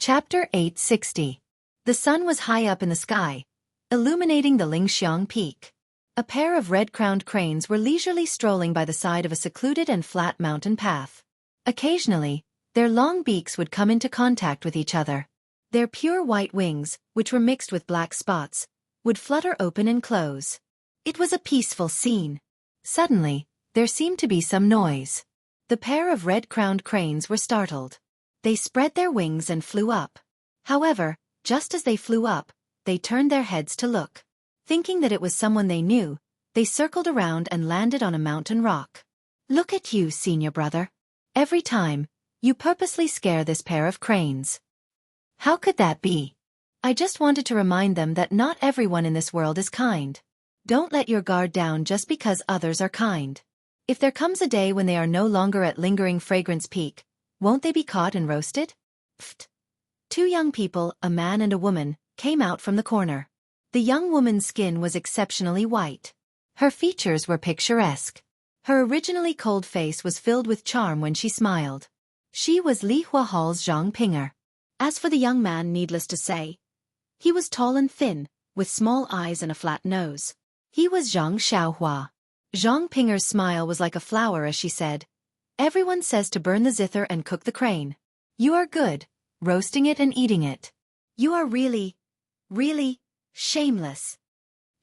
Chapter 860. The sun was high up in the sky, illuminating the Lingxiang peak. A pair of red-crowned cranes were leisurely strolling by the side of a secluded and flat mountain path. Occasionally, their long beaks would come into contact with each other. Their pure white wings, which were mixed with black spots, would flutter open and close. It was a peaceful scene. Suddenly, there seemed to be some noise. The pair of red-crowned cranes were startled. They spread their wings and flew up. However, just as they flew up, they turned their heads to look. Thinking that it was someone they knew, they circled around and landed on a mountain rock. "Look at you, senior brother. Every time, you purposely scare this pair of cranes." "How could that be?" "I just wanted to remind them that not everyone in this world is kind. Don't let your guard down just because others are kind. If there comes a day when they are no longer at lingering fragrance peak, won't they be caught and roasted?" Pfft. Two young people, a man and a woman, came out from the corner. The young woman's skin was exceptionally white. Her features were picturesque. Her originally cold face was filled with charm when she smiled. She was Li Huahal's Zhang Pinger. As for the young man, needless to say, he was tall and thin, with small eyes and a flat nose. He was Zhang Xiaohua. Zhang Pinger's smile was like a flower as she said, "Everyone says to burn the zither and cook the crane. You are good, roasting it and eating it. You are really shameless."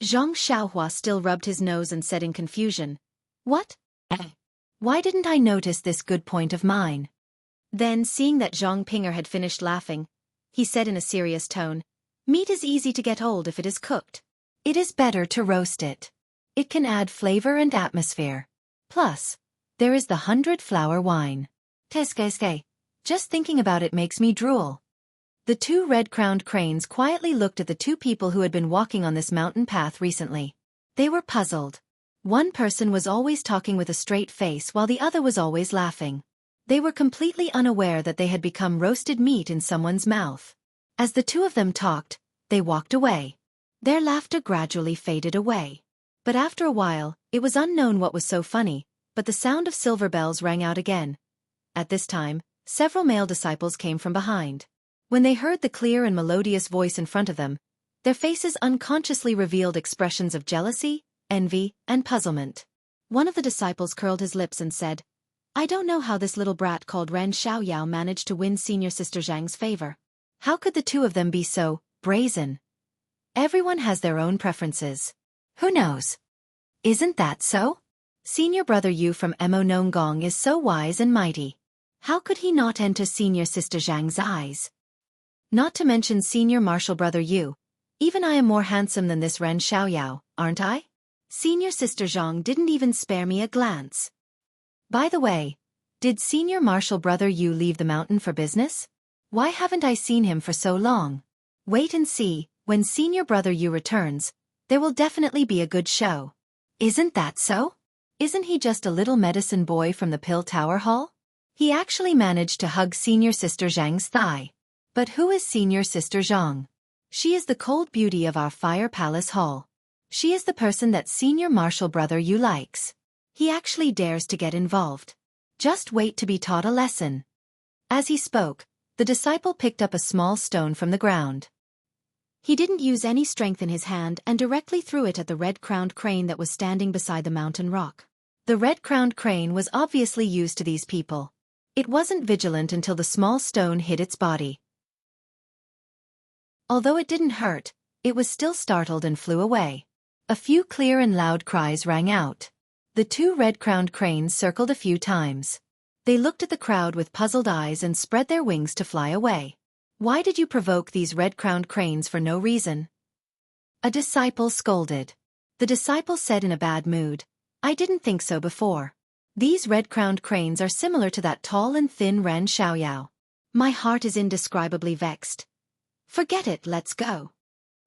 Zhang Xiaohua still rubbed his nose and said in confusion, "What? Why didn't I notice this good point of mine?" Then, seeing that Zhang Pinger had finished laughing, he said in a serious tone, "Meat is easy to get old if it is cooked. It is better to roast it. It can add flavor and atmosphere. Plus, there is the 100-flower wine. Teskeske. Just thinking about it makes me drool." The two red-crowned cranes quietly looked at the two people who had been walking on this mountain path recently. They were puzzled. One person was always talking with a straight face while the other was always laughing. They were completely unaware that they had become roasted meat in someone's mouth. As the two of them talked, they walked away. Their laughter gradually faded away. But after a while, it was unknown what was so funny, but the sound of silver bells rang out again. At this time, several male disciples came from behind. When they heard the clear and melodious voice in front of them, their faces unconsciously revealed expressions of jealousy, envy, and puzzlement. One of the disciples curled his lips and said, "I don't know how this little brat called Ren Xiaoyao managed to win Senior Sister Zhang's favor. How could the two of them be so brazen? Everyone has their own preferences. Who knows? Isn't that so? Senior Brother Yu from Emo Nonggong is so wise and mighty. How could he not enter Senior Sister Zhang's eyes? Not to mention Senior Martial Brother Yu. Even I am more handsome than this Ren Xiaoyao, aren't I? Senior Sister Zhang didn't even spare me a glance. By the way, did Senior Martial Brother Yu leave the mountain for business? Why haven't I seen him for so long? Wait and see, when Senior Brother Yu returns, there will definitely be a good show. Isn't that so? Isn't he just a little medicine boy from the Pill Tower Hall?" He actually managed to hug Senior Sister Zhang's thigh. But who is Senior Sister Zhang? She is the cold beauty of our Fire Palace Hall. She is the person that Senior Martial Brother Yu likes. He actually dares to get involved. Just wait to be taught a lesson. As he spoke, the disciple picked up a small stone from the ground. He didn't use any strength in his hand and directly threw it at the red-crowned crane that was standing beside the mountain rock. The red-crowned crane was obviously used to these people. It wasn't vigilant until the small stone hit its body. Although it didn't hurt, it was still startled and flew away. A few clear and loud cries rang out. The two red-crowned cranes circled a few times. They looked at the crowd with puzzled eyes and spread their wings to fly away. "Why did you provoke these red-crowned cranes for no reason?" A disciple scolded. The disciple said in a bad mood, "I didn't think so before. These red-crowned cranes are similar to that tall and thin Ren Xiaoyao. My heart is indescribably vexed. Forget it, let's go."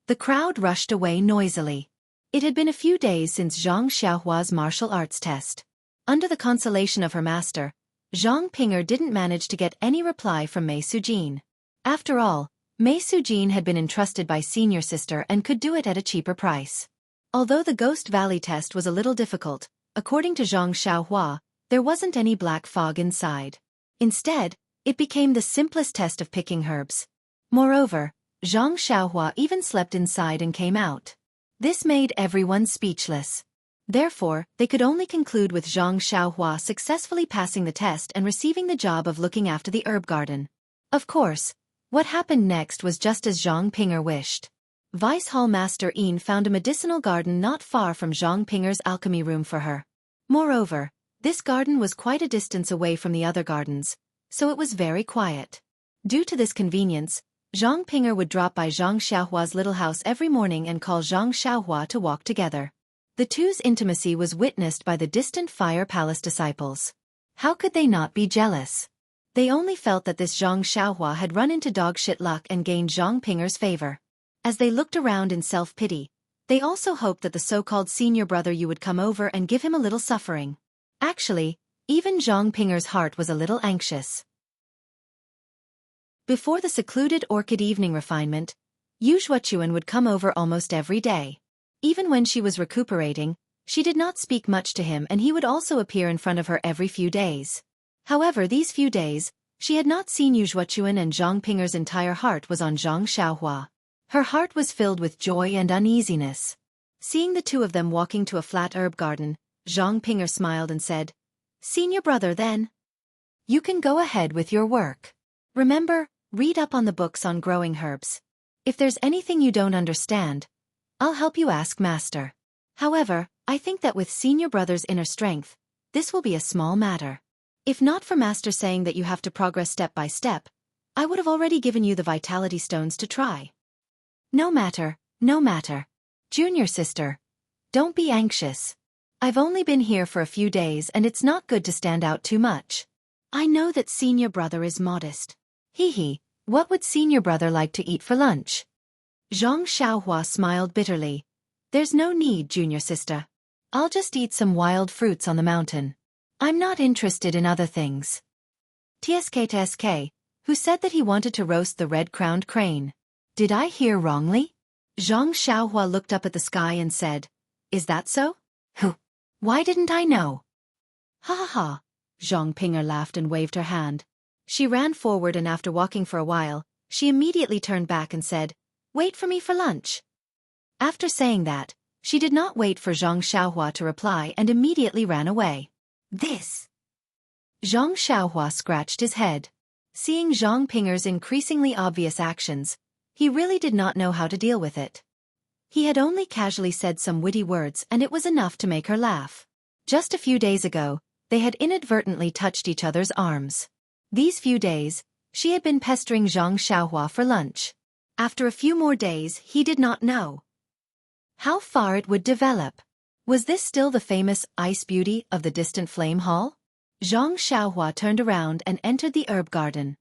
The crowd rushed away noisily. It had been a few days since Zhang Xiaohua's martial arts test. Under the consolation of her master, Zhang Pinger didn't manage to get any reply from Mei Sujin. After all, Mei Sujin had been entrusted by Senior Sister and could do it at a cheaper price. Although the Ghost Valley test was a little difficult, according to Zhang Xiaohua, there wasn't any black fog inside. Instead, it became the simplest test of picking herbs. Moreover, Xianxia even slept inside and came out. This made everyone speechless. Therefore, they could only conclude with Xianxia successfully passing the test and receiving the job of looking after the herb garden. Of course, what happened next was just as Zhang Pinger wished. Vice Hall Master Yin found a medicinal garden not far from Zhang Pinger's alchemy room for her. Moreover, this garden was quite a distance away from the other gardens, so it was very quiet. Due to this convenience, Zhang Pinger would drop by Zhang Xiaohua's little house every morning and call Zhang Xiaohua to walk together. The two's intimacy was witnessed by the distant Fire Palace disciples. How could they not be jealous? They only felt that this Zhang Xiaohua had run into dog-shit luck and gained Zhang Pinger's favor. As they looked around in self-pity, they also hoped that the so-called senior brother Yu would come over and give him a little suffering. Actually, even Zhang Pinger's heart was a little anxious. Before the secluded orchid evening refinement, Yu Zhuochuan would come over almost every day. Even when she was recuperating, she did not speak much to him and he would also appear in front of her every few days. However, these few days, she had not seen Yu Zhuochuan and Zhang Pinger's entire heart was on Zhang Xiaohua. Her heart was filled with joy and uneasiness. Seeing the two of them walking to a flat herb garden, Zhang Pinger smiled and said, "Senior brother then. You can go ahead with your work. Remember, read up on the books on growing herbs. If there's anything you don't understand, I'll help you ask Master. However, I think that with senior brother's inner strength, this will be a small matter. If not for Master saying that you have to progress step by step, I would have already given you the vitality stones to try." No matter, no matter. Junior sister, don't be anxious. I've only been here for a few days and it's not good to stand out too much. I know that senior brother is modest. Hee, what would senior brother like to eat for lunch? Zhang Xiaohua smiled bitterly. There's no need, junior sister. I'll just eat some wild fruits on the mountain. I'm not interested in other things. TSK, who said that he wanted to roast the red-crowned crane. Did I hear wrongly? Zhang Xiaohua looked up at the sky and said, "Is that so? Why didn't I know?" Ha ha ha. Zhang Pinger laughed and waved her hand. She ran forward and after walking for a while, she immediately turned back and said, "Wait for me for lunch." After saying that, she did not wait for Zhang Xiaohua to reply and immediately ran away. This. Zhang Xiaohua scratched his head. Seeing Zhang Pinger's increasingly obvious actions, he really did not know how to deal with it. He had only casually said some witty words and it was enough to make her laugh. Just a few days ago, they had inadvertently touched each other's arms. These few days, she had been pestering Zhang Xiaohua for lunch. After a few more days, he did not know how far it would develop. Was this still the famous ice beauty of the distant flame hall? Zhang Xiaohua turned around and entered the herb garden.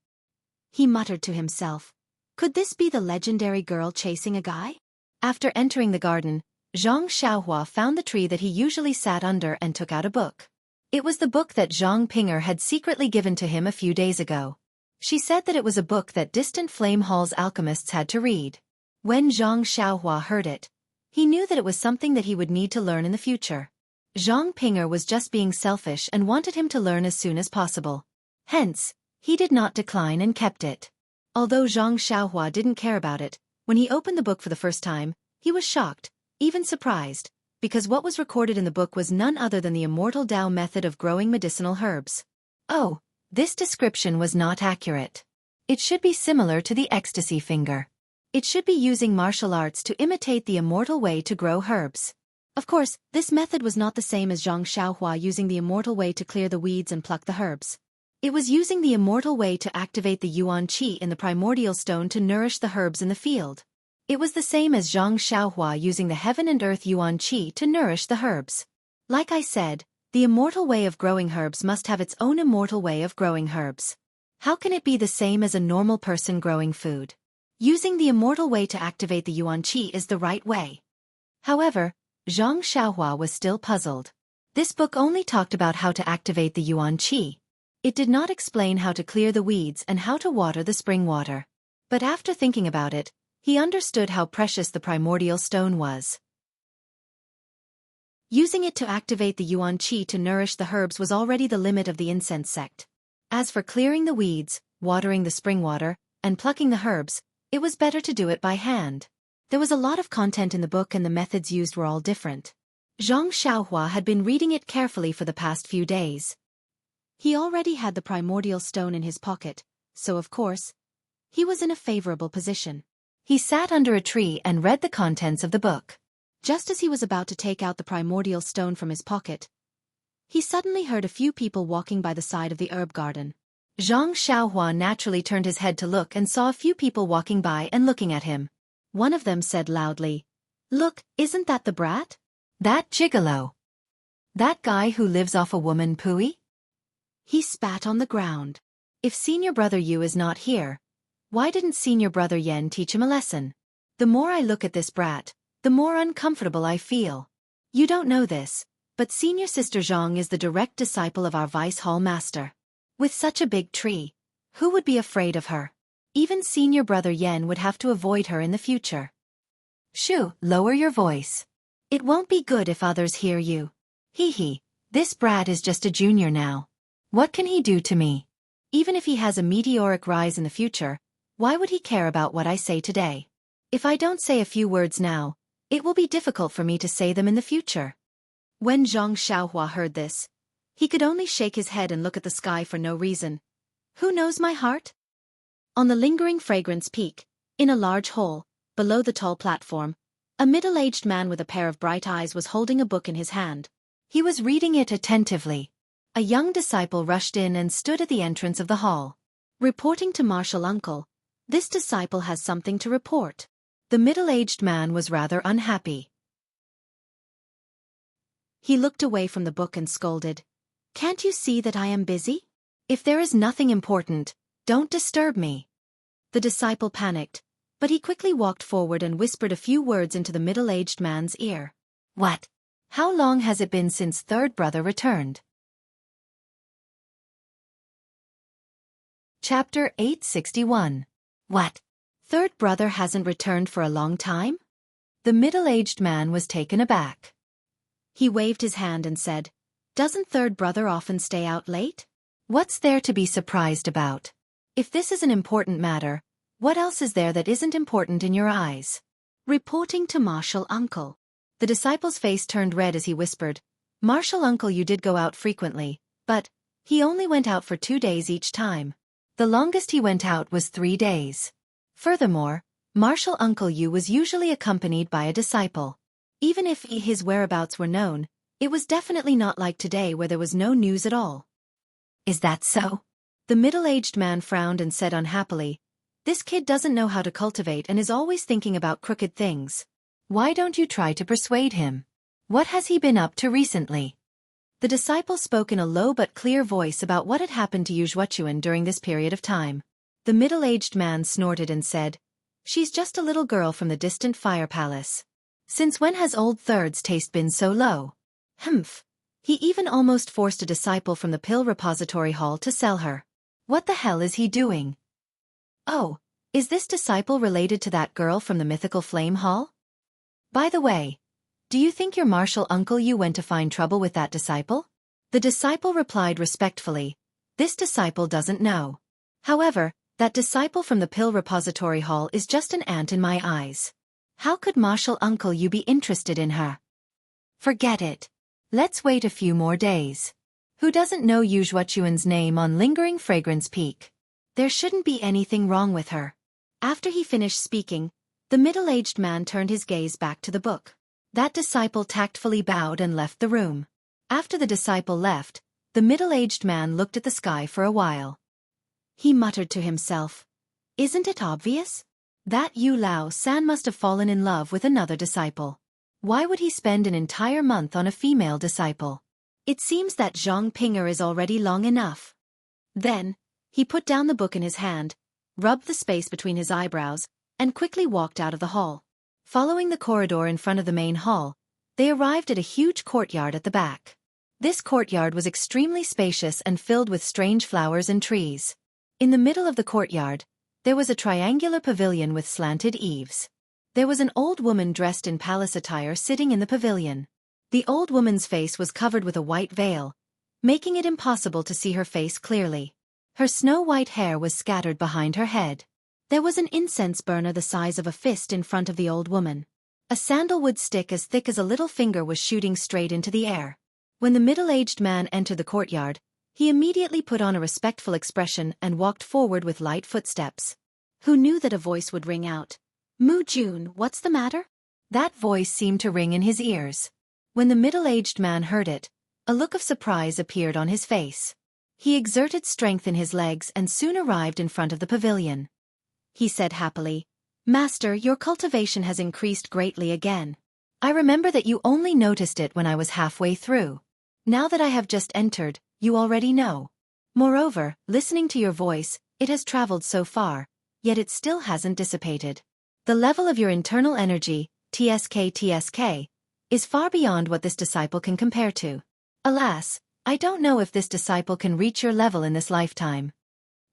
He muttered to himself, "Could this be the legendary girl chasing a guy?" After entering the garden, Zhang Xiaohua found the tree that he usually sat under and took out a book. It was the book that Zhang Pinger had secretly given to him a few days ago. She said that it was a book that distant flame hall's alchemists had to read. When Zhang Xiaohua heard it, he knew that it was something that he would need to learn in the future. Zhang Pinger was just being selfish and wanted him to learn as soon as possible. Hence, he did not decline and kept it. Although Zhang Xiaohua didn't care about it, when he opened the book for the first time, he was shocked, even surprised, because what was recorded in the book was none other than the Immortal Tao method of growing medicinal herbs. Oh, this description was not accurate. It should be similar to the ecstasy finger. It should be using martial arts to imitate the immortal way to grow herbs. Of course, this method was not the same as Zhang Xiaohua using the immortal way to clear the weeds and pluck the herbs. It was using the immortal way to activate the yuan qi in the primordial stone to nourish the herbs in the field. It was the same as Zhang Xiaohua using the heaven and earth yuan qi to nourish the herbs. Like I said, the immortal way of growing herbs must have its own immortal way of growing herbs. How can it be the same as a normal person growing food? Using the immortal way to activate the yuan qi is the right way. However, Zhang Xiaohua was still puzzled. This book only talked about how to activate the yuan qi. It did not explain how to clear the weeds and how to water the spring water. But after thinking about it, he understood how precious the primordial stone was. Using it to activate the yuan qi to nourish the herbs was already the limit of the incense sect. As for clearing the weeds, watering the spring water, and plucking the herbs, it was better to do it by hand. There was a lot of content in the book and the methods used were all different. Xianxia had been reading it carefully for the past few days. He already had the primordial stone in his pocket, so of course, he was in a favorable position. He sat under a tree and read the contents of the book. Just as he was about to take out the primordial stone from his pocket, he suddenly heard a few people walking by the side of the herb garden. Xianxia naturally turned his head to look and saw a few people walking by and looking at him. One of them said loudly, "Look, isn't that the brat? That gigolo? That guy who lives off a woman pooey?" He spat on the ground. If senior brother Yu is not here, why didn't senior brother Yen teach him a lesson? The more I look at this brat, the more uncomfortable I feel. You don't know this, but senior sister Zhang is the direct disciple of our vice hall master. With such a big tree, who would be afraid of her? Even senior brother Yen would have to avoid her in the future. Shoo, lower your voice. It won't be good if others hear you. Hee, this brat is just a junior now. What can he do to me? Even if he has a meteoric rise in the future, why would he care about what I say today? If I don't say a few words now, it will be difficult for me to say them in the future. When Zhang Xiaohua heard this, he could only shake his head and look at the sky for no reason. Who knows my heart? On the lingering fragrance peak, in a large hole, below the tall platform, a middle-aged man with a pair of bright eyes was holding a book in his hand. He was reading it attentively. A young disciple rushed in and stood at the entrance of the hall. Reporting to Martial Uncle, this disciple has something to report. The middle-aged man was rather unhappy. He looked away from the book and scolded, "Can't you see that I am busy? If there is nothing important, don't disturb me." The disciple panicked, but he quickly walked forward and whispered a few words into the middle-aged man's ear. "What? How long has it been since third brother returned?" Chapter 861. What? Third brother hasn't returned for a long time? The middle-aged man was taken aback. He waved his hand and said, "Doesn't third brother often stay out late? What's there to be surprised about? If this is an important matter, what else is there that isn't important in your eyes?" Reporting to Martial Uncle. The disciple's face turned red as he whispered, "Martial Uncle, you did go out frequently, but he only went out for 2 days each time. The longest he went out was 3 days. Furthermore, Martial Uncle Yu was usually accompanied by a disciple. Even if his whereabouts were known, it was definitely not like today where there was no news at all." "Is that so?" The middle-aged man frowned and said unhappily, "This kid doesn't know how to cultivate and is always thinking about crooked things. Why don't you try to persuade him? What has he been up to recently?" The disciple spoke in a low but clear voice about what had happened to Yu Zhuochuan during this period of time. The middle-aged man snorted and said, "She's just a little girl from the distant fire palace. Since when has old third's taste been so low? Humph. He even almost forced a disciple from the pill repository hall to sell her. What the hell is he doing? Oh, is this disciple related to that girl from the mythical flame hall? By the way, do you think your Martial Uncle Yu went to find trouble with that disciple?" The disciple replied respectfully, "This disciple doesn't know. However, that disciple from the pill repository hall is just an ant in my eyes. How could Martial Uncle Yu be interested in her? Forget it. Let's wait a few more days. Who doesn't know Yu Zhuochuan's name on Lingering Fragrance Peak? There shouldn't be anything wrong with her." After he finished speaking, the middle-aged man turned his gaze back to the book. That disciple tactfully bowed and left the room. After the disciple left, the middle-aged man looked at the sky for a while. He muttered to himself, "Isn't it obvious? That Yu Lao-san must have fallen in love with another disciple. Why would he spend an entire month on a female disciple? It seems that Zhang Pinger is already long enough." Then, he put down the book in his hand, rubbed the space between his eyebrows, and quickly walked out of the hall. Following the corridor in front of the main hall, they arrived at a huge courtyard at the back. This courtyard was extremely spacious and filled with strange flowers and trees. In the middle of the courtyard, there was a triangular pavilion with slanted eaves. There was an old woman dressed in palace attire sitting in the pavilion. The old woman's face was covered with a white veil, making it impossible to see her face clearly. Her snow-white hair was scattered behind her head. There was an incense burner the size of a fist in front of the old woman. A sandalwood stick as thick as a little finger was shooting straight into the air. When the middle-aged man entered the courtyard, he immediately put on a respectful expression and walked forward with light footsteps. Who knew that a voice would ring out? "Mu Jun, what's the matter?" That voice seemed to ring in his ears. When the middle-aged man heard it, a look of surprise appeared on his face. He exerted strength in his legs and soon arrived in front of the pavilion. He said happily, "Master, your cultivation has increased greatly again. I remember that you only noticed it when I was halfway through. Now that I have just entered, you already know. Moreover, listening to your voice, it has traveled so far, yet it still hasn't dissipated. The level of your internal energy, TSK, is far beyond what this disciple can compare to. Alas, I don't know if this disciple can reach your level in this lifetime."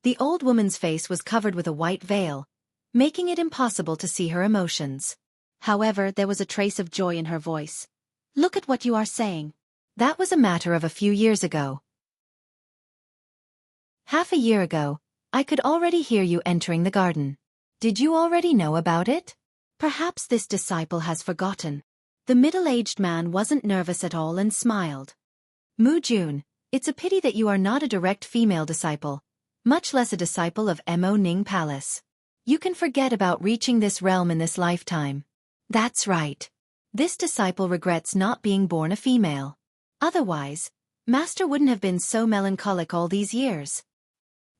The old woman's face was covered with a white veil, making it impossible to see her emotions. However, there was a trace of joy in her voice. "Look at what you are saying. That was a matter of a few years ago. Half a year ago, I could already hear you entering the garden. Did you already know about it? Perhaps this disciple has forgotten." The middle-aged man wasn't nervous at all and smiled. "Mu Jun, it's a pity that you are not a direct female disciple, much less a disciple of Mo Ning Palace. You can forget about reaching this realm in this lifetime." That's right. This disciple regrets not being born a female. Otherwise, Master wouldn't have been so melancholic all these years.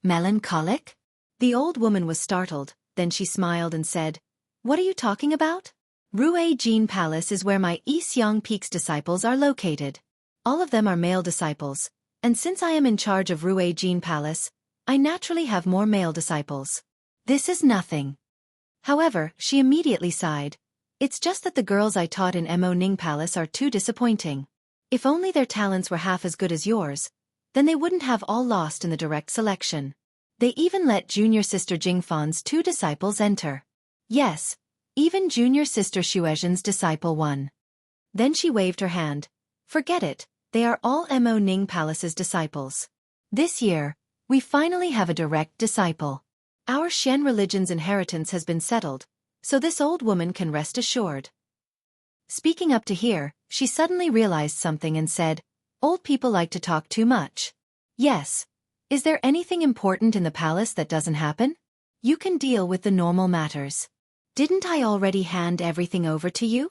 Melancholic? The old woman was startled, then she smiled and said, "What are you talking about? Rue Jin Palace is where my Xiang Peak's disciples are located. All of them are male disciples, and since I am in charge of Rue Jin Palace, I naturally have more male disciples. This is nothing." However, she immediately sighed. "It's just that the girls I taught in Mo Ning Palace are too disappointing. If only their talents were half as good as yours, then they wouldn't have all lost in the direct selection. They even let junior sister Jingfan's 2 disciples enter. Yes, even junior sister Xuezhen's disciple won." Then she waved her hand. "Forget it, they are all Mo Ning Palace's disciples. This year, we finally have a direct disciple. Our Xian religion's inheritance has been settled, so this old woman can rest assured." Speaking up to here, she suddenly realized something and said, "Old people like to talk too much. Yes. Is there anything important in the palace that doesn't happen? You can deal with the normal matters. Didn't I already hand everything over to you?"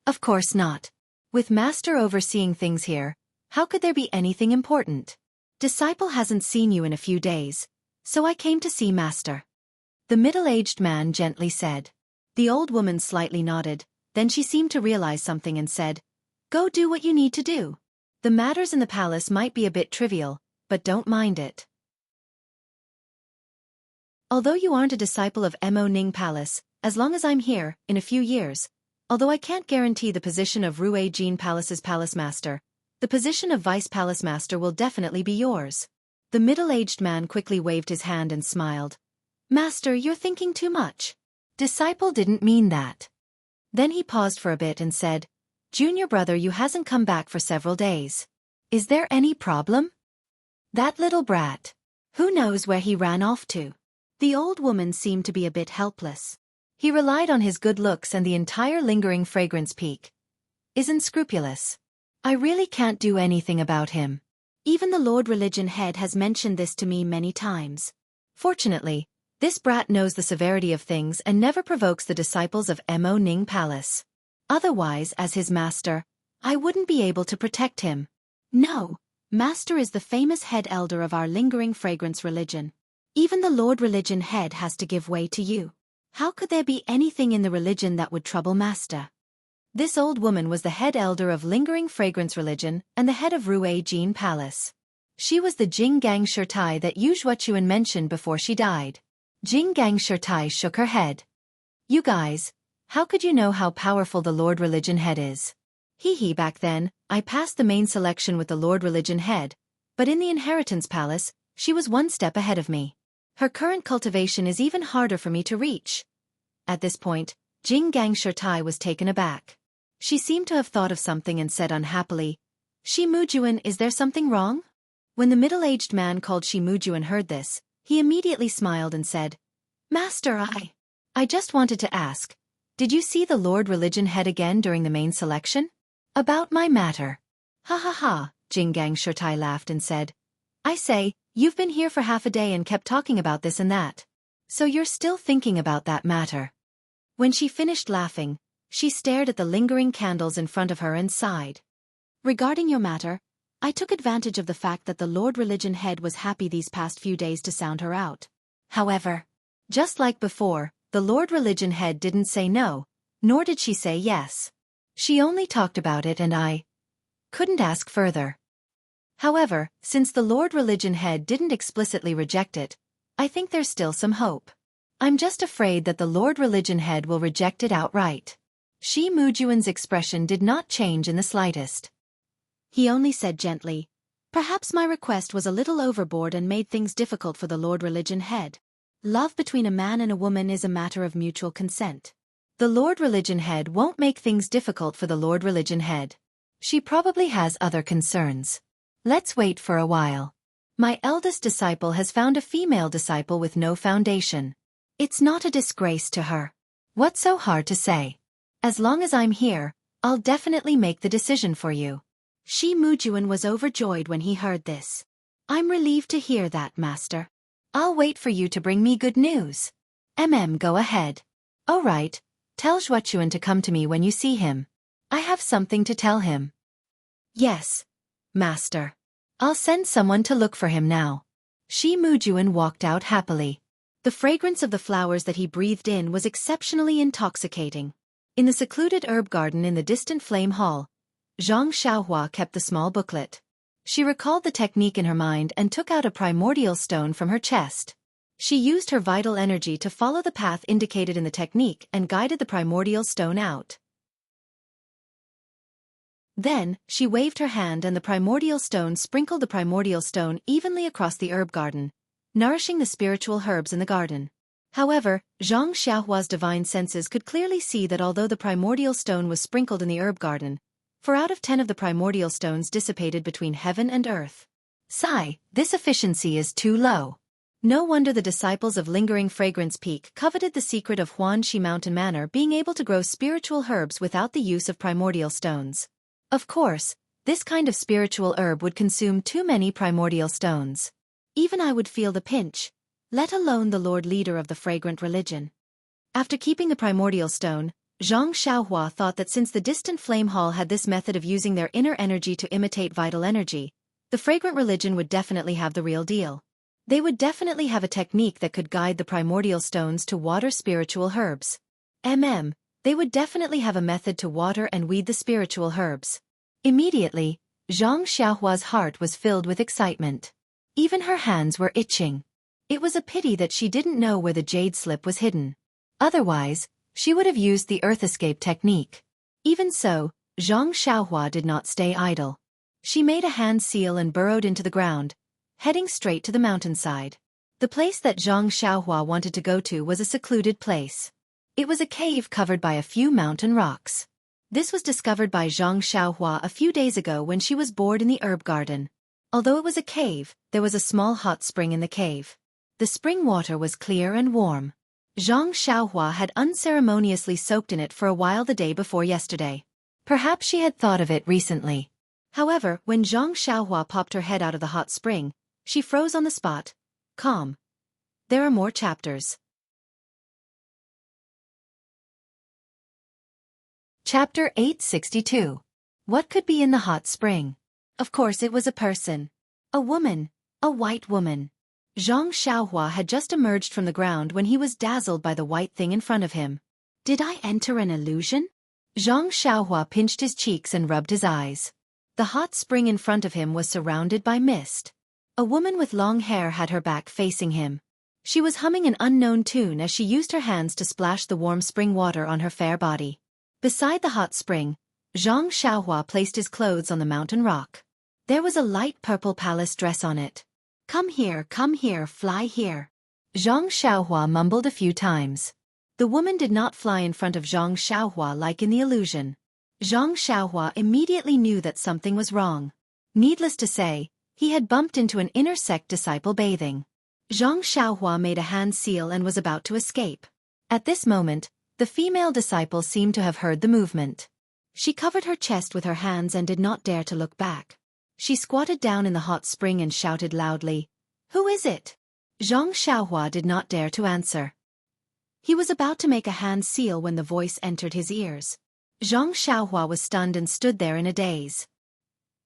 "Of course not. With Master overseeing things here, how could there be anything important? Disciple hasn't seen you in a few days, so I came to see Master," the middle-aged man gently said. The old woman slightly nodded, then she seemed to realize something and said, "Go do what you need to do. The matters in the palace might be a bit trivial, but don't mind it. Although you aren't a disciple of Mo Ning Palace, as long as I'm here, in a few years, although I can't guarantee the position of Rue Jin Palace's palace master, the position of vice palace master will definitely be yours." The middle-aged man quickly waved his hand and smiled. "Master, you're thinking too much. Disciple didn't mean that." Then he paused for a bit and said, "Junior brother, you hasn't come back for several days. Is there any problem?" "That little brat. Who knows where he ran off to?" The old woman seemed to be a bit helpless. "He relied on his good looks and the entire lingering fragrance peak. Isn't scrupulous. I really can't do anything about him. Even the Lord Religion head has mentioned this to me many times. Fortunately, this brat knows the severity of things and never provokes the disciples of Mo Ning Palace. Otherwise, as his master, I wouldn't be able to protect him. No, Master is the famous head elder of our lingering fragrance religion. Even the Lord Religion head has to give way to you. How could there be anything in the religion that would trouble Master?" This old woman was the head elder of lingering fragrance religion and the head of Rue Jin Palace. She was the Jinggang Shirtai that Yu Zhuochuan mentioned before she died. Jinggang Shirtai shook her head. "You guys, how could you know how powerful the Lord Religion head is? Back then, I passed the main selection with the Lord Religion head, but in the Inheritance Palace, she was one step ahead of me. Her current cultivation is even harder for me to reach." At this point, Jinggang Shirtai was taken aback. She seemed to have thought of something and said unhappily, "Shi Mujuan, is there something wrong?" When the middle-aged man called Shi Mujuan heard this, he immediately smiled and said, Master, I just wanted to ask, did you see the Lord Religion head again during the main selection? About my matter. Ha ha ha, Jianghu laughed and said. I say, you've been here for half a day and kept talking about this and that. So you're still thinking about that matter. When she finished laughing, she stared at the lingering candles in front of her and sighed. Regarding your matter, I took advantage of the fact that the Lord Religion head was happy these past few days to sound her out. However, just like before, the Lord Religion head didn't say no, nor did she say yes. She only talked about it and I couldn't ask further. However, since the Lord Religion head didn't explicitly reject it, I think there's still some hope. I'm just afraid that the Lord Religion head will reject it outright. Shi Mujuan's expression did not change in the slightest. He only said gently, perhaps my request was a little overboard and made things difficult for the Lord Religion head. Love between a man and a woman is a matter of mutual consent. The Lord Religion head won't make things difficult for the Lord Religion head. She probably has other concerns. Let's wait for a while. My eldest disciple has found a female disciple with no foundation. It's not a disgrace to her. What's so hard to say? As long as I'm here, I'll definitely make the decision for you. Shi Mujuan was overjoyed when he heard this. I'm relieved to hear that, Master. I'll wait for you to bring me good news. Go ahead. All right, tell Xuechuan to come to me when you see him. I have something to tell him. Yes, Master. I'll send someone to look for him now. Shi Mujuan walked out happily. The fragrance of the flowers that he breathed in was exceptionally intoxicating. In the secluded herb garden in the distant flame hall, Xianxia kept the small booklet. She recalled the technique in her mind and took out a primordial stone from her chest. She used her vital energy to follow the path indicated in the technique and guided the primordial stone out. Then, she waved her hand and the primordial stone sprinkled the primordial stone evenly across the herb garden, nourishing the spiritual herbs in the garden. However, Xiangshua's divine senses could clearly see that although the primordial stone was sprinkled in the herb garden, 4 out of 10 of the primordial stones dissipated between heaven and earth. Sigh, this efficiency is too low. No wonder the disciples of Lingering Fragrance Peak coveted the secret of Huanxi Mountain Manor being able to grow spiritual herbs without the use of primordial stones. Of course, this kind of spiritual herb would consume too many primordial stones. Even I would feel the pinch, let alone the Lord Leader of the Fragrant Religion. After keeping the primordial stone, Zhang Xiaohua thought that since the distant flame hall had this method of using their inner energy to imitate vital energy, the Fragrant Religion would definitely have the real deal. They would definitely have a technique that could guide the primordial stones to water spiritual herbs. They would definitely have a method to water and weed the spiritual herbs. Immediately, Zhang Xiaohua's heart was filled with excitement. Even her hands were itching. It was a pity that she didn't know where the jade slip was hidden. Otherwise, she would have used the earth escape technique. Even so, Zhang Xiaohua did not stay idle. She made a hand seal and burrowed into the ground, heading straight to the mountainside. The place that Zhang Xiaohua wanted to go to was a secluded place. It was a cave covered by a few mountain rocks. This was discovered by Zhang Xiaohua a few days ago when she was bored in the herb garden. Although it was a cave, there was a small hot spring in the cave. The spring water was clear and warm. Zhang Xiaohua had unceremoniously soaked in it for a while the day before yesterday. Perhaps she had thought of it recently. However, when Zhang Xiaohua popped her head out of the hot spring, she froze on the spot. Calm. There are more chapters. Chapter 862. What could be in the hot spring? Of course it was a person. A woman. A white woman. Zhang Xiaohua had just emerged from the ground when he was dazzled by the white thing in front of him. Did I enter an illusion? Zhang Xiaohua pinched his cheeks and rubbed his eyes. The hot spring in front of him was surrounded by mist. A woman with long hair had her back facing him. She was humming an unknown tune as she used her hands to splash the warm spring water on her fair body. Beside the hot spring, Zhang Xiaohua placed his clothes on the mountain rock. There was a light purple palace dress on it. Come here, fly here. Zhang Xiaohua mumbled a few times. The woman did not fly in front of Zhang Xiaohua like in the illusion. Zhang Xiaohua immediately knew that something was wrong. Needless to say, he had bumped into an inner sect disciple bathing. Zhang Xiaohua made a hand seal and was about to escape. At this moment, the female disciple seemed to have heard the movement. She covered her chest with her hands and did not dare to look back. She squatted down in the hot spring and shouted loudly, "Who is it?" Zhang Xiaohua did not dare to answer. He was about to make a hand seal when the voice entered his ears. Zhang Xiaohua was stunned and stood there in a daze.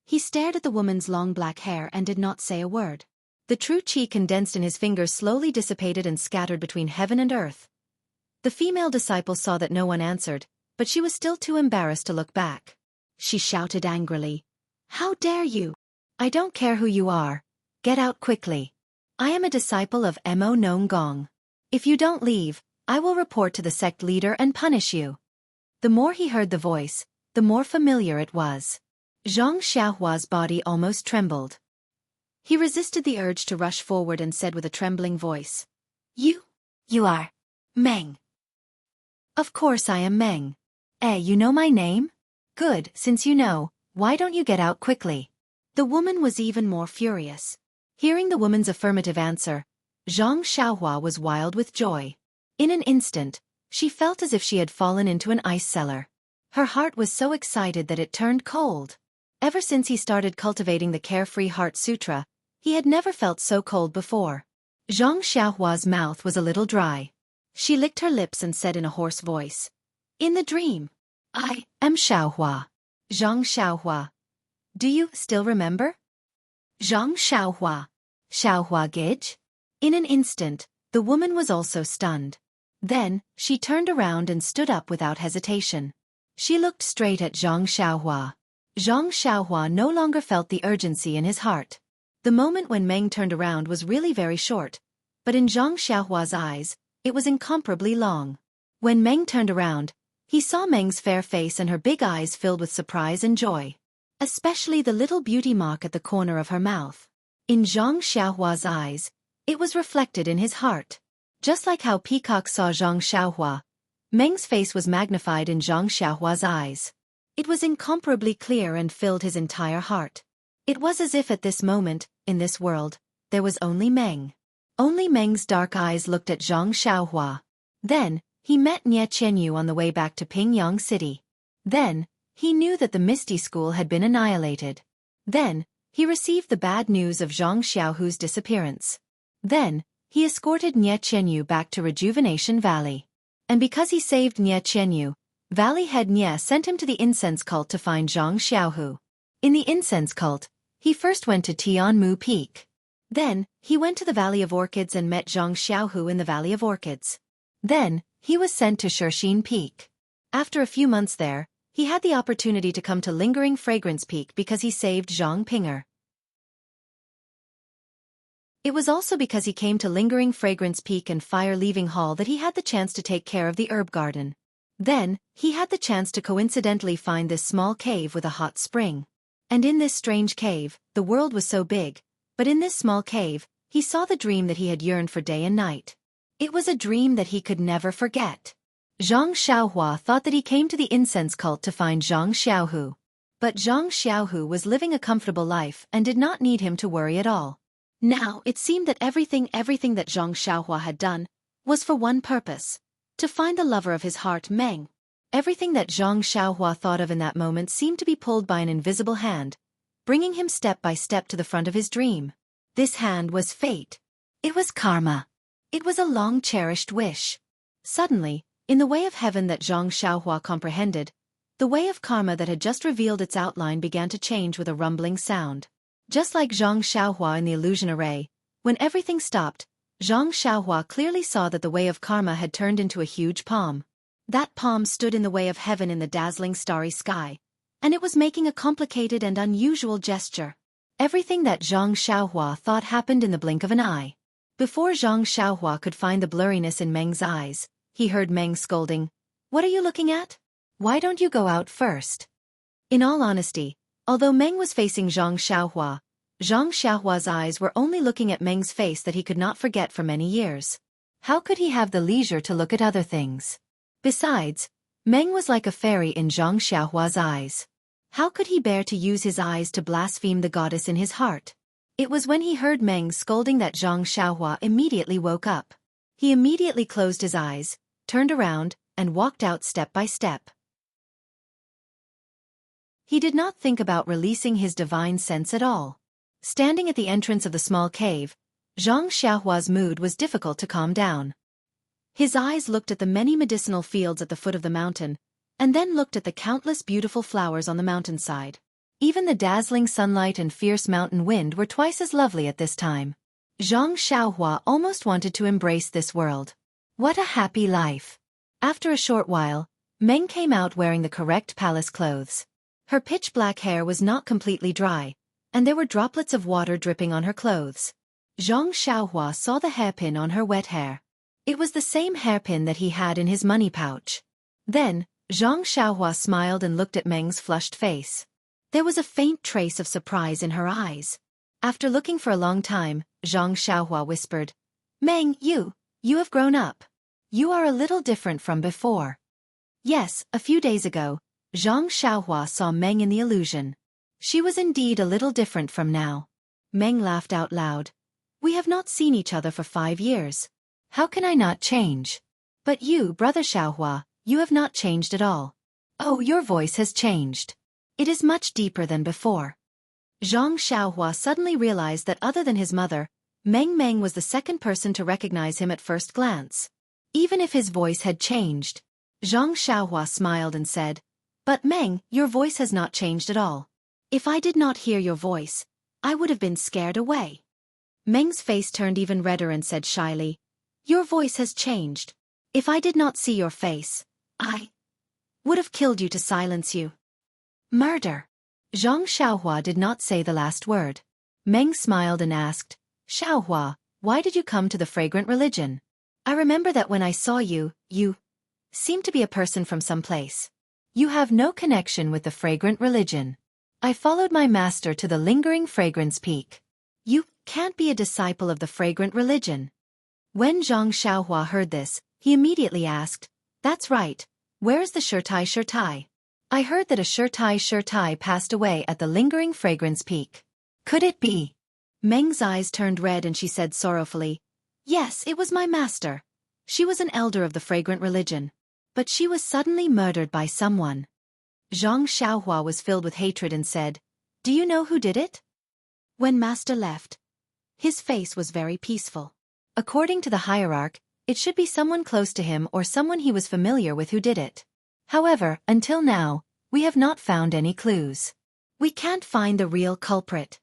He stared at the woman's long black hair and did not say a word. The true qi condensed in his fingers slowly dissipated and scattered between heaven and earth. The female disciple saw that no one answered, but she was still too embarrassed to look back. She shouted angrily, "How dare you? I don't care who you are. Get out quickly. I am a disciple of Mo Nong Gong. If you don't leave, I will report to the sect leader and punish you." The more he heard the voice, the more familiar it was. Zhang Xiaohua's body almost trembled. He resisted the urge to rush forward and said with a trembling voice, You are Meng." "Of course I am Meng. You know my name? Good, since you know, why don't you get out quickly?" The woman was even more furious. Hearing the woman's affirmative answer, Zhang Xiaohua was wild with joy. In an instant, she felt as if she had fallen into an ice cellar. Her heart was so excited that it turned cold. Ever since he started cultivating the Carefree Heart Sutra, he had never felt so cold before. Zhang Xiaohua's mouth was a little dry. She licked her lips and said in a hoarse voice, "In the dream, I am Xiaohua. Zhang Xiaohua. Do you still remember?" Zhang Xiaohua. Xiaohua Gij? In an instant, the woman was also stunned. Then, she turned around and stood up without hesitation. She looked straight at Zhang Xiaohua. Zhang Xiaohua no longer felt the urgency in his heart. The moment when Meng turned around was really very short, but in Zhang Xiaohua's eyes, it was incomparably long. When Meng turned around, he saw Meng's fair face and her big eyes filled with surprise and joy. Especially the little beauty mark at the corner of her mouth. In Zhang Xiaohua's eyes, it was reflected in his heart. Just like how Peacock saw Zhang Xiaohua, Meng's face was magnified in Zhang Xiaohua's eyes. It was incomparably clear and filled his entire heart. It was as if at this moment, in this world, there was only Meng. Only Meng's dark eyes looked at Zhang Xiaohua. Then, he met Xianxia on the way back to Pingyang City. Then, he knew that the Misty School had been annihilated. Then, he received the bad news of Zhang Xiaohu's disappearance. Then, he escorted Xianxia back to Rejuvenation Valley. And because he saved Xianxia, Valley Head Nye sent him to the incense cult to find Zhang Xiaohu. In the incense cult, he first went to Tianmu Peak. Then, he went to the Valley of Orchids and met Zhang Xiaohu in the Valley of Orchids. Then, he was sent to Shixin Peak. After a few months there, he had the opportunity to come to Lingering Fragrance Peak because he saved Zhang Pinger. It was also because he came to Lingering Fragrance Peak and Fire Leaving Hall that he had the chance to take care of the herb garden. Then, he had the chance to coincidentally find this small cave with a hot spring. And in this strange cave, the world was so big, but in this small cave, he saw the dream that he had yearned for day and night. It was a dream that he could never forget. Zhang Xiaohua thought that he came to the incense cult to find Zhang Xiaohu. But Zhang Xiaohu was living a comfortable life and did not need him to worry at all. Now, it seemed that everything that Zhang Xiaohua had done was for one purpose, to find the lover of his heart, Meng. Everything that Zhang Xiaohua thought of in that moment seemed to be pulled by an invisible hand, bringing him step by step to the front of his dream. This hand was fate. It was karma. It was a long-cherished wish. Suddenly, in the way of heaven that Zhang Xiaohua comprehended, the way of karma that had just revealed its outline began to change with a rumbling sound. Just like Zhang Xiaohua in the illusion array, when everything stopped, Zhang Xiaohua clearly saw that the way of karma had turned into a huge palm. That palm stood in the way of heaven in the dazzling starry sky, and it was making a complicated and unusual gesture. Everything that Zhang Xiaohua thought happened in the blink of an eye. Before Zhang Xiaohua could find the blurriness in Meng's eyes, he heard Meng scolding, "What are you looking at? Why don't you go out first?" In all honesty, although Meng was facing Zhang Xiaohua's eyes were only looking at Meng's face that he could not forget for many years. How could he have the leisure to look at other things? Besides, Meng was like a fairy in Zhang Xiaohua's eyes. How could he bear to use his eyes to blaspheme the goddess in his heart? It was when he heard Meng scolding that Xianxia immediately woke up. He immediately closed his eyes, turned around, and walked out step by step. He did not think about releasing his divine sense at all. Standing at the entrance of the small cave, Xianxia's mood was difficult to calm down. His eyes looked at the many medicinal fields at the foot of the mountain, and then looked at the countless beautiful flowers on the mountainside. Even the dazzling sunlight and fierce mountain wind were twice as lovely at this time. Xianxia almost wanted to embrace this world. What a happy life! After a short while, Meng came out wearing the correct palace clothes. Her pitch-black hair was not completely dry, and there were droplets of water dripping on her clothes. Xianxia saw the hairpin on her wet hair. It was the same hairpin that he had in his money pouch. Then, Xianxia smiled and looked at Meng's flushed face. There was a faint trace of surprise in her eyes. After looking for a long time, Xianxia whispered, "Meng, you have grown up. You are a little different from before." Yes, a few days ago, Xianxia saw Meng in the illusion. She was indeed a little different from now. Meng laughed out loud. "We have not seen each other for 5 years. How can I not change? But you, Brother Xiaohua, you have not changed at all. Oh, your voice has changed. It is much deeper than before." Xiaohua suddenly realized that other than his mother, Meng was the second person to recognize him at first glance. Even if his voice had changed, Xiaohua smiled and said, "But Meng, your voice has not changed at all. If I did not hear your voice, I would have been scared away." Meng's face turned even redder and said shyly, "Your voice has changed. If I did not see your face, I would have killed you to silence you." "Murder." Xiaohua did not say the last word. Meng smiled and asked, "Xiaohua, why did you come to the fragrant religion? I remember that when I saw you, you seemed to be a person from some place. You have no connection with the fragrant religion. I followed my master to the lingering fragrance peak. You can't be a disciple of the fragrant religion." When Xiaohua heard this, he immediately asked, "That's right, where is the Shirtai? I heard that a Shirtai passed away at the lingering fragrance peak. Could it be?" Meng's eyes turned red and she said sorrowfully, "Yes, it was my master. She was an elder of the fragrant religion. But she was suddenly murdered by someone." Xiaohua was filled with hatred and said, "Do you know who did it?" When master left, his face was very peaceful. According to the hierarch, it should be someone close to him or someone he was familiar with who did it. However, until now, we have not found any clues. We can't find the real culprit.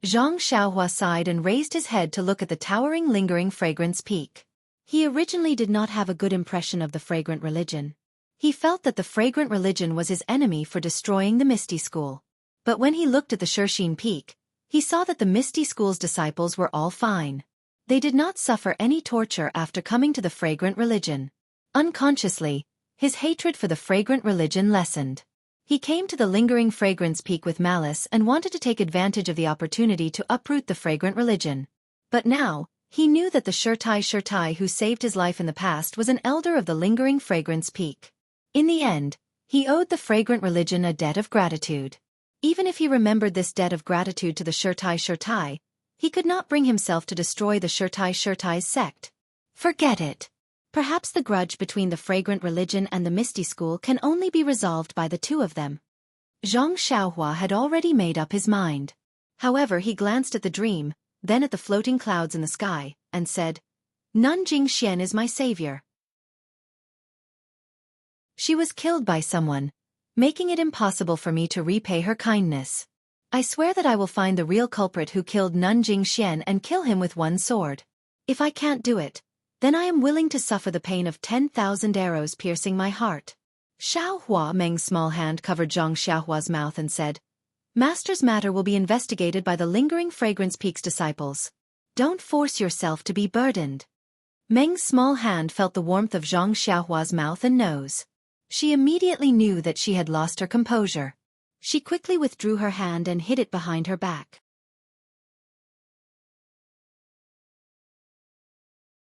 Xiaohua sighed and raised his head to look at the towering lingering fragrance peak. He originally did not have a good impression of the fragrant religion. He felt that the fragrant religion was his enemy for destroying the Misty School. But when he looked at the Shirxin Peak, he saw that the Misty School's disciples were all fine. They did not suffer any torture after coming to the fragrant religion. Unconsciously, his hatred for the fragrant religion lessened. He came to the lingering fragrance peak with malice and wanted to take advantage of the opportunity to uproot the fragrant religion. But now, he knew that the Shirtai who saved his life in the past was an elder of the lingering fragrance peak. In the end, he owed the fragrant religion a debt of gratitude. Even if he remembered this debt of gratitude to the Shirtai, he could not bring himself to destroy the Shirtai's sect. Forget it. Perhaps the grudge between the fragrant religion and the Misty School can only be resolved by the two of them. Xiaohua had already made up his mind. However, he glanced at the dream, then at the floating clouds in the sky, and said, "Nanjing Xian is my savior. She was killed by someone, making it impossible for me to repay her kindness. I swear that I will find the real culprit who killed Nanjing Xian and kill him with one sword. If I can't do it, then I am willing to suffer the pain of 10,000 arrows piercing my heart." Xiaohua Meng's small hand covered Xiaohua's mouth and said, "Master's matter will be investigated by the lingering fragrance peak's disciples. Don't force yourself to be burdened." Meng's small hand felt the warmth of Xiaohua's mouth and nose. She immediately knew that she had lost her composure. She quickly withdrew her hand and hid it behind her back.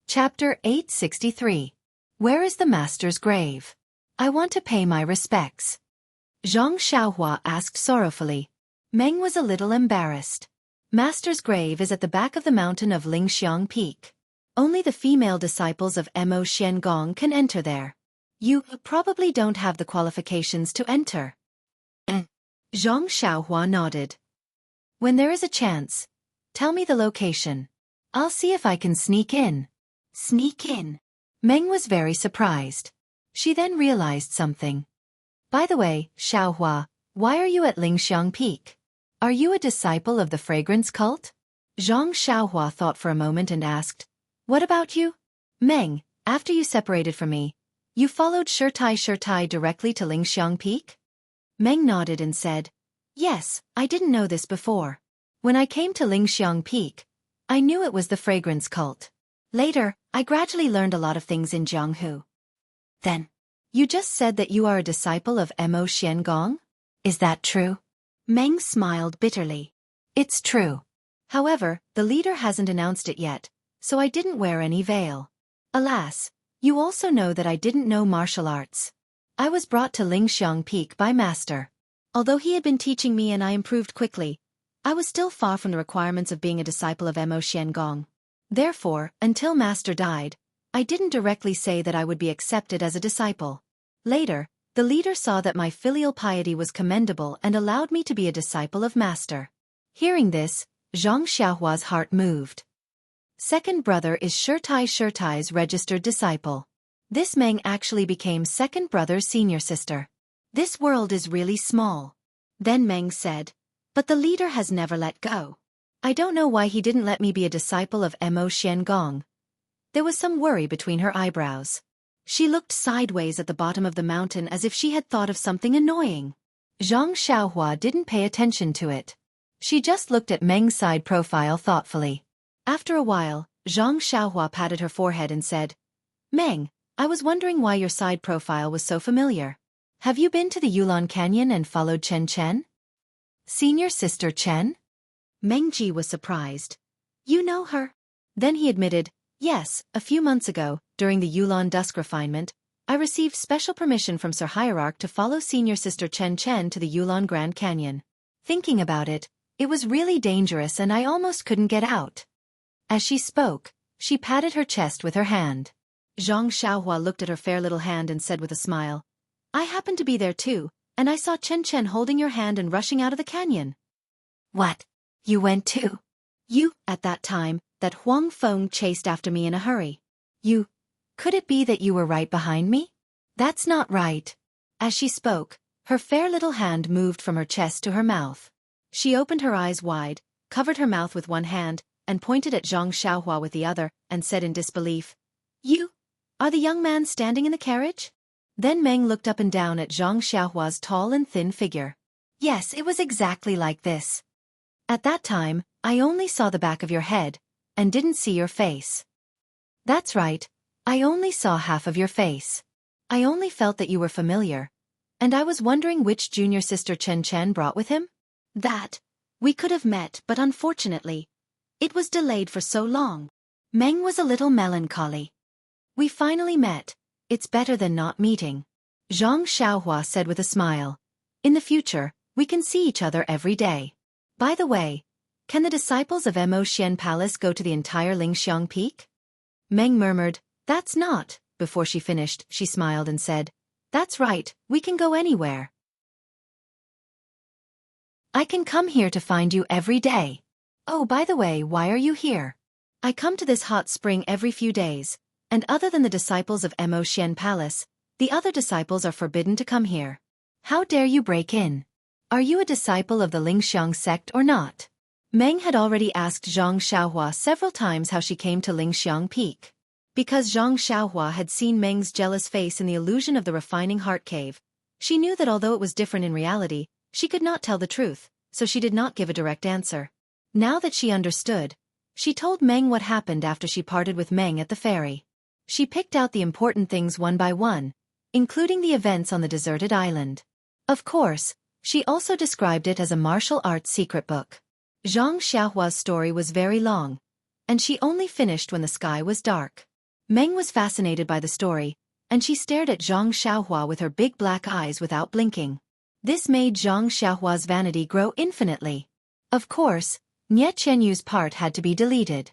Chapter 863. Where is the master's grave? I want to pay my respects. Xiaohua asked sorrowfully. Meng was a little embarrassed. Master's grave is at the back of the mountain of Lingxiang Peak. Only the female disciples of Mo Xiangong can enter there. You probably don't have the qualifications to enter. Zhang Xiaohua nodded. When there is a chance, tell me the location. I'll see if I can sneak in. Sneak in? Meng was very surprised. She then realized something. By the way, Xiaohua, why are you at Lingxiang Peak? Are you a disciple of the fragrance cult? Zhang Xiaohua thought for a moment and asked, What about you? Meng, after you separated from me, you followed Shirtai directly to Lingxiang Peak? Meng nodded and said, Yes, I didn't know this before. When I came to Lingxiang Peak, I knew it was the fragrance cult. Later, I gradually learned a lot of things in Jianghu. Then, you just said that you are a disciple of Mo Xiangong? Is that true? Meng smiled bitterly. It's true. However, the leader hasn't announced it yet, so I didn't wear any veil. Alas, you also know that I didn't know martial arts. I was brought to Lingxiang Peak by Master. Although he had been teaching me and I improved quickly, I was still far from the requirements of being a disciple of Mo Xiangong. Therefore, until Master died, I didn't directly say that I would be accepted as a disciple. Later, the leader saw that my filial piety was commendable and allowed me to be a disciple of Master. Hearing this, Zhang Xiaohua's heart moved. Second brother is Shirtai's registered disciple. This Meng actually became second brother's senior sister. This world is really small. Then Meng said, But the leader has never let go. I don't know why he didn't let me be a disciple of Mo Xiangong. There was some worry between her eyebrows. She looked sideways at the bottom of the mountain as if she had thought of something annoying. Zhang Xiaohua didn't pay attention to it. She just looked at Meng's side profile thoughtfully. After a while, Zhang Xiaohua patted her forehead and said, Meng, I was wondering why your side profile was so familiar. Have you been to the Yulon Canyon and followed Chen? Senior sister Chen? Meng Ji was surprised. You know her? Then he admitted, Yes, a few months ago, during the Yulon Dusk refinement, I received special permission from Sir Hierarch to follow senior sister Chen to the Yulon Grand Canyon. Thinking about it, it was really dangerous and I almost couldn't get out. As she spoke, she patted her chest with her hand. Zhang Xiaohua looked at her fair little hand and said with a smile, I happened to be there too, and I saw Chen holding your hand and rushing out of the canyon. What? You went too? You, at that time, that Huang Feng chased after me in a hurry. Could it be that you were right behind me? That's not right. As she spoke, her fair little hand moved from her chest to her mouth. She opened her eyes wide, covered her mouth with one hand, and pointed at Zhang Xiaohua with the other, and said in disbelief, You are the young man standing in the carriage? Then Meng looked up and down at Zhang Xiaohua's tall and thin figure. Yes, it was exactly like this. At that time, I only saw the back of your head, and didn't see your face. That's right, I only saw half of your face. I only felt that you were familiar, and I was wondering which junior sister Chen brought with him? That. We could have met, but unfortunately, it was delayed for so long. Meng was a little melancholy. We finally met. It's better than not meeting. Zhang Xiaohua said with a smile. In the future, we can see each other every day. By the way, can the disciples of Mo Xian Palace go to the entire Lingxiang Peak? Meng murmured, That's not. Before she finished, she smiled and said, That's right, we can go anywhere. I can come here to find you every day. Oh, by the way, why are you here? I come to this hot spring every few days, and other than the disciples of Mo Xian Palace, the other disciples are forbidden to come here. How dare you break in? Are you a disciple of the Lingxiang sect or not? Meng had already asked Zhang Xiaohua several times how she came to Lingxiang Peak. Because Zhang Xiaohua had seen Meng's jealous face in the illusion of the refining heart cave, she knew that although it was different in reality, she could not tell the truth, so she did not give a direct answer. Now that she understood, she told Meng what happened after she parted with Meng at the ferry. She picked out the important things one by one, including the events on the deserted island. Of course, she also described it as a martial arts secret book. Zhang Xiaohua's story was very long, and she only finished when the sky was dark. Meng was fascinated by the story, and she stared at Zhang Xiaohua with her big black eyes without blinking. This made Zhang Xiaohua's vanity grow infinitely. Of course, Nie Qianyu's part had to be deleted.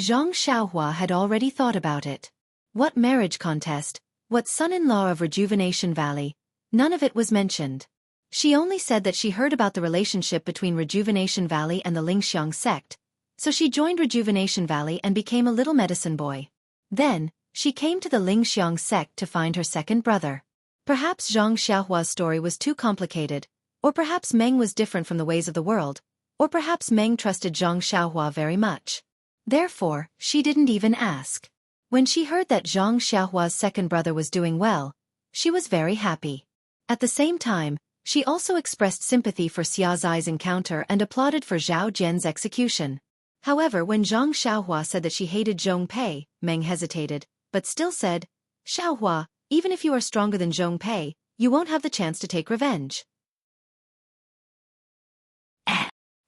Zhang Xiaohua had already thought about it. What marriage contest, what son-in-law of Rejuvenation Valley, none of it was mentioned. She only said that she heard about the relationship between Rejuvenation Valley and the Lingxiang sect, so she joined Rejuvenation Valley and became a little medicine boy. Then, she came to the Lingxiang sect to find her second brother. Perhaps Zhang Xiaohua's story was too complicated, or perhaps Meng was different from the ways of the world, or perhaps Meng trusted Zhang Xiaohua very much. Therefore, she didn't even ask. When she heard that Zhang Xiaohua's second brother was doing well, she was very happy. At the same time, she also expressed sympathy for Xia Zai's encounter and applauded for Zhao Jian's execution. However, when Zhang Xiaohua said that she hated Zhong Pei, Meng hesitated, but still said, "Xiaohua, even if you are stronger than Zhong Pei, you won't have the chance to take revenge."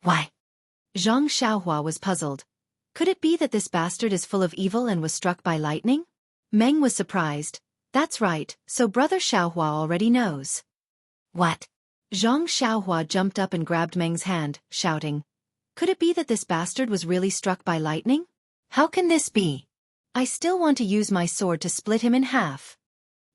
Why? Zhang Xiaohua was puzzled. Could it be that this bastard is full of evil and was struck by lightning? Meng was surprised. That's right, so Brother Xiaohua already knows. What? Zhang Xiaohua jumped up and grabbed Meng's hand, shouting. Could it be that this bastard was really struck by lightning? How can this be? I still want to use my sword to split him in half.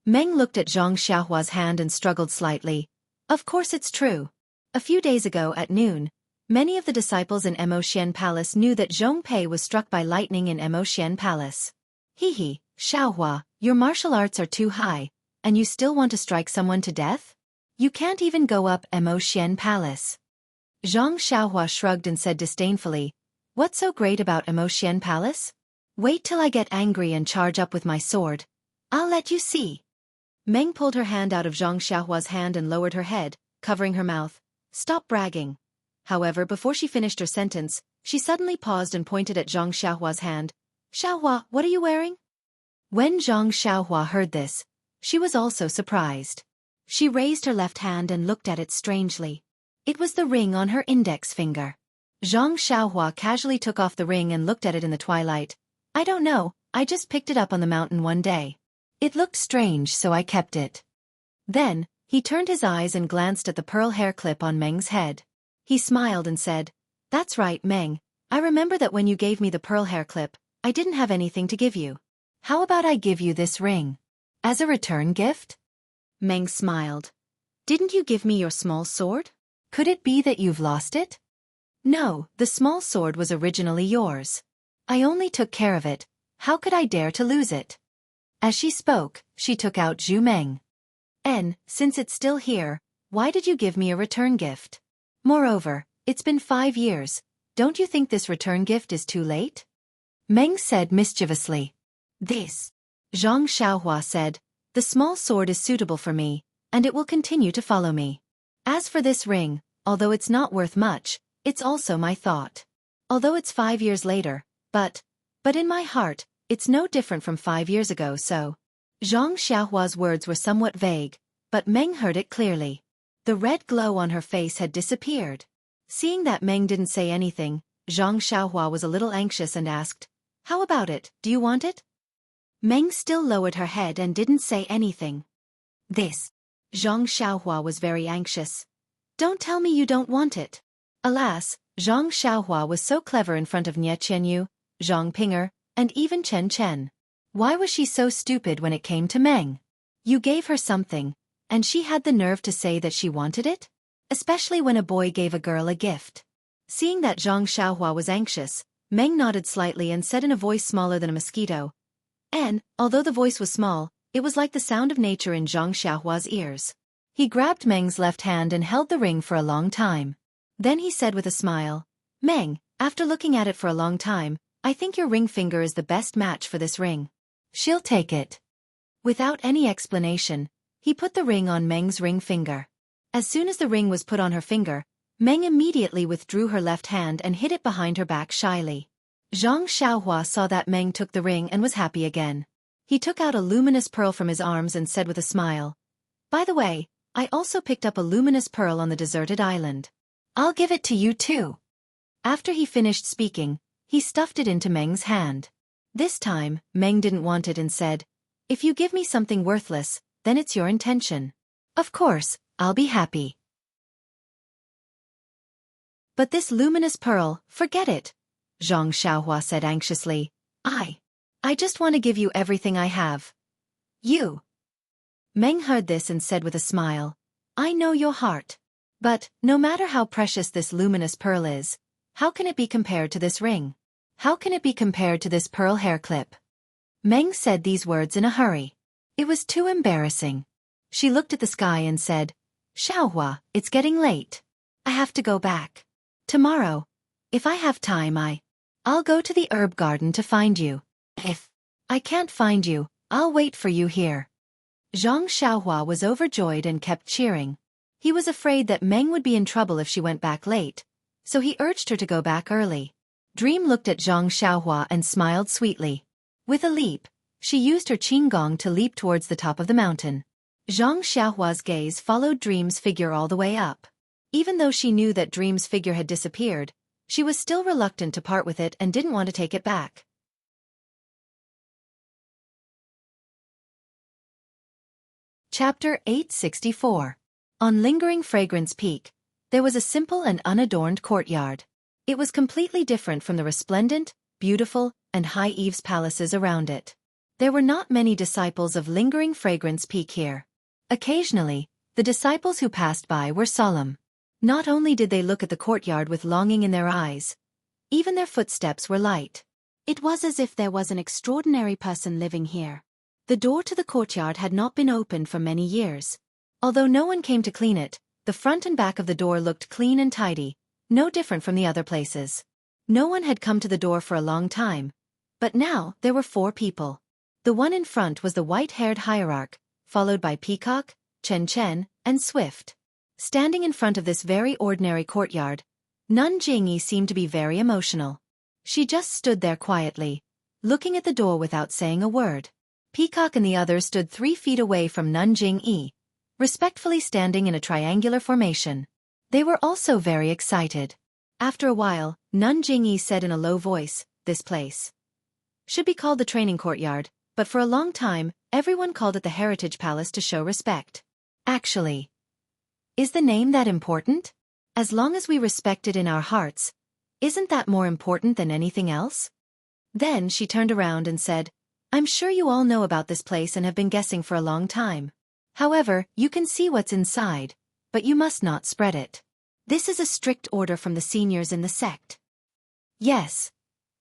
Meng looked at Zhang Xiaohua's hand and struggled slightly. Of course it's true. A few days ago at noon, many of the disciples in Emotian Palace knew that Zhong Pei was struck by lightning in Emotian Palace. Hee, Xiaohua, your martial arts are too high, and you still want to strike someone to death? You can't even go up Emotian Palace. Zhang Xiaohua shrugged and said disdainfully, What's so great about Emotian Palace? Wait till I get angry and charge up with my sword. I'll let you see. Meng pulled her hand out of Zhang Xiaohua's hand and lowered her head, covering her mouth. Stop bragging. However, before she finished her sentence, she suddenly paused and pointed at Zhang Xiaohua's hand. Xiaohua, what are you wearing? When Zhang Xiaohua heard this, she was also surprised. She raised her left hand and looked at it strangely. It was the ring on her index finger. Zhang Xiaohua casually took off the ring and looked at it in the twilight. I don't know, I just picked it up on the mountain one day. It looked strange, so I kept it. Then, he turned his eyes and glanced at the pearl hair clip on Meng's head. He smiled and said, That's right, Meng. I remember that when you gave me the pearl hair clip, I didn't have anything to give you. How about I give you this ring? As a return gift? Meng smiled. Didn't you give me your small sword? Could it be that you've lost it? No, the small sword was originally yours. I only took care of it. How could I dare to lose it? As she spoke, she took out Zhu Meng. Since it's still here, why did you give me a return gift? Moreover, it's been 5 years. Don't you think this return gift is too late? Meng said mischievously. This. Zhang Xiaohua said, The small sword is suitable for me, and it will continue to follow me. As for this ring, although it's not worth much, it's also my thought. Although it's 5 years later, but in my heart, it's no different from 5 years ago, so. Zhang Xiaohua's words were somewhat vague, but Meng heard it clearly. The red glow on her face had disappeared. Seeing that Meng didn't say anything, Zhang Xiaohua was a little anxious and asked, How about it, do you want it? Meng still lowered her head and didn't say anything. This. Zhang Xiaohua was very anxious. Don't tell me you don't want it. Alas, Zhang Xiaohua was so clever in front of Nie Qianyu, Zhang Pinger, and even Chen Chen. Why was she so stupid when it came to Meng? You gave her something, and she had the nerve to say that she wanted it? Especially when a boy gave a girl a gift. Seeing that Zhang Xiaohua was anxious, Meng nodded slightly and said in a voice smaller than a mosquito. And, although the voice was small, it was like the sound of nature in Zhang Xiaohua's ears. He grabbed Meng's left hand and held the ring for a long time. Then he said with a smile, Meng, after looking at it for a long time, I think your ring finger is the best match for this ring. She'll take it. Without any explanation, he put the ring on Meng's ring finger. As soon as the ring was put on her finger, Meng immediately withdrew her left hand and hid it behind her back shyly. Zhang Xiaohua saw that Meng took the ring and was happy again. He took out a luminous pearl from his arms and said with a smile, By the way, I also picked up a luminous pearl on the deserted island. I'll give it to you too. After he finished speaking, he stuffed it into Meng's hand. This time, Meng didn't want it and said, If you give me something worthless, then it's your intention. Of course, I'll be happy. But this luminous pearl, forget it, Xianxia said anxiously. I just want to give you everything I have. You. Meng heard this and said with a smile, I know your heart. But, no matter how precious this luminous pearl is, how can it be compared to this ring? How can it be compared to this pearl hair clip? Meng said these words in a hurry. It was too embarrassing. She looked at the sky and said, Xiaohua, it's getting late. I have to go back. Tomorrow, if I have time I'll go to the herb garden to find you. If I can't find you, I'll wait for you here. Zhang Xiaohua was overjoyed and kept cheering. He was afraid that Meng would be in trouble if she went back late, so he urged her to go back early. Dream looked at Zhang Xiaohua and smiled sweetly. With a leap, she used her qinggong to leap towards the top of the mountain. Zhang Xiaohua's gaze followed Dream's figure all the way up. Even though she knew that Dream's figure had disappeared, she was still reluctant to part with it and didn't want to take it back. Chapter 864. On Lingering Fragrance Peak, there was a simple and unadorned courtyard. It was completely different from the resplendent, beautiful, and high eaves palaces around it. There were not many disciples of Lingering Fragrance Peak here. Occasionally, the disciples who passed by were solemn. Not only did they look at the courtyard with longing in their eyes, even their footsteps were light. It was as if there was an extraordinary person living here. The door to the courtyard had not been opened for many years. Although no one came to clean it, the front and back of the door looked clean and tidy, no different from the other places. No one had come to the door for a long time, but now there were 4 people. The one in front was the white-haired hierarch, followed by Peacock, Chen Chen, and Swift. Standing in front of this very ordinary courtyard, Nun Jingyi seemed to be very emotional. She just stood there quietly, looking at the door without saying a word. Peacock and the others stood 3 feet away from Nun Jingyi, respectfully standing in a triangular formation. They were also very excited. After a while, Nun Jingyi said in a low voice, this place should be called the training courtyard, but for a long time, everyone called it the Heritage Palace to show respect. Actually, is the name that important? As long as we respect it in our hearts, isn't that more important than anything else? Then she turned around and said, I'm sure you all know about this place and have been guessing for a long time. However, you can see what's inside, but you must not spread it. This is a strict order from the seniors in the sect. Yes.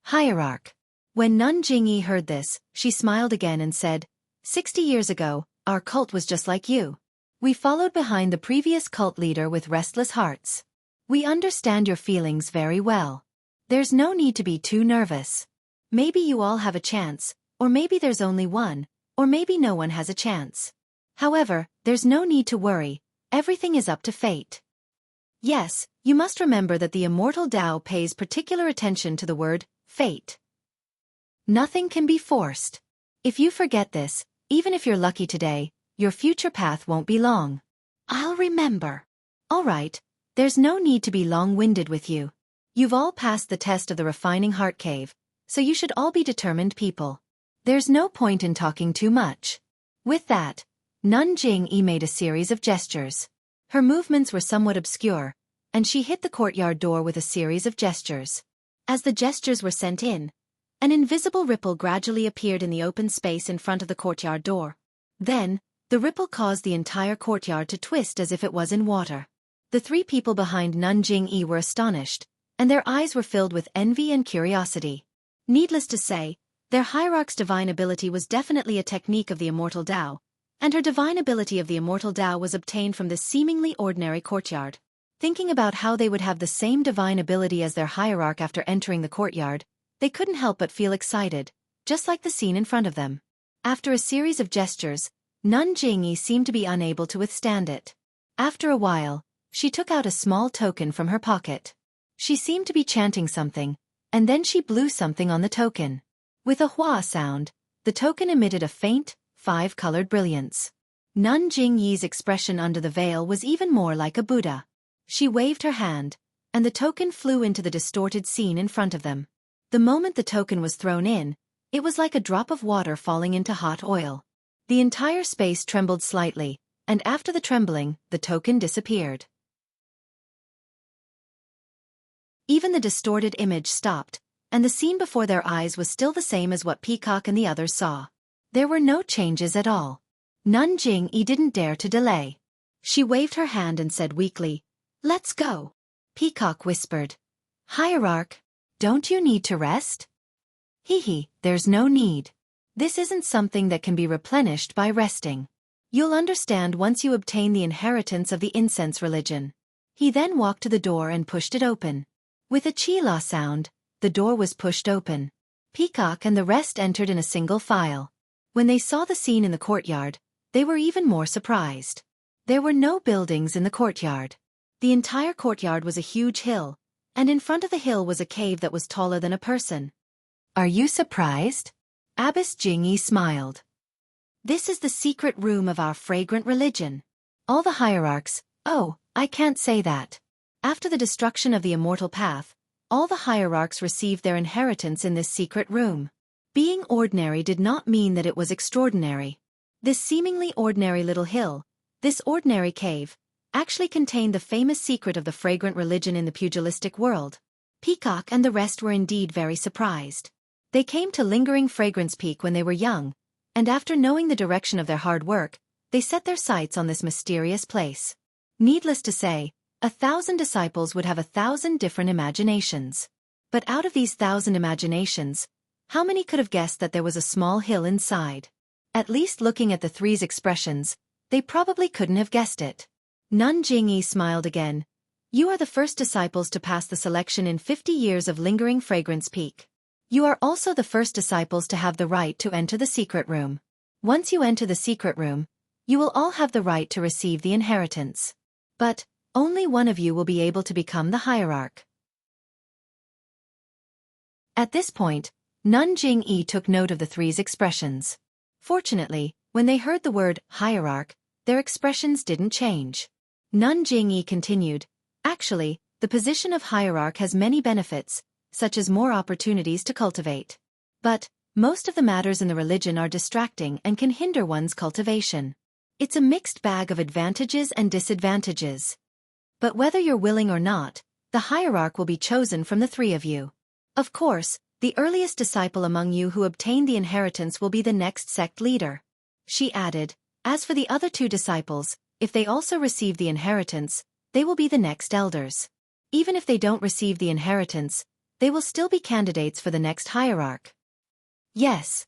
Hierarch. When Nun Jingyi heard this, she smiled again and said, 60 years ago, our cult was just like you. We followed behind the previous cult leader with restless hearts. We understand your feelings very well. There's no need to be too nervous. Maybe you all have a chance, or maybe there's only one, or maybe no one has a chance. However, there's no need to worry, everything is up to fate. Yes, you must remember that the Immortal Tao pays particular attention to the word, fate. Nothing can be forced. If you forget this, even if you're lucky today, your future path won't be long. I'll remember. All right, there's no need to be long-winded with you. You've all passed the test of the refining heart cave, so you should all be determined people. There's no point in talking too much. With that, Nun Jingyi made a series of gestures. Her movements were somewhat obscure, and she hit the courtyard door with a series of gestures. As the gestures were sent in, an invisible ripple gradually appeared in the open space in front of the courtyard door. Then, the ripple caused the entire courtyard to twist as if it was in water. The 3 people behind Nun Jingyi were astonished, and their eyes were filled with envy and curiosity. Needless to say, their hierarch's divine ability was definitely a technique of the Immortal Tao, and her divine ability of the Immortal Tao was obtained from this seemingly ordinary courtyard. Thinking about how they would have the same divine ability as their hierarch after entering the courtyard, they couldn't help but feel excited, just like the scene in front of them. After a series of gestures, Nun Jingyi seemed to be unable to withstand it. After a while, she took out a small token from her pocket. She seemed to be chanting something, and then she blew something on the token. With a hua sound, the token emitted a faint, 5-colored brilliance. Nun Jingyi's expression under the veil was even more like a Buddha. She waved her hand, and the token flew into the distorted scene in front of them. The moment the token was thrown in, it was like a drop of water falling into hot oil. The entire space trembled slightly, and after the trembling, the token disappeared. Even the distorted image stopped, and the scene before their eyes was still the same as what Peacock and the others saw. There were no changes at all. Nanjing-yi didn't dare to delay. She waved her hand and said weakly, "Let's go." Peacock whispered, "Hierarch, don't you need to rest?" "Hee, there's no need. This isn't something that can be replenished by resting. You'll understand once you obtain the inheritance of the incense religion." He then walked to the door and pushed it open. With a chi-la sound, the door was pushed open. Peacock and the rest entered in a single file. When they saw the scene in the courtyard, they were even more surprised. There were no buildings in the courtyard. The entire courtyard was a huge hill, and in front of the hill was a cave that was taller than a person. "Are you surprised?" Abbess Jingyi smiled. "This is the secret room of our fragrant religion. All the hierarchs, oh, I can't say that. After the destruction of the immortal path, all the hierarchs received their inheritance in this secret room. Being ordinary did not mean that it was extraordinary. This seemingly ordinary little hill, this ordinary cave, actually contained the famous secret of the fragrant religion in the pugilistic world." Peacock and the rest were indeed very surprised. They came to Lingering Fragrance Peak when they were young, and after knowing the direction of their hard work, they set their sights on this mysterious place. Needless to say, 1,000 disciples would have 1,000 different imaginations. But out of these 1,000 imaginations, how many could have guessed that there was a small hill inside? At least looking at the three's expressions, they probably couldn't have guessed it. Nanjing-yi smiled again. "You are the first disciples to pass the selection in 50 years of Lingering Fragrance Peak. You are also the first disciples to have the right to enter the secret room. Once you enter the secret room, you will all have the right to receive the inheritance. But only one of you will be able to become the hierarch." At this point, Nanjing-yi took note of the three's expressions. Fortunately, when they heard the word hierarch, their expressions didn't change. Nanjing-yi continued, "Actually, the position of hierarch has many benefits, such as more opportunities to cultivate. But most of the matters in the religion are distracting and can hinder one's cultivation. It's a mixed bag of advantages and disadvantages. But whether you're willing or not, the hierarch will be chosen from the three of you. Of course, the earliest disciple among you who obtain the inheritance will be the next sect leader." She added, "As for the other 2 disciples, if they also receive the inheritance, they will be the next elders. Even if they don't receive the inheritance, they will still be candidates for the next hierarch." "Yes.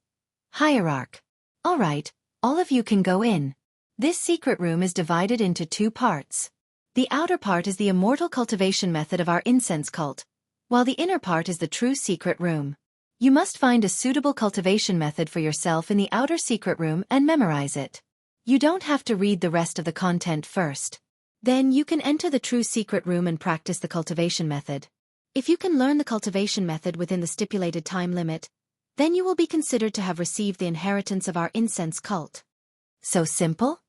Hierarch. All right, all of you can go in. This secret room is divided into 2 parts. The outer part is the immortal cultivation method of our incense cult, while the inner part is the true secret room. You must find a suitable cultivation method for yourself in the outer secret room and memorize it. You don't have to read the rest of the content first. Then you can enter the true secret room and practice the cultivation method. If you can learn the cultivation method within the stipulated time limit, then you will be considered to have received the inheritance of our incense cult." "So simple?"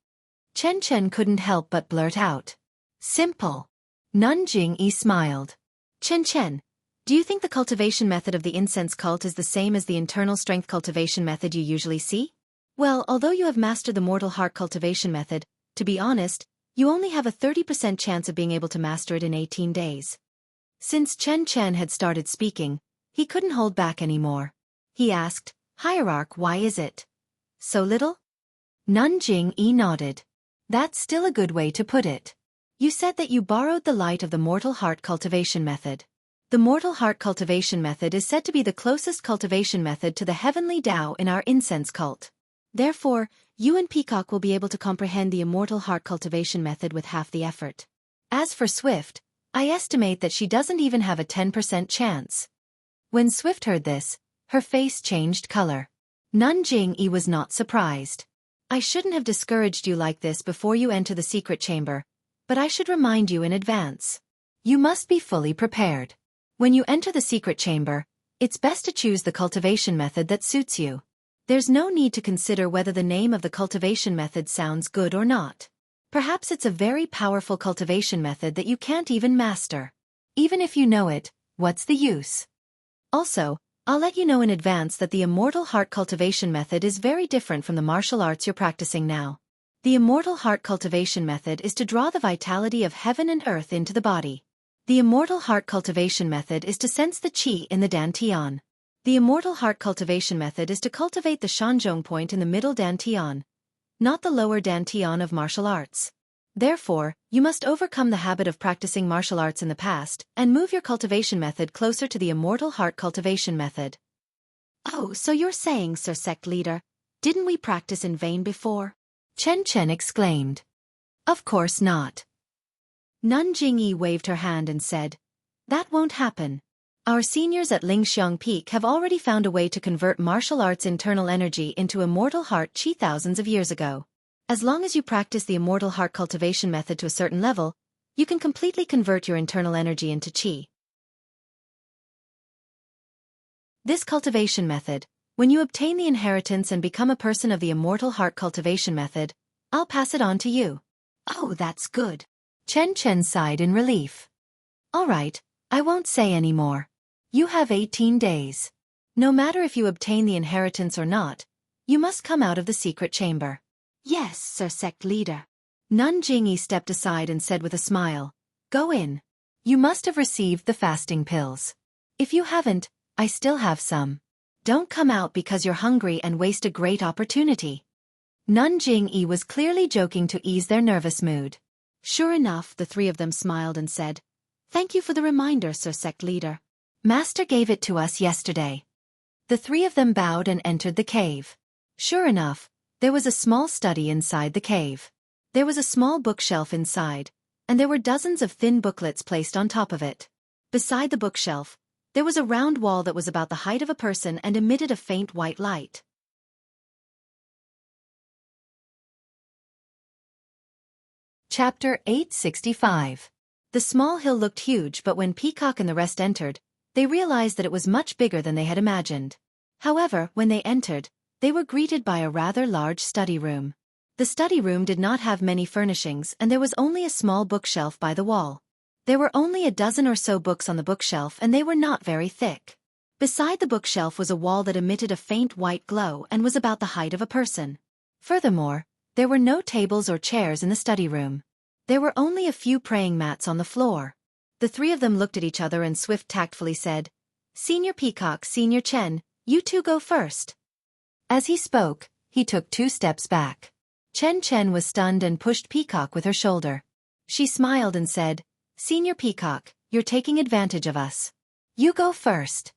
Chen couldn't help but blurt out. "Simple." Nanjing-yi smiled. Chen, do you think the cultivation method of the incense cult is the same as the internal strength cultivation method you usually see? Well, although you have mastered the mortal heart cultivation method, to be honest, you only have a 30% chance of being able to master it in 18 days. Since Chen had started speaking, he couldn't hold back anymore. He asked, "Hierarch, why is it so little?" Nanjing-yi nodded. "That's still a good way to put it. You said that you borrowed the light of the mortal heart cultivation method. The mortal heart cultivation method is said to be the closest cultivation method to the heavenly Tao in our incense cult. Therefore, you and Peacock will be able to comprehend the immortal heart cultivation method with half the effort. As for Swift, I estimate that she doesn't even have a 10% chance." When Swift heard this, her face changed color. Nanjing-yi was not surprised. "I shouldn't have discouraged you like this before you enter the secret chamber, but I should remind you in advance. You must be fully prepared. When you enter the secret chamber, it's best to choose the cultivation method that suits you. There's no need to consider whether the name of the cultivation method sounds good or not. Perhaps it's a very powerful cultivation method that you can't even master. Even if you know it, what's the use? Also, I'll let you know in advance that the immortal heart cultivation method is very different from the martial arts you're practicing now. The immortal heart cultivation method is to draw the vitality of heaven and earth into the body. The Immortal Heart Cultivation Method is to sense the qi in the dantian. The Immortal Heart Cultivation Method is to cultivate the shanzhong point in the middle dantian, not the lower dantian of martial arts. Therefore, you must overcome the habit of practicing martial arts in the past and move your cultivation method closer to the Immortal Heart Cultivation Method. Oh, so you're saying, Sir Sect Leader, didn't we practice in vain before? Chen Chen exclaimed. Of course not. Nun Jingyi waved her hand and said, that won't happen. Our seniors at Lingxiang Peak have already found a way to convert martial arts' internal energy into immortal heart qi thousands of years ago. As long as you practice the Immortal Heart Cultivation Method to a certain level, you can completely convert your internal energy into qi. This cultivation method, when you obtain the inheritance and become a person of the Immortal Heart Cultivation Method, I'll pass it on to you. Oh, that's good. Chen Chen sighed in relief. All right, I won't say any more. You have 18 days. No matter if you obtain the inheritance or not, you must come out of the secret chamber. Yes, Sir Sect Leader. Nun Jingyi stepped aside and said with a smile, go in. You must have received the fasting pills. If you haven't, I still have some. Don't come out because you're hungry and waste a great opportunity. Nun Jingyi was clearly joking to ease their nervous mood. Sure enough, the three of them smiled and said, thank you for the reminder, Sir Sect Leader. Master gave it to us yesterday. The three of them bowed and entered the cave. Sure enough, there was a small study inside the cave. There was a small bookshelf inside, and there were dozens of thin booklets placed on top of it. Beside the bookshelf, there was a round wall that was about the height of a person and emitted a faint white light. Chapter 865. The small hill looked huge, but when Peacock and the rest entered, they realized that it was much bigger than they had imagined. However, when they entered, they were greeted by a rather large study room. The study room did not have many furnishings and there was only a small bookshelf by the wall. There were only a dozen or so books on the bookshelf and they were not very thick. Beside the bookshelf was a wall that emitted a faint white glow and was about the height of a person. Furthermore, there were no tables or chairs in the study room. There were only a few praying mats on the floor. The three of them looked at each other and Swift tactfully said, Senior Peacock, Senior Chen, you two go first. As he spoke, he took 2 steps back. Chen Chen was stunned and pushed Peacock with her shoulder. She smiled and said, Senior Peacock, you're taking advantage of us. You go first.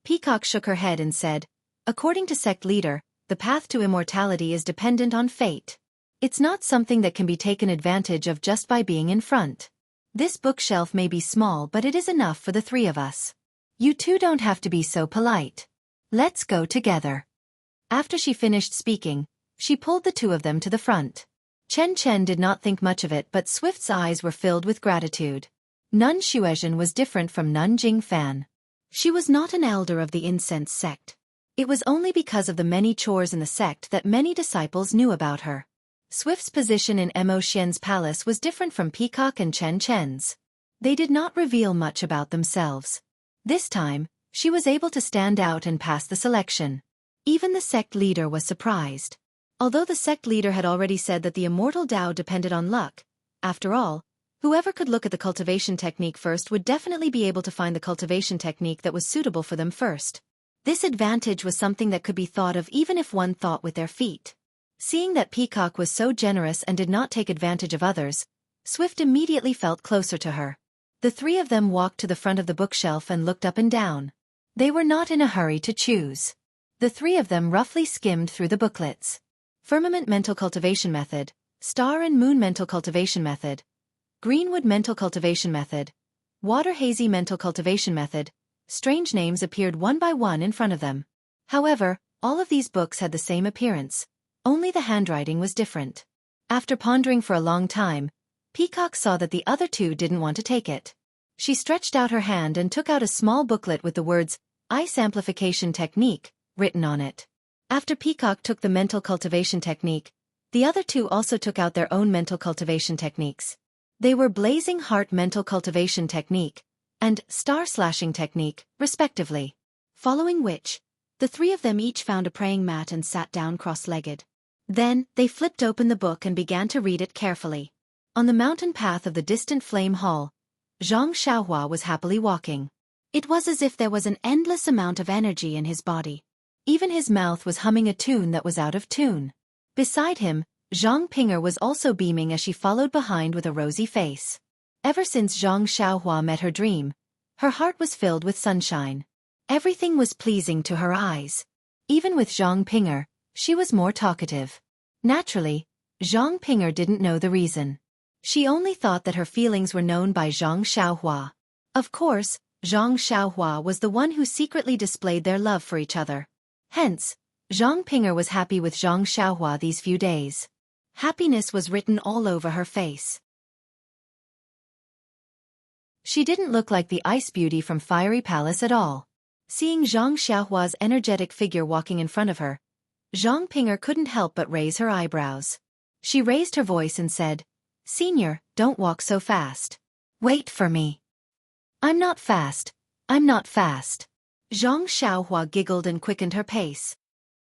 Peacock shook her head and said, according to Sect Leader, the path to immortality is dependent on fate. It's not something that can be taken advantage of just by being in front. This bookshelf may be small, but it is enough for the three of us. You two don't have to be so polite. Let's go together. After she finished speaking, she pulled the two of them to the front. Chen Chen did not think much of it, but Swift's eyes were filled with gratitude. Nun Xuezhen was different from Nun Jingfan. She was not an elder of the incense sect. It was only because of the many chores in the sect that many disciples knew about her. Swift's position in Mo Xian's palace was different from Peacock and Chen Chen's. They did not reveal much about themselves. This time, she was able to stand out and pass the selection. Even the sect leader was surprised. Although the sect leader had already said that the immortal Tao depended on luck, after all, whoever could look at the cultivation technique first would definitely be able to find the cultivation technique that was suitable for them first. This advantage was something that could be thought of even if one thought with their feet. Seeing that Peacock was so generous and did not take advantage of others, Swift immediately felt closer to her. The three of them walked to the front of the bookshelf and looked up and down. They were not in a hurry to choose. The three of them roughly skimmed through the booklets. Firmament Mental Cultivation Method, Star and Moon Mental Cultivation Method, Greenwood Mental Cultivation Method, Water Hazy Mental Cultivation Method. Strange names appeared one by one in front of them. However, all of these books had the same appearance. Only the handwriting was different. After pondering for a long time, Peacock saw that the other two didn't want to take it. She stretched out her hand and took out a small booklet with the words, Ice Amplification Technique, written on it. After Peacock took the mental cultivation technique, the other two also took out their own mental cultivation techniques. They were Blazing Heart Mental Cultivation Technique and Star Slashing Technique, respectively. Following which, the three of them each found a praying mat and sat down cross-legged. Then, they flipped open the book and began to read it carefully. On the mountain path of the distant Flame Hall, Zhang Xiaohua was happily walking. It was as if there was an endless amount of energy in his body. Even his mouth was humming a tune that was out of tune. Beside him, Zhang Ping'er was also beaming as she followed behind with a rosy face. Ever since Zhang Xiaohua met her dream, her heart was filled with sunshine. Everything was pleasing to her eyes. Even with Zhang Ping'er, she was more talkative. Naturally, Zhang Ping'er didn't know the reason. She only thought that her feelings were known by Zhang Xiaohua. Of course, Zhang Xiaohua was the one who secretly displayed their love for each other. Hence, Zhang Ping'er was happy with Zhang Xiaohua these few days. Happiness was written all over her face. She didn't look like the ice beauty from Fiery Palace at all. Seeing Zhang Xiaohua's energetic figure walking in front of her, Zhang Ping'er couldn't help but raise her eyebrows. She raised her voice and said, "Senior, don't walk so fast. Wait for me." "I'm not fast. I'm not fast." Zhang Xiaohua giggled and quickened her pace.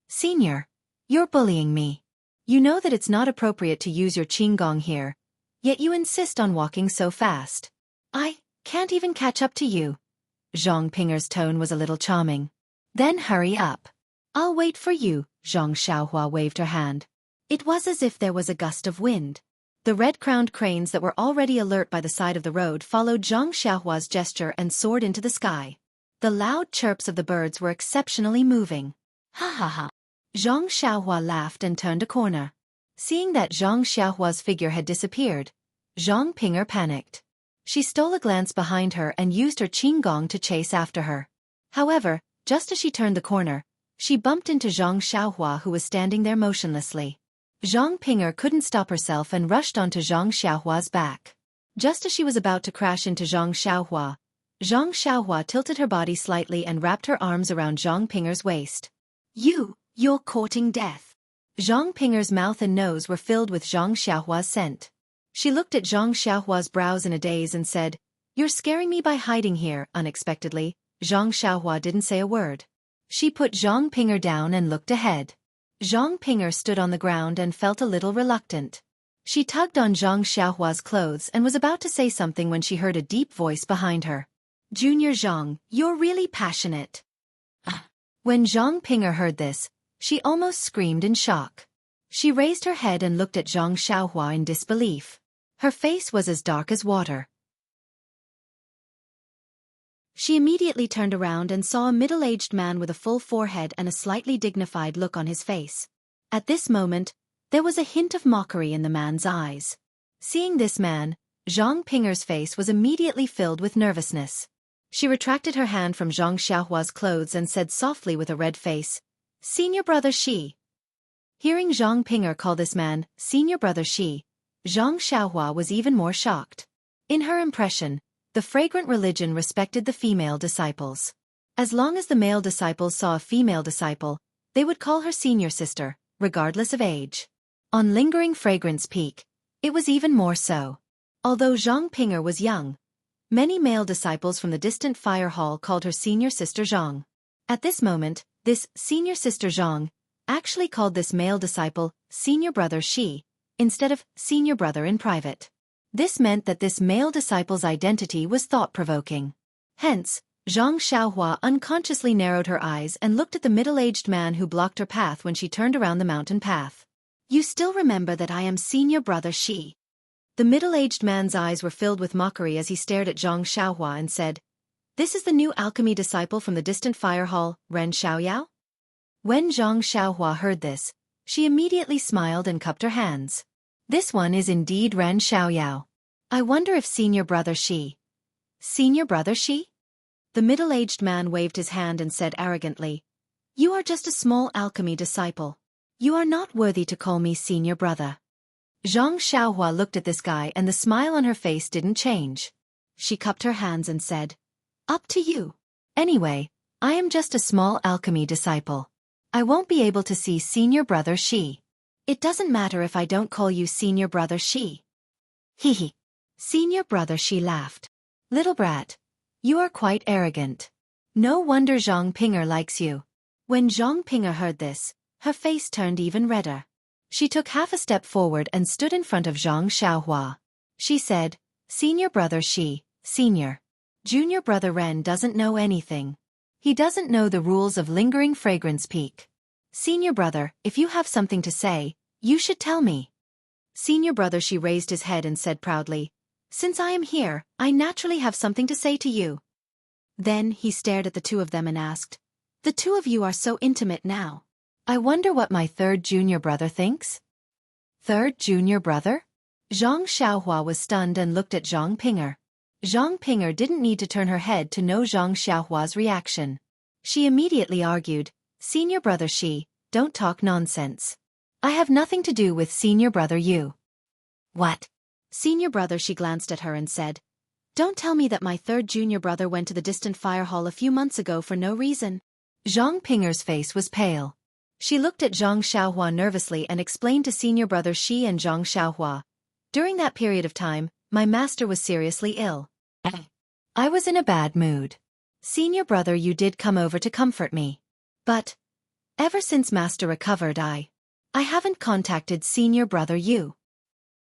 "Senior, you're bullying me. You know that it's not appropriate to use your qinggong here, yet you insist on walking so fast. I can't even catch up to you." Zhang Ping'er's tone was a little charming. "Then hurry up. I'll wait for you." Zhang Xiaohua waved her hand. It was as if there was a gust of wind. The red-crowned cranes that were already alert by the side of the road followed Zhang Xiaohua's gesture and soared into the sky. The loud chirps of the birds were exceptionally moving. "Ha ha ha." Zhang Xiaohua laughed and turned a corner. Seeing that Zhang Xiaohua's figure had disappeared, Zhang Ping'er panicked. She stole a glance behind her and used her qinggong to chase after her. However, just as she turned the corner, she bumped into Zhang Xiaohua, who was standing there motionlessly. Zhang Ping'er couldn't stop herself and rushed onto Zhang Xiaohua's back. Just as she was about to crash into Zhang Xiaohua tilted her body slightly and wrapped her arms around Zhang Ping'er's waist. You're courting death." Zhang Ping'er's mouth and nose were filled with Zhang Xiaohua's scent. She looked at Zhang Xiaohua's brows in a daze and said, "You're scaring me by hiding here." Unexpectedly, Zhang Xiaohua didn't say a word. She put Zhang Ping'er down and looked ahead. Zhang Ping'er stood on the ground and felt a little reluctant. She tugged on Zhang Xiaohua's clothes and was about to say something when she heard a deep voice behind her. "Junior Zhang, you're really passionate." When Zhang Ping'er heard this, she almost screamed in shock. She raised her head and looked at Zhang Xiaohua in disbelief. Her face was as dark as water. She immediately turned around and saw a middle-aged man with a full forehead and a slightly dignified look on his face. At this moment, there was a hint of mockery in the man's eyes. Seeing this man, Zhang Ping'er's face was immediately filled with nervousness. She retracted her hand from Zhang Xiaohua's clothes and said softly with a red face, "Senior brother Shi." Hearing Zhang Ping'er call this man Senior brother Shi, Zhang Xiaohua was even more shocked. In her impression, the fragrant religion respected the female disciples. As long as the male disciples saw a female disciple, they would call her senior sister, regardless of age. On Lingering Fragrance Peak, it was even more so. Although Zhang Ping'er was young, many male disciples from the distant fire hall called her senior sister Zhang. At this moment, this senior sister Zhang actually called this male disciple senior brother Shi, instead of senior brother in private. This meant that this male disciple's identity was thought-provoking. Hence, Zhang Xiaohua unconsciously narrowed her eyes and looked at the middle-aged man who blocked her path when she turned around the mountain path. "You still remember that I am senior brother Shi?" The middle-aged man's eyes were filled with mockery as he stared at Zhang Xiaohua and said, "This is the new alchemy disciple from the distant fire hall, Ren Xiaoyao?" When Zhang Xiaohua heard this, she immediately smiled and cupped her hands. "This one is indeed Ren Xiaoyao. I wonder if senior brother Shi." "Senior brother Shi?" The middle-aged man waved his hand and said arrogantly, "You are just a small alchemy disciple. You are not worthy to call me senior brother." Zhang Xiaohua looked at this guy and the smile on her face didn't change. She cupped her hands and said, "Up to you. Anyway, I am just a small alchemy disciple. I won't be able to see senior brother Shi. It doesn't matter if I don't call you senior brother Shi." Hee. Senior brother Shi laughed. "Little brat, you are quite arrogant. No wonder Zhang Ping'er likes you." When Zhang Ping'er heard this, her face turned even redder. She took half a step forward and stood in front of Zhang Xiaohua. She said, "Senior brother Shi, Senior. Junior brother Ren doesn't know anything. He doesn't know the rules of lingering fragrance peak. Senior brother, if you have something to say, you should tell me. Senior brother she raised his head and said proudly, since I am here, I naturally have something to say to you. Then he stared at the two of them and asked, the two of you are so intimate now. I wonder what my third junior brother thinks? Third junior brother? Zhang Xiaohua was stunned and looked at Zhang Pinger. Zhang Pinger didn't need to turn her head to know Zhang Xiaohua's reaction. She immediately argued, Senior brother Shi, don't talk nonsense. I have nothing to do with senior brother you. What? Senior brother she glanced at her and said, don't tell me that my third junior brother went to the distant fire hall a few months ago for no reason. Zhang Pinger's face was pale. She looked at Zhang Xiaohua nervously and explained to senior brother Shi and Zhang Xiaohua. During that period of time, my master was seriously ill. I was in a bad mood. Senior brother you did come over to comfort me. But, ever since master recovered I haven't contacted senior brother you.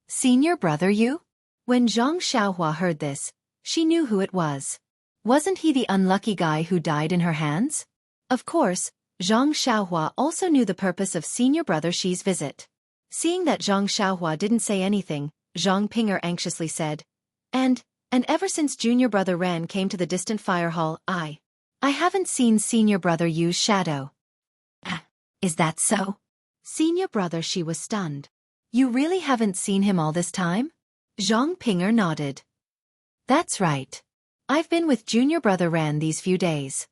Senior brother you? When Zhang Xiaohua heard this, she knew who it was. Wasn't he the unlucky guy who died in her hands? Of course, Zhang Xiaohua also knew the purpose of senior brother Shi's visit. Seeing that Zhang Xiaohua didn't say anything, Zhang Pinger anxiously said, And ever since junior brother Ren came to the distant fire hall, I haven't seen senior brother Yu's shadow. Is that so? Senior brother Shi was stunned. You really haven't seen him all this time? Zhang Pinger nodded. That's right. I've been with junior brother Ren these few days.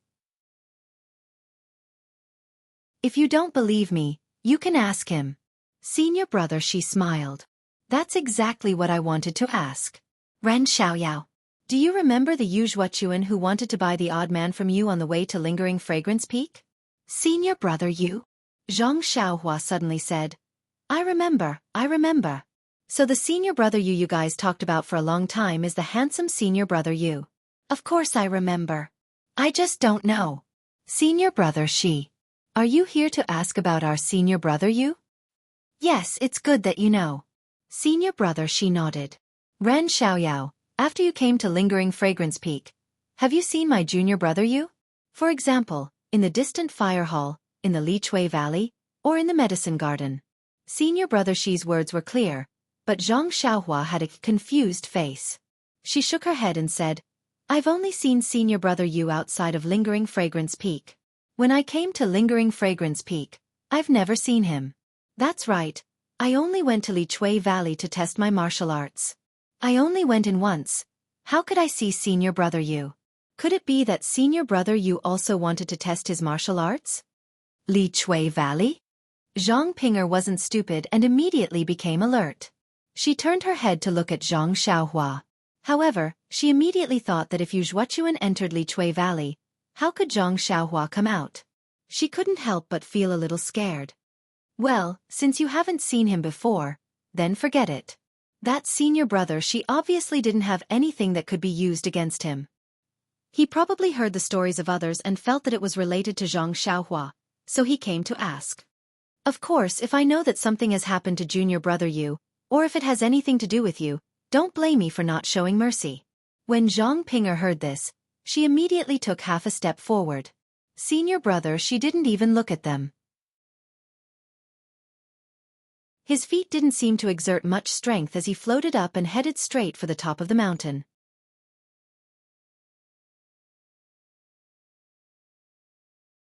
If you don't believe me, you can ask him. Senior brother Shi smiled. That's exactly what I wanted to ask. Ren Xiaoyao, do you remember the Yuzhuachuan who wanted to buy the odd man from you on the way to Lingering Fragrance Peak? Senior brother Yu? Zhang Xiaohua suddenly said. I remember. So the senior brother you guys talked about for a long time is the handsome senior brother Yu. Of course I remember. I just don't know. Senior brother Shi. Are you here to ask about our senior brother Yu? Yes, it's good that you know. Senior brother Shi nodded. Ren Xiaoyao, after you came to Lingering Fragrance Peak, have you seen my junior brother Yu? For example, in the distant fire hall, in the Lichui Valley, or in the medicine garden? Senior brother Shi's words were clear, but Zhang Xiaohua had a confused face. She shook her head and said, I've only seen senior brother Yu outside of Lingering Fragrance Peak. When I came to Lingering Fragrance Peak, I've never seen him. That's right, I only went to Lichui Valley to test my martial arts. I only went in once. How could I see senior brother Yu? Could it be that senior brother Yu also wanted to test his martial arts? Lichui Valley? Zhang Pinger wasn't stupid and immediately became alert. She turned her head to look at Zhang Xiaohua. However, she immediately thought that if Yuzhuachuan entered Lichui Valley, how could Zhang Xiaohua come out? She couldn't help but feel a little scared. Well, since you haven't seen him before, then forget it. That senior brother Shi obviously didn't have anything that could be used against him. He probably heard the stories of others and felt that it was related to Zhang Xiaohua, so he came to ask. Of course, if I know that something has happened to junior brother Yu, or if it has anything to do with you, don't blame me for not showing mercy. When Zhang Pinger heard this, she immediately took half a step forward. Senior brother Shi didn't even look at them. His feet didn't seem to exert much strength as he floated up and headed straight for the top of the mountain.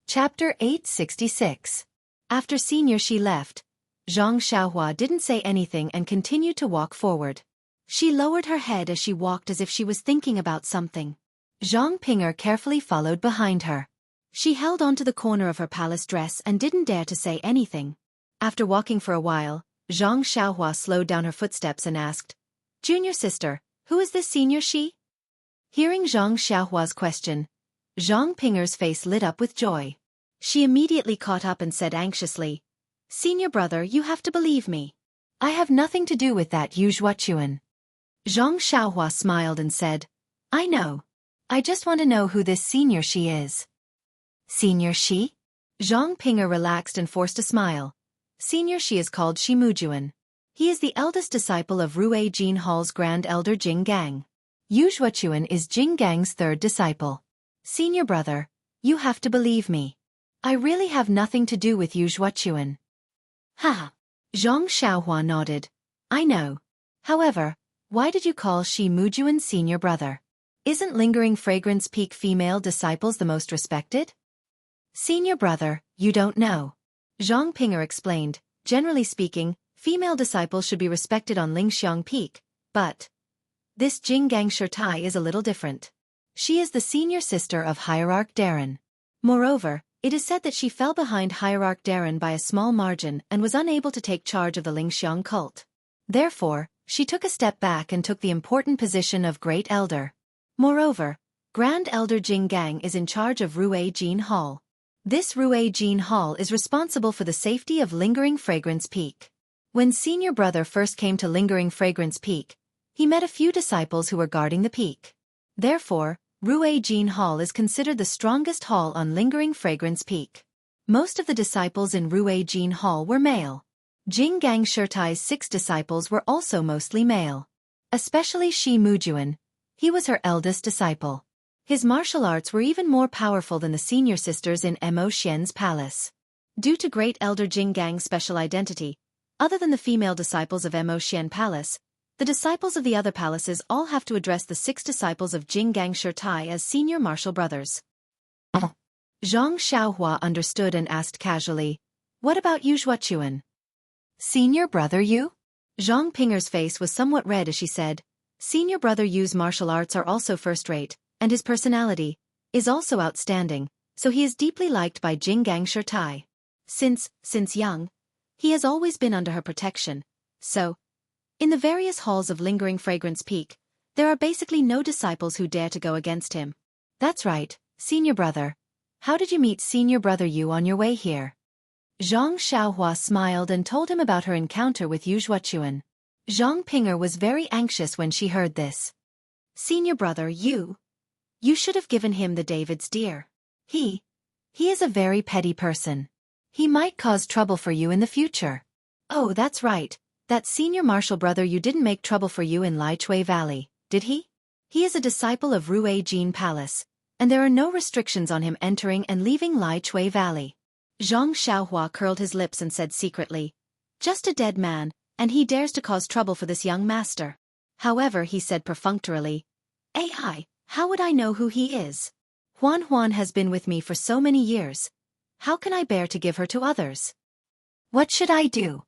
Chapter 866. After Senior Shi left, Zhang Xiaohua didn't say anything and continued to walk forward. She lowered her head as she walked as if she was thinking about something. Zhang Pinger carefully followed behind her. She held onto the corner of her palace dress and didn't dare to say anything. After walking for a while, Zhang Xiaohua slowed down her footsteps and asked, Junior sister, who is this Senior Shi? Hearing Zhang Xiaohua's question, Zhang Pinger's face lit up with joy. She immediately caught up and said anxiously, Senior brother, you have to believe me. I have nothing to do with that Yuzhuachuan. Zhang Xiaohua smiled and said, I know. I just want to know who this Senior Shi is. Senior Shi? Zhang Pinger relaxed and forced a smile. Senior Shi is called Shi Mujuan. He is the eldest disciple of Rue Jin Hall's Grand Elder Jing Gang. Yu Zhuochuan is Jing Gang's third disciple. Senior brother, you have to believe me. I really have nothing to do with Yu Zhuochuan. Ha! Zhang Xiaohua nodded. I know. However, why did you call Shi Mujuan senior brother? Isn't Lingering Fragrance Peak female disciples the most respected? Senior brother, you don't know. Zhang Pinger explained, generally speaking, female disciples should be respected on Lingxiang Peak, but this Jinggang Shirtai is a little different. She is the senior sister of Hierarch Darren. Moreover, it is said that she fell behind Hierarch Darren by a small margin and was unable to take charge of the Lingxiang cult. Therefore, she took a step back and took the important position of Great Elder. Moreover, Grand Elder Jinggang is in charge of Ruei Jin Hall. This Ruei Jin Hall is responsible for the safety of Lingering Fragrance Peak. When senior brother first came to Lingering Fragrance Peak, he met a few disciples who were guarding the peak. Therefore, Ruei Jin Hall is considered the strongest hall on Lingering Fragrance Peak. Most of the disciples in Ruei Jin Hall were male. Jinggang Shirtai's 6 disciples were also mostly male. Especially Shi Mujuan. He was her eldest disciple. His martial arts were even more powerful than the senior sisters in Mo Xian's palace. Due to Great Elder Jinggang's special identity, other than the female disciples of Mo Xian Palace, the disciples of the other palaces all have to address the 6 disciples of Jinggang Shirtai as senior martial brothers. Zhang Xiaohua understood and asked casually, what about Yu Zhuochuan? Senior brother Yu? Zhang Pinger's face was somewhat red as she said, senior brother Yu's martial arts are also first-rate, and his personality is also outstanding, so he is deeply liked by Jinggang Shirtai. Since young, he has always been under her protection, so in the various halls of Lingering Fragrance Peak, there are basically no disciples who dare to go against him. That's right, senior brother. How did you meet senior brother Yu on your way here? Zhang Xiaohua smiled and told him about her encounter with Yu Zhuochuan. Zhang Pinger was very anxious when she heard this. Senior brother Yu, you should have given him the David's deer. He is a very petty person. He might cause trouble for you in the future. Oh, that's right. That senior martial brother you didn't make trouble for you in Lai Chui Valley, did he? He is a disciple of Ruei Jin Palace, and there are no restrictions on him entering and leaving Lai Chui Valley. Zhang Xiaohua curled his lips and said secretly, just a dead man, and he dares to cause trouble for this young master. However, he said perfunctorily, AI, how would I know who he is? Huan has been with me for so many years. How can I bear to give her to others? What should I do?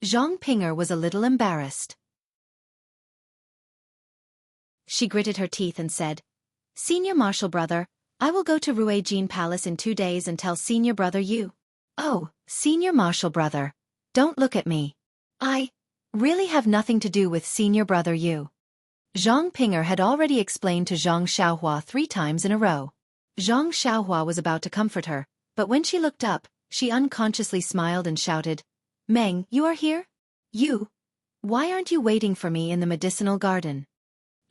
Zhang Pinger was a little embarrassed. She gritted her teeth and said, Senior martial brother, I will go to Ruei Jin Palace in 2 days and tell senior brother Yu. Oh, senior martial brother, don't look at me. I really have nothing to do with senior brother Yu. Zhang Pinger had already explained to Zhang Xiaohua 3 times in a row. Zhang Xiaohua was about to comfort her, but when she looked up, she unconsciously smiled and shouted, Meng, you are here? You? Why aren't you waiting for me in the medicinal garden?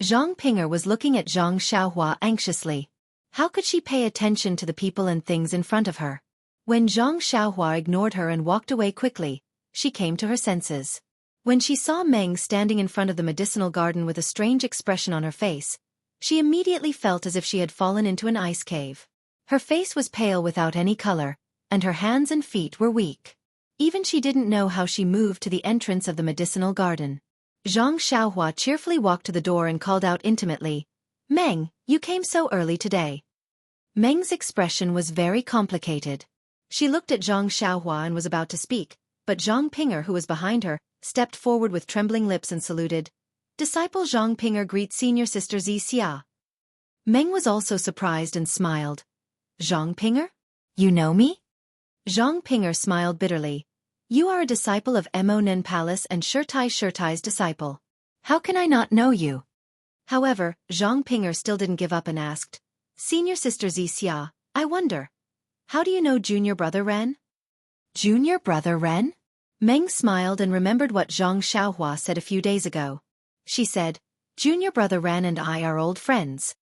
Zhang Pinger was looking at Zhang Xiaohua anxiously. How could she pay attention to the people and things in front of her? When Zhang Xiaohua ignored her and walked away quickly, she came to her senses. When she saw Meng standing in front of the medicinal garden with a strange expression on her face, she immediately felt as if she had fallen into an ice cave. Her face was pale without any color, and her hands and feet were weak. Even she didn't know how she moved to the entrance of the medicinal garden. Zhang Xiaohua cheerfully walked to the door and called out intimately, Meng, you came so early today. Meng's expression was very complicated. She looked at Zhang Xiaohua and was about to speak, but Zhang Pinger, who was behind her, stepped forward with trembling lips and saluted. Disciple Zhang Pinger greets senior sister Xianxia. Meng was also surprised and smiled. Zhang Pinger? You know me? Zhang Pinger smiled bitterly. You are a disciple of Mo Nen Palace and Shirtai's disciple. How can I not know you? However, Zhang Pinger still didn't give up and asked, Senior sister Xianxia, I wonder, how do you know junior brother Ren? Junior brother Ren? Meng smiled and remembered what Zhang Xiaohua said a few days ago. She said, Junior brother Ren and I are old friends.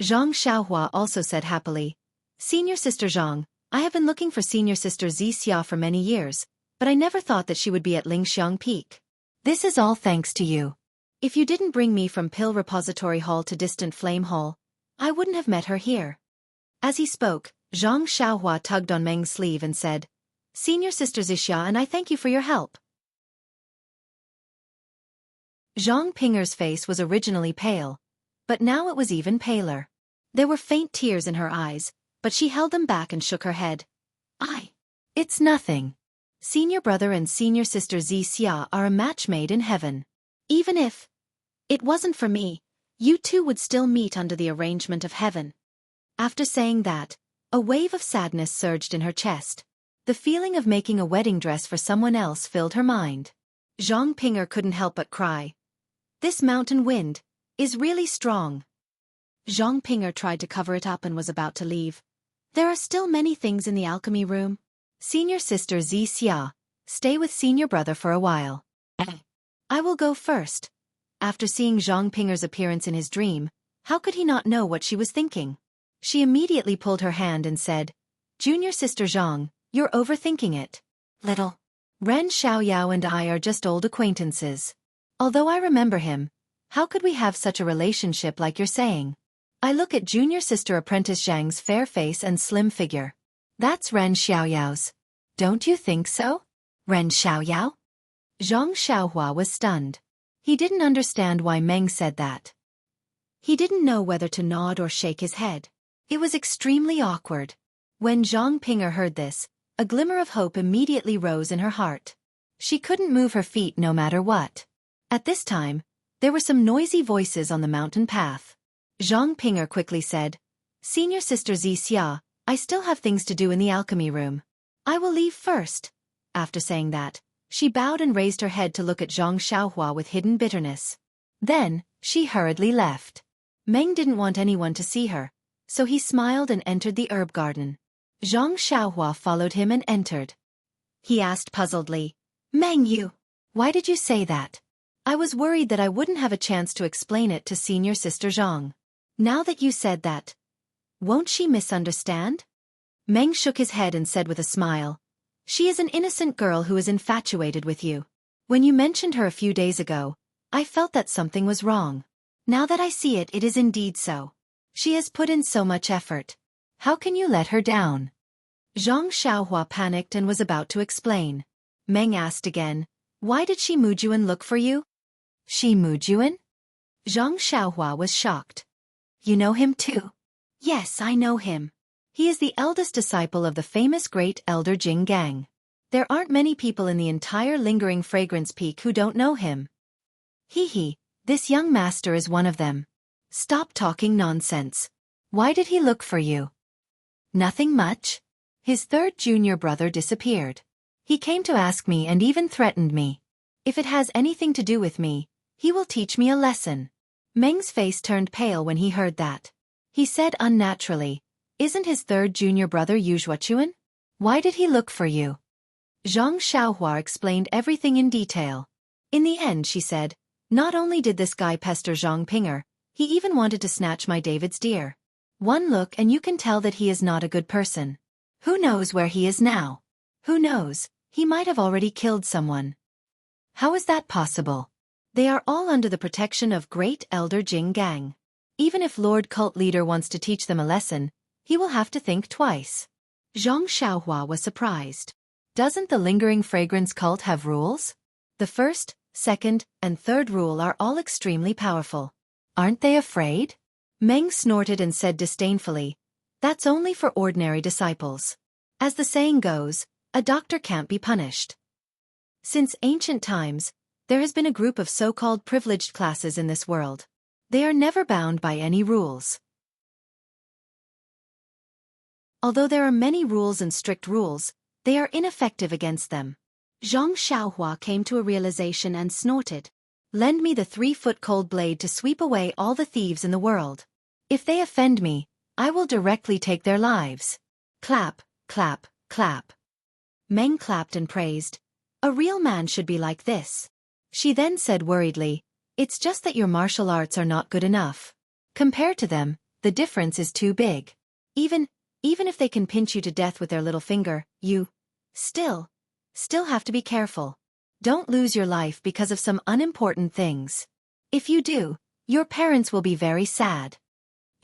Zhang Xiaohua also said happily, Senior sister Zhang, I have been looking for senior sister Xianxia for many years, but I never thought that she would be at Lingxiang Peak. This is all thanks to you. If you didn't bring me from Pill Repository Hall to Distant Flame Hall, I wouldn't have met her here. As he spoke, Zhang Xiaohua tugged on Meng's sleeve and said, Senior Sister Xianxia, and I thank you for your help. Zhang Pinger's face was originally pale, but now it was even paler. There were faint tears in her eyes, but she held them back and shook her head. It's nothing. Senior brother and senior sister Xianxia are a match made in heaven. Even if it wasn't for me, you two would still meet under the arrangement of heaven. After saying that, a wave of sadness surged in her chest. The feeling of making a wedding dress for someone else filled her mind. Zhang Pinger couldn't help but cry. This mountain wind is really strong. Zhang Pinger tried to cover it up and was about to leave. There are still many things in the alchemy room. Senior sister Xianxia, stay with senior brother for a while. I will go first. After seeing Zhang Pinger's appearance in his dream, how could he not know what she was thinking? She immediately pulled her hand and said, Junior sister Zhang, you're overthinking it. Little Ren Xiaoyao and I are just old acquaintances. Although I remember him, how could we have such a relationship like you're saying? I look at junior sister apprentice Zhang's fair face and slim figure. That's Ren Xiaoyao's. Don't you think so? Ren Xiaoyao? Zhang Xiaohua was stunned. He didn't understand why Meng said that. He didn't know whether to nod or shake his head. It was extremely awkward. When Zhang Pinger heard this, a glimmer of hope immediately rose in her heart. She couldn't move her feet no matter what. At this time, there were some noisy voices on the mountain path. Zhang Pinger quickly said, Senior sister Xianxia, I still have things to do in the alchemy room. I will leave first. After saying that, she bowed and raised her head to look at Zhang Xiaohua with hidden bitterness. Then, she hurriedly left. Meng didn't want anyone to see her, so he smiled and entered the herb garden. Zhang Xiaohua followed him and entered. He asked puzzledly, Meng, why did you say that? I was worried that I wouldn't have a chance to explain it to senior sister Zhang. Now that you said that, won't she misunderstand? Meng shook his head and said with a smile, She is an innocent girl who is infatuated with you. When you mentioned her a few days ago, I felt that something was wrong. Now that I see it, it is indeed so. She has put in so much effort. How can you let her down? Zhang Xiaohua panicked and was about to explain. Meng asked again, Why did she Muyuan look for you? Shi Muyuan? Zhang Xiaohua was shocked. You know him too? Yes, I know him. He is the eldest disciple of the famous great elder Jing Gang. There aren't many people in the entire Lingering Fragrance Peak who don't know him. This young master is one of them. Stop talking nonsense. Why did he look for you? Nothing much. His third junior brother disappeared. He came to ask me and even threatened me. If it has anything to do with me, he will teach me a lesson. Meng's face turned pale when he heard that. He said unnaturally, Isn't his third junior brother Yuzuachuan? Why did he look for you? Zhang Xiaohua explained everything in detail. In the end, she said, Not only did this guy pester Zhang Pinger, he even wanted to snatch my David's deer. One look and you can tell that he is not a good person. Who knows where he is now? Who knows, he might have already killed someone. How is that possible? They are all under the protection of Great Elder Jing Gang. Even if Lord Cult Leader wants to teach them a lesson, he will have to think twice. Zhang Xiaohua was surprised. Doesn't the Lingering Fragrance cult have rules? The first, second, and third rule are all extremely powerful. Aren't they afraid? Meng snorted and said disdainfully, That's only for ordinary disciples. As the saying goes, a doctor can't be punished. Since ancient times, there has been a group of so-called privileged classes in this world. They are never bound by any rules. Although there are many rules and strict rules, they are ineffective against them. Zhang Xiaohua came to a realization and snorted. Lend me the 3-foot cold blade to sweep away all the thieves in the world. If they offend me, I will directly take their lives. Clap, clap, clap. Meng clapped and praised. A real man should be like this. She then said worriedly, It's just that your martial arts are not good enough. Compared to them, the difference is too big. Even if they can pinch you to death with their little finger, you still have to be careful. Don't lose your life because of some unimportant things. If you do, your parents will be very sad.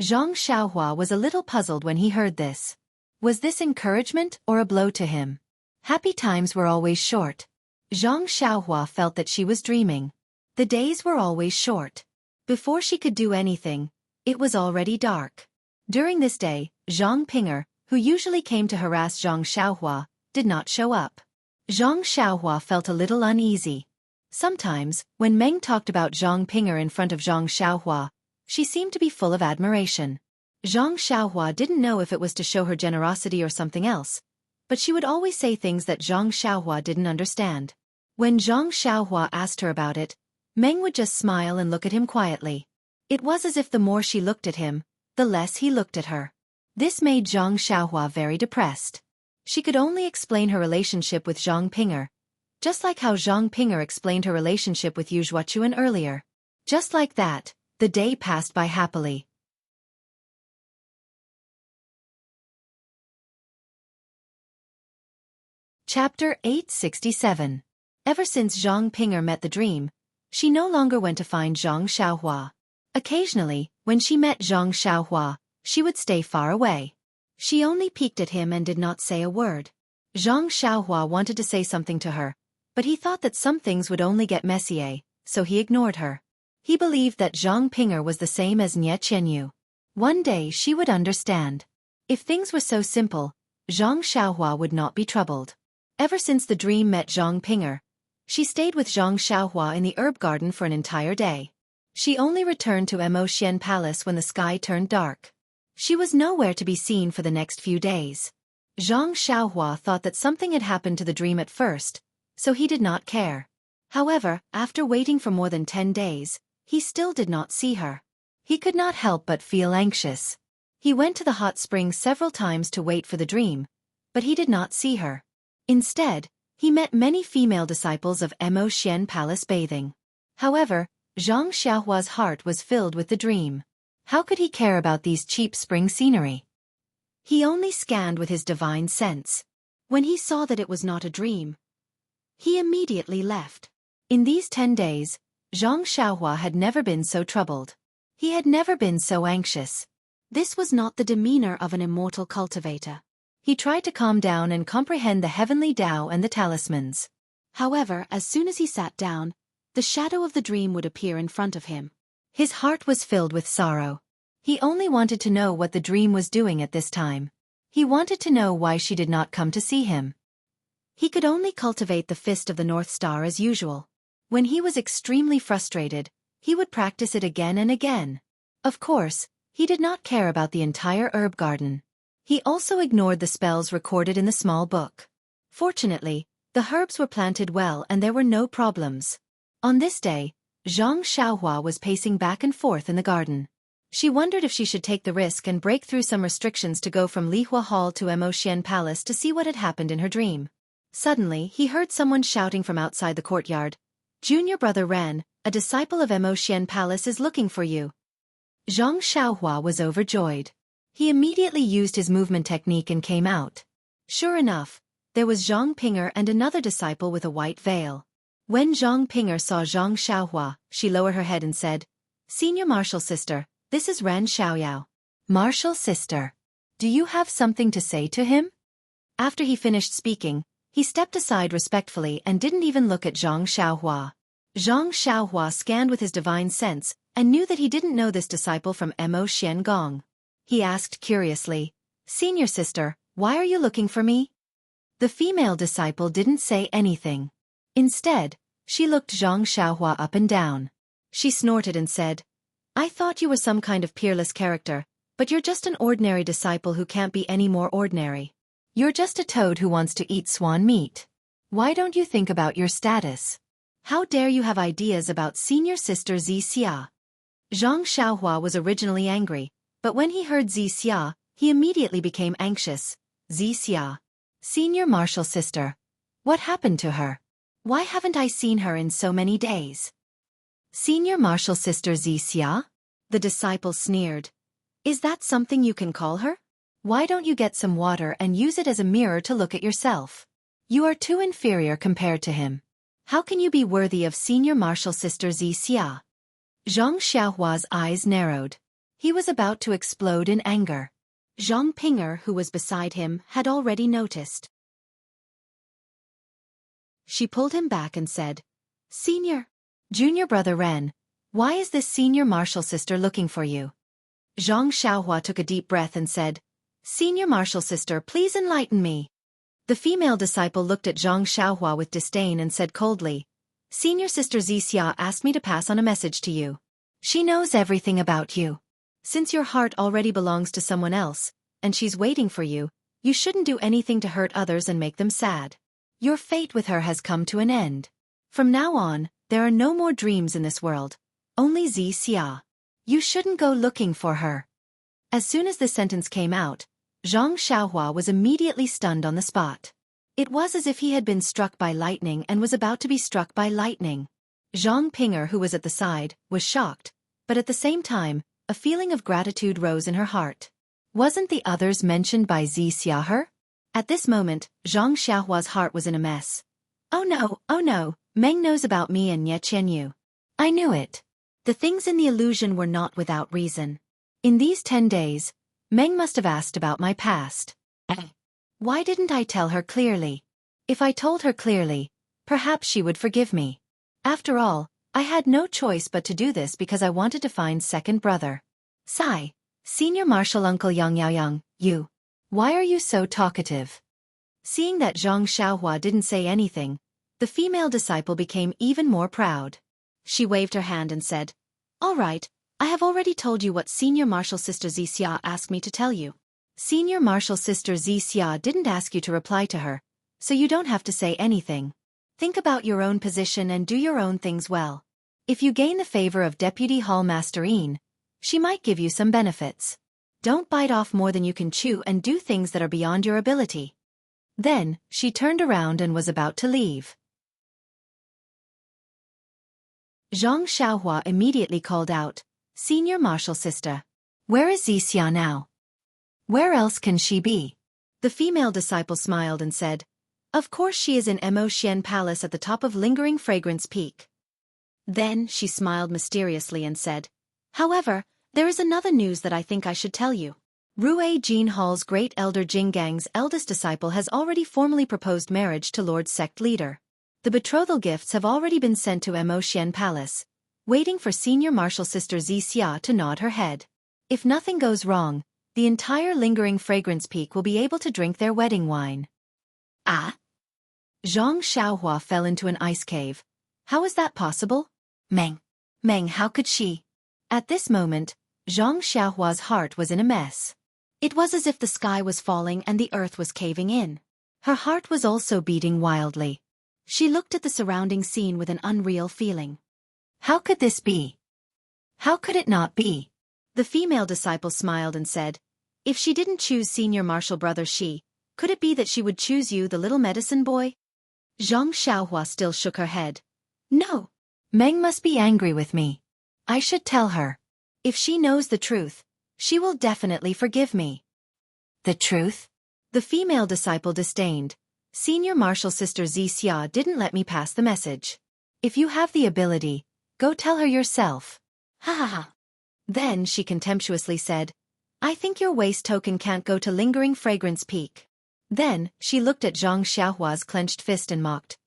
Zhang Xiaohua was a little puzzled when he heard this. Was this encouragement or a blow to him? Happy times were always short. Zhang Xiaohua felt that she was dreaming. The days were always short. Before she could do anything, it was already dark. During this day, Zhang Pinger, who usually came to harass Zhang Xiaohua, did not show up. Zhang Xiaohua felt a little uneasy. Sometimes, when Meng talked about Zhang Pinger in front of Zhang Xiaohua, she seemed to be full of admiration. Zhang Xiaohua didn't know if it was to show her generosity or something else, but she would always say things that Zhang Xiaohua didn't understand. When Zhang Xiaohua asked her about it, Meng would just smile and look at him quietly. It was as if the more she looked at him, the less he looked at her. This made Zhang Xiaohua very depressed. She could only explain her relationship with Zhang Pinger, just like how Zhang Pinger explained her relationship with Yu Zhuochuan earlier. Just like that, the day passed by happily. Chapter 867. Ever since Zhang Pinger met the dream, she no longer went to find Zhang Xiaohua. Occasionally, when she met Zhang Xiaohua, she would stay far away. She only peeked at him and did not say a word. Zhang Xiaohua wanted to say something to her, but he thought that some things would only get messier, so he ignored her. He believed that Zhang Pinger was the same as Nie Qianyu. One day she would understand. If things were so simple, Zhang Xiaohua would not be troubled. Ever since the dream met Zhang Pinger, she stayed with Zhang Xiaohua in the herb garden for an entire day. She only returned to Emotian Palace when the sky turned dark. She was nowhere to be seen for the next few days. Zhang Xiaohua thought that something had happened to the dream at first, so he did not care. However, after waiting for more than 10 days, he still did not see her. He could not help but feel anxious. He went to the hot spring several times to wait for the dream, but he did not see her. Instead, he met many female disciples of Emotian Palace bathing. However, Zhang Xiaohua's heart was filled with the dream. How could he care about these cheap spring scenery? He only scanned with his divine sense. When he saw that it was not a dream, he immediately left. In these 10 days, Zhang Xiaohua had never been so troubled. He had never been so anxious. This was not the demeanor of an immortal cultivator. He tried to calm down and comprehend the heavenly Tao and the talismans. However, as soon as he sat down, the shadow of the dream would appear in front of him. His heart was filled with sorrow. He only wanted to know what the dream was doing at this time. He wanted to know why she did not come to see him. He could only cultivate the fist of the North Star as usual. When he was extremely frustrated, he would practice it again and again. Of course, he did not care about the entire herb garden. He also ignored the spells recorded in the small book. Fortunately, the herbs were planted well and there were no problems. On this day, Zhang Xiaohua was pacing back and forth in the garden. She wondered if she should take the risk and break through some restrictions to go from Lihua Hall to Emotian Palace to see what had happened in her dream. Suddenly, he heard someone shouting from outside the courtyard. "Junior brother Ren, a disciple of Emotian Palace is looking for you." Zhang Xiaohua was overjoyed. He immediately used his movement technique and came out. Sure enough, there was Zhang Pinger and another disciple with a white veil. When Zhang Pinger saw Zhang Xiaohua, she lowered her head and said, "Senior Martial Sister, this is Ren Xiaoyao." "Martial Sister. Do you have something to say to him?" After he finished speaking, he stepped aside respectfully and didn't even look at Zhang Xiaohua. Zhang Xiaohua scanned with his divine sense and knew that he didn't know this disciple from Mo Xiangong. He asked curiously, "Senior sister, why are you looking for me?" The female disciple didn't say anything. Instead, she looked Zhang Xiaohua up and down. She snorted and said, "I thought you were some kind of peerless character, but you're just an ordinary disciple who can't be any more ordinary. You're just a toad who wants to eat swan meat. Why don't you think about your status? How dare you have ideas about senior sister Xianxia?" Zhang Xiaohua was originally angry, but when he heard Xianxia, he immediately became anxious. "Xianxia, senior martial sister. What happened to her? Why haven't I seen her in so many days?" "Senior martial sister Xianxia?" The disciple sneered. "Is that something you can call her? Why don't you get some water and use it as a mirror to look at yourself? You are too inferior compared to him. How can you be worthy of senior martial sister Xianxia?" Zhang Xiaohua's eyes narrowed. He was about to explode in anger. Zhang Ping'er, who was beside him, had already noticed. She pulled him back and said, "Senior, junior brother Ren, why is this senior martial sister looking for you?" Zhang Xiaohua took a deep breath and said, "Senior martial sister, please enlighten me." The female disciple looked at Zhang Xiaohua with disdain and said coldly, "Senior sister Xianxia asked me to pass on a message to you. She knows everything about you. Since your heart already belongs to someone else, and she's waiting for you, you shouldn't do anything to hurt others and make them sad. Your fate with her has come to an end. From now on, there are no more dreams in this world. Only Xianxia. You shouldn't go looking for her." As soon as this sentence came out, Zhang Xiaohua was immediately stunned on the spot. It was as if he had been struck by lightning and was about to be struck by lightning. Zhang Ping'er, who was at the side, was shocked, but at the same time, a feeling of gratitude rose in her heart. Wasn't the others mentioned by Xianxia her? At this moment, Zhang Xiaohua's heart was in a mess. Oh no, Meng knows about me and Ye Qianyu. I knew it. The things in the illusion were not without reason. In these 10 days, Meng must have asked about my past. Why didn't I tell her clearly? If I told her clearly, perhaps she would forgive me. After all, I had no choice but to do this because I wanted to find second brother. Sigh, senior martial uncle Yang, you. Why are you so talkative? Seeing that Zhang Xiaohua didn't say anything, the female disciple became even more proud. She waved her hand and said, "All right, I have already told you what senior martial sister Xianxia asked me to tell you. Senior martial sister Xianxia didn't ask you to reply to her, so you don't have to say anything. Think about your own position and do your own things well. If you gain the favor of Deputy Hall Master Yin, she might give you some benefits. Don't bite off more than you can chew and do things that are beyond your ability." Then, she turned around and was about to leave. Zhang Xiaohua immediately called out, "Senior martial sister. Where is Xianxia now? Where else can she be?" The female disciple smiled and said, "Of course she is in Mo Xian Palace at the top of Lingering Fragrance Peak." Then she smiled mysteriously and said, "However, there is another news that I think I should tell you. Rue Jin Hall's great elder Jinggang's eldest disciple has already formally proposed marriage to Lord Sect Leader. The betrothal gifts have already been sent to Mo Xian Palace, waiting for senior martial sister Xianxia to nod her head. If nothing goes wrong, the entire Lingering Fragrance Peak will be able to drink their wedding wine." Ah? Zhang Xiaohua fell into an ice cave. How is that possible? Meng, how could she? At this moment, Zhang Xiaohua's heart was in a mess. It was as if the sky was falling and the earth was caving in. Her heart was also beating wildly. She looked at the surrounding scene with an unreal feeling. How could this be? How could it not be? The female disciple smiled and said, "If she didn't choose senior martial brother could it be that she would choose you, the little medicine boy?" Zhang Xiaohua still shook her head. "No. Meng must be angry with me. I should tell her. If she knows the truth, she will definitely forgive me." The truth? The female disciple disdained. "Senior martial sister Xianxia didn't let me pass the message. If you have the ability, go tell her yourself." Ha ha ha. Then she contemptuously said, "I think your waste token can't go to Lingering Fragrance Peak." Then, she looked at Zhang Xiaohua's clenched fist and mocked.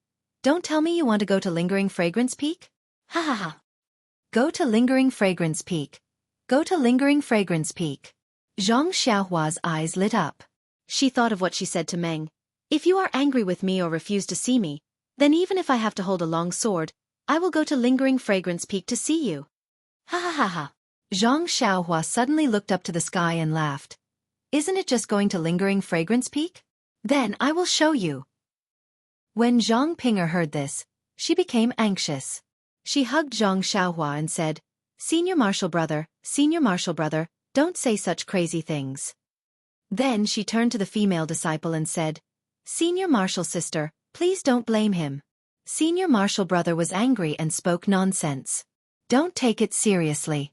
"Don't tell me you want to go to Lingering Fragrance Peak? Ha ha ha. Go to Lingering Fragrance Peak. Go to Lingering Fragrance Peak." Zhang Xiaohua's eyes lit up. She thought of what she said to Meng. "If you are angry with me or refuse to see me, then even if I have to hold a long sword, I will go to Lingering Fragrance Peak to see you." Ha ha ha ha. Zhang Xiaohua suddenly looked up to the sky and laughed. "Isn't it just going to Lingering Fragrance Peak? Then I will show you." When Zhang Ping'er heard this, she became anxious. She hugged Zhang Xiaohua and said, senior martial brother, don't say such crazy things." Then she turned to the female disciple and said, "Senior martial sister, please don't blame him. Senior martial brother was angry and spoke nonsense. Don't take it seriously."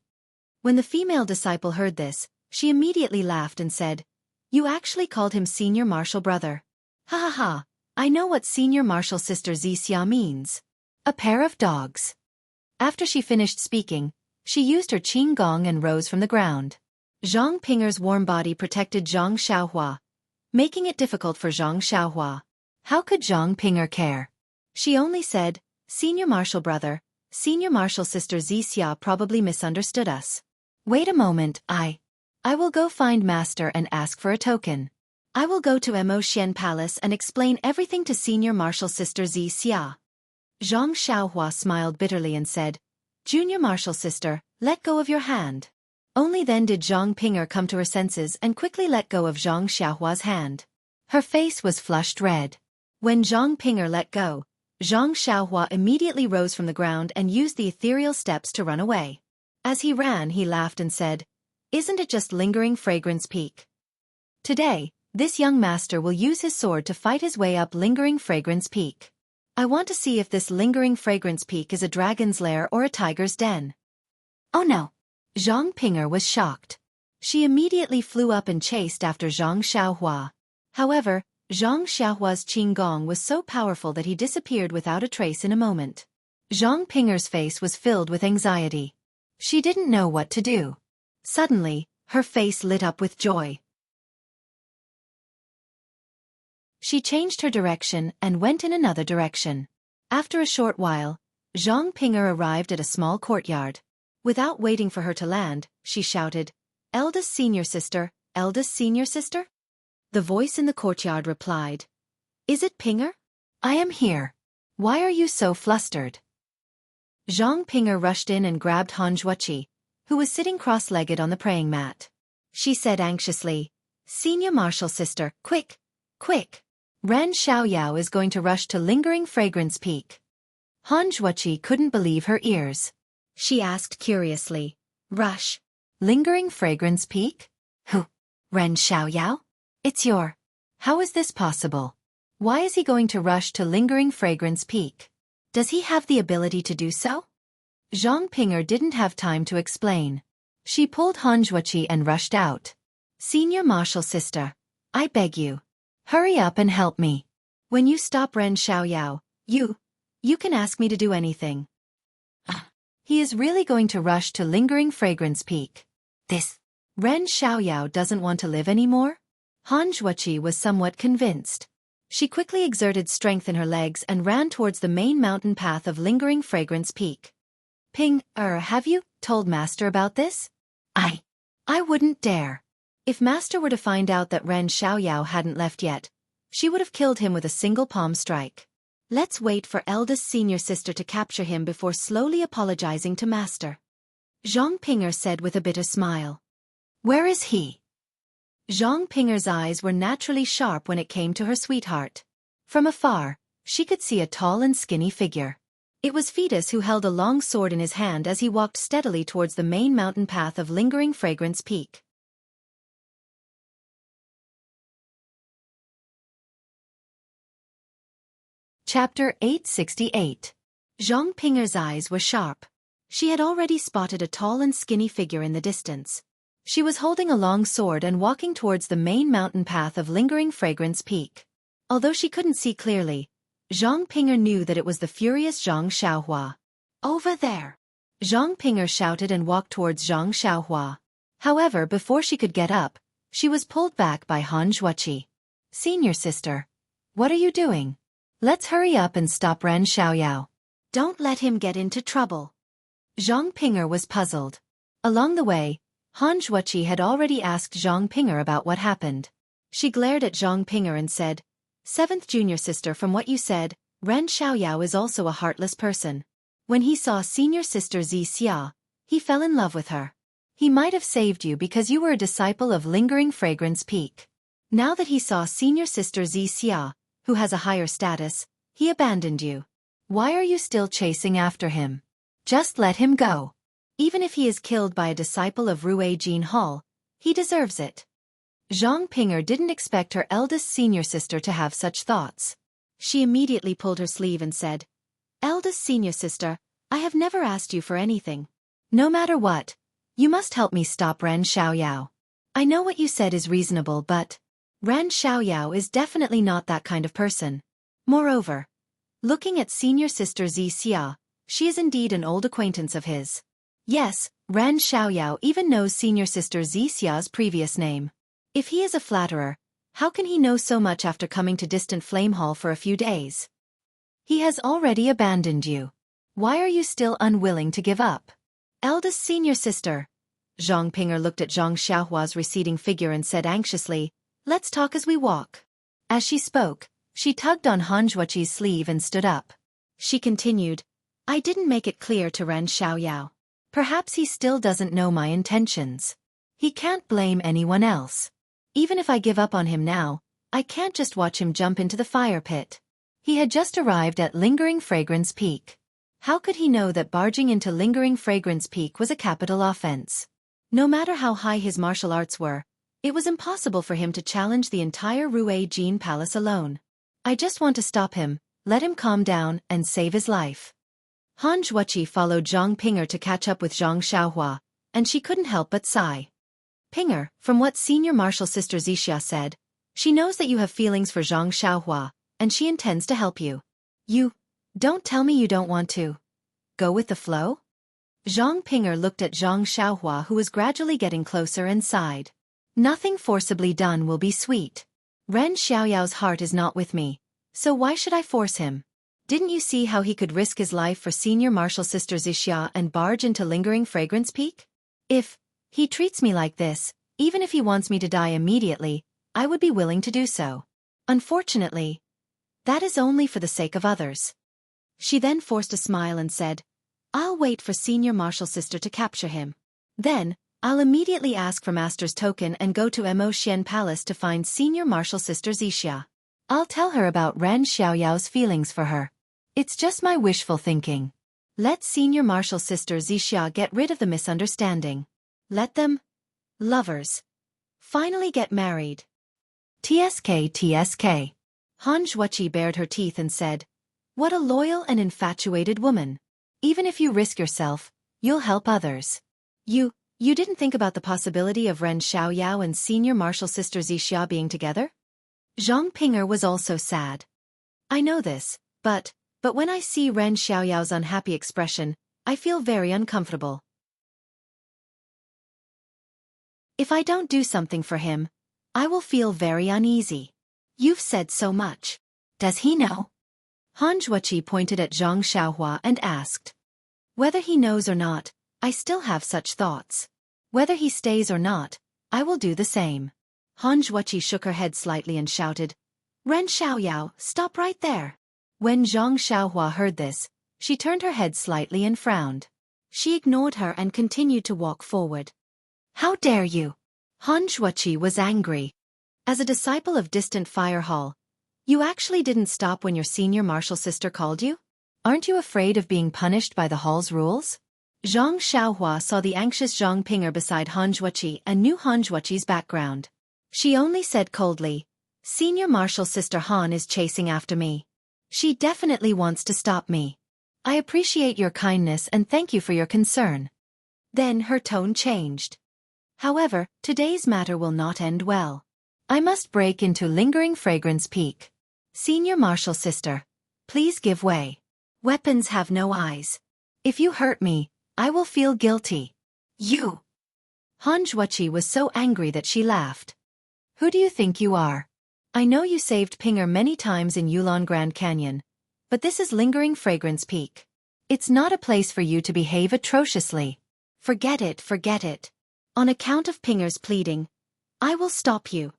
When the female disciple heard this, she immediately laughed and said, "You actually called him senior martial brother. Ha ha ha, I know what senior martial sister Xianxia means. A pair of dogs." After she finished speaking, She used her qing gong and rose from the ground. Zhang Pinger's warm body protected Zhang Xiaohua, making it difficult for Zhang Xiaohua. How could Zhang Pinger care? She only said, "Senior Marshal brother, Senior Marshal sister Xianxia probably misunderstood us. Wait a moment, I will go find Master and ask for a token. I will go to Mo Xian Palace and explain everything to Senior Marshal sister Xianxia." Zhang Xiaohua smiled bitterly and said, "Junior Marshal sister, let go of your hand." Only then did Zhang Pinger come to her senses and quickly let go of Zhang Xiaohua's hand. Her face was flushed red. When Zhang Pinger let go, Zhang Xiaohua immediately rose from the ground and used the ethereal steps to run away. As he ran, he laughed and said, "Isn't it just lingering fragrance peak? Today, this young master will use his sword to fight his way up lingering fragrance peak. I want to see if this lingering fragrance peak is a dragon's lair or a tiger's den." Oh no! Zhang Pinger was shocked. She immediately flew up and chased after Zhang Xiaohua. However, Zhang Xiaohua's qinggong was so powerful that he disappeared without a trace in a moment. Zhang Pinger's face was filled with anxiety. She didn't know what to do. Suddenly, her face lit up with joy. She changed her direction and went in another direction. After a short while, Zhang Pinger arrived at a small courtyard. Without waiting for her to land, she shouted, "Eldest senior sister, eldest senior sister?" The voice in the courtyard replied, "Is it Pinger? I am here. Why are you so flustered?" Zhang Pinger rushed in and grabbed Han Wuxia, who was sitting cross-legged on the praying mat. She said anxiously, "Senior Marshal sister, quick, quick. Ren Xiaoyao is going to rush to lingering fragrance peak." Han Wuxia couldn't believe her ears. She asked curiously, "Rush? Lingering fragrance peak? Who? Ren Xiaoyao? It's your... How is this possible? Why is he going to rush to lingering fragrance peak? Does he have the ability to do so?" Zhang Pinger didn't have time to explain. She pulled Han Wuxia and rushed out. "Senior Marshal sister, I beg you. Hurry up and help me. When you stop Ren Xiaoyao, you can ask me to do anything. He is really going to rush to lingering fragrance peak. This Ren Xiaoyao doesn't want to live anymore?" Han Wuxia was somewhat convinced. She quickly exerted strength in her legs and ran towards the main mountain path of lingering fragrance peak. Have you told Master about this?" I wouldn't dare. If Master were to find out that Ren Xiaoyao hadn't left yet, she would have killed him with a single palm strike. Let's wait for eldest senior sister to capture him before slowly apologizing to Master." Zhang Pinger said with a bitter smile. "Where is he?" Zhang Pinger's eyes were naturally sharp when it came to her sweetheart. From afar, she could see a tall and skinny figure. It was Fetus, who held a long sword in his hand as he walked steadily towards the main mountain path of lingering fragrance peak. Chapter 868. Zhang Pinger's eyes were sharp. She had already spotted a tall and skinny figure in the distance. She was holding a long sword and walking towards the main mountain path of lingering fragrance peak. Although she couldn't see clearly, Zhang Pinger knew that it was the furious Zhang Xiaohua. "Over there!" Zhang Pinger shouted and walked towards Zhang Xiaohua. However, before she could get up, she was pulled back by Han Wuxia. "Senior sister, what are you doing? Let's hurry up and stop Ren Xiaoyao. Don't let him get into trouble." Zhang Pinger was puzzled. Along the way, Han Wuxia had already asked Zhang Pinger about what happened. She glared at Zhang Pinger and said, "Seventh junior sister, from what you said, Ren Xiaoyao is also a heartless person. When he saw senior sister Xianxia, he fell in love with her. He might have saved you because you were a disciple of lingering fragrance peak. Now that he saw senior sister Xianxia, who has a higher status, he abandoned you. Why are you still chasing after him? Just let him go. Even if he is killed by a disciple of Rue Jean Hall, he deserves it." Zhang Pinger didn't expect her eldest senior sister to have such thoughts. She immediately pulled her sleeve and said, "Eldest senior sister, I have never asked you for anything. No matter what, you must help me stop Ren Xiaoyao. I know what you said is reasonable, but Ren Xiaoyao is definitely not that kind of person. Moreover, looking at senior sister Xianxia, she is indeed an old acquaintance of his. Yes, Ren Xiaoyao even knows senior sister Xixia's previous name. If he is a flatterer, how can he know so much after coming to distant Flame Hall for a few days? He has already abandoned you. Why are you still unwilling to give up? Eldest senior sister. Zhang Ping'er looked at Zhang Xiaohua's receding figure and said anxiously, "Let's talk as we walk." As she spoke, she tugged on Han Zhuoqi's sleeve and stood up. She continued, "I didn't make it clear to Ren Xiaoyao. Perhaps he still doesn't know my intentions. He can't blame anyone else. Even if I give up on him now, I can't just watch him jump into the fire pit." He had just arrived at Lingering Fragrance Peak. How could he know that barging into Lingering Fragrance Peak was a capital offense? No matter how high his martial arts were, it was impossible for him to challenge the entire Rue Jin Palace alone. "I just want to stop him, let him calm down, and save his life." Han Zhuoqi followed Zhang Ping'er to catch up with Zhang Xiaohua, and she couldn't help but sigh. "Ping'er, from what senior martial sister Xianxia said, she knows that you have feelings for Zhang Xiaohua, and she intends to help you. Don't tell me you don't want to go with the flow?" Zhang Ping'er looked at Zhang Xiaohua, who was gradually getting closer, and sighed. "Nothing forcibly done will be sweet. Ren Xiaoyao's heart is not with me, so why should I force him? Didn't you see how he could risk his life for senior martial sister Xianxia and barge into Lingering Fragrance Peak? If he treats me like this, even if he wants me to die immediately, I would be willing to do so. Unfortunately, that is only for the sake of others." She then forced a smile and said, "I'll wait for senior martial sister to capture him. Then, I'll immediately ask for master's token and go to Mo Xian Palace to find senior martial sister Xianxia. I'll tell her about Ren Xiaoyao's feelings for her. It's just my wishful thinking. Let senior martial sister Xianxia get rid of the misunderstanding. Let them, lovers, finally get married." TSK. Han Zhuoqi bared her teeth and said, "What a loyal and infatuated woman. Even if you risk yourself, you'll help others. You didn't think about the possibility of Ren Xiaoyao and senior martial sister Xianxia being together?" Zhang Ping'er was also sad. "I know this, but when I see Ren Xiaoyao's unhappy expression, I feel very uncomfortable. If I don't do something for him, I will feel very uneasy." "You've said so much. Does he know?" Han Zhuoqi pointed at Zhang Xiaohua and asked. "Whether he knows or not, I still have such thoughts. Whether he stays or not, I will do the same." Han Zhuoqi shook her head slightly and shouted, "Ren Xiaoyao, stop right there." When Zhang Xiaohua heard this, she turned her head slightly and frowned. She ignored her and continued to walk forward. "How dare you!" Han Zhuoqi was angry. As a disciple of distant Fire Hall, you actually didn't stop when your senior martial sister called you? Aren't you afraid of being punished by the hall's rules? Zhang Xiaohua saw the anxious Zhang Ping'er beside Han Zhuoqi and knew Han Zhuoqi's background. She only said coldly, "Senior martial sister Han is chasing after me. She definitely wants to stop me. I appreciate your kindness and thank you for your concern." Then her tone changed. "However, today's matter will not end well. I must break into Lingering Fragrance Peak. Senior martial sister, please give way. Weapons have no eyes. If you hurt me, I will feel guilty." "You!" Han Zhuoqi was so angry that she laughed. "Who do you think you are? I know you saved Ping'er many times in Yulon Grand Canyon, but this is Lingering Fragrance Peak. It's not a place for you to behave atrociously. Forget it. On account of Ping'er's pleading, I will stop you."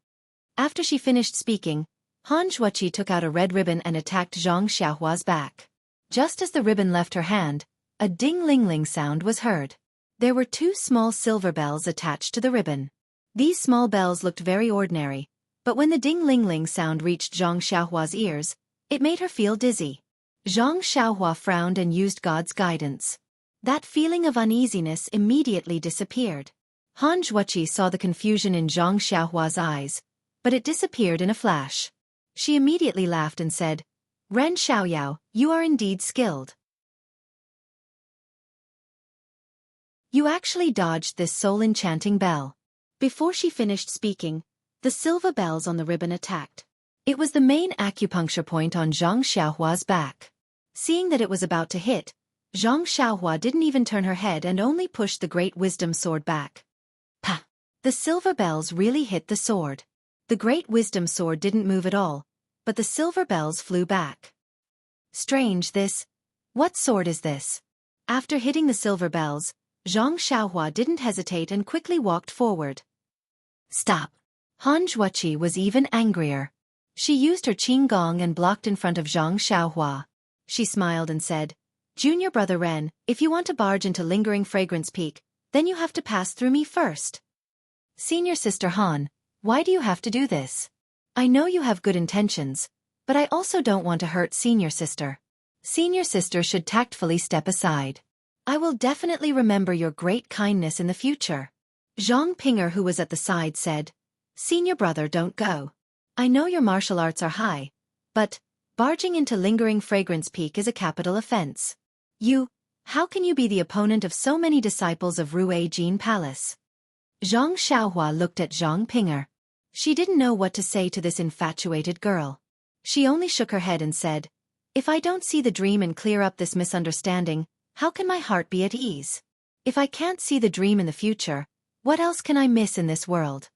After she finished speaking, Han Zhuoqi took out a red ribbon and attacked Zhang Xiaohua's back. Just as the ribbon left her hand, a ding-ling-ling sound was heard. There were 2 small silver bells attached to the ribbon. These small bells looked very ordinary, but when the ding-ling-ling sound reached Zhang Xiaohua's ears, it made her feel dizzy. Zhang Xiaohua frowned and used God's guidance. That feeling of uneasiness immediately disappeared. Han Zhuoqi saw the confusion in Zhang Xiaohua's eyes, but it disappeared in a flash. She immediately laughed and said, "Ren Xiaoyao, you are indeed skilled. You actually dodged this soul-enchanting bell." Before she finished speaking, the silver bells on the ribbon attacked. It was the main acupuncture point on Zhang Xiaohua's back. Seeing that it was about to hit, Zhang Xiaohua didn't even turn her head and only pushed the great wisdom sword back. Pa! The silver bells really hit the sword. The great wisdom sword didn't move at all, but the silver bells flew back. Strange this. What sword is this? After hitting the silver bells, Zhang Xiaohua didn't hesitate and quickly walked forward. Stop! Han Zhuoqi was even angrier. She used her qing gong and blocked in front of Zhang Xiaohua. She smiled and said, Junior brother Ren, if you want to barge into Lingering Fragrance Peak, then you have to pass through me first. Senior sister Han, why do you have to do this? I know you have good intentions, but I also don't want to hurt senior sister. Senior sister should tactfully step aside. I will definitely remember your great kindness in the future. Zhang Pinger, who was at the side, said, Senior brother, don't go. I know your martial arts are high, but barging into Lingering Fragrance Peak is a capital offense. How can you be the opponent of so many disciples of Rue Jin Palace? Zhang Xiaohua looked at Zhang Pinger. She didn't know what to say to this infatuated girl. She only shook her head and said, If I don't see the dream and clear up this misunderstanding, how can my heart be at ease? If I can't see the dream in the future, what else can I miss in this world?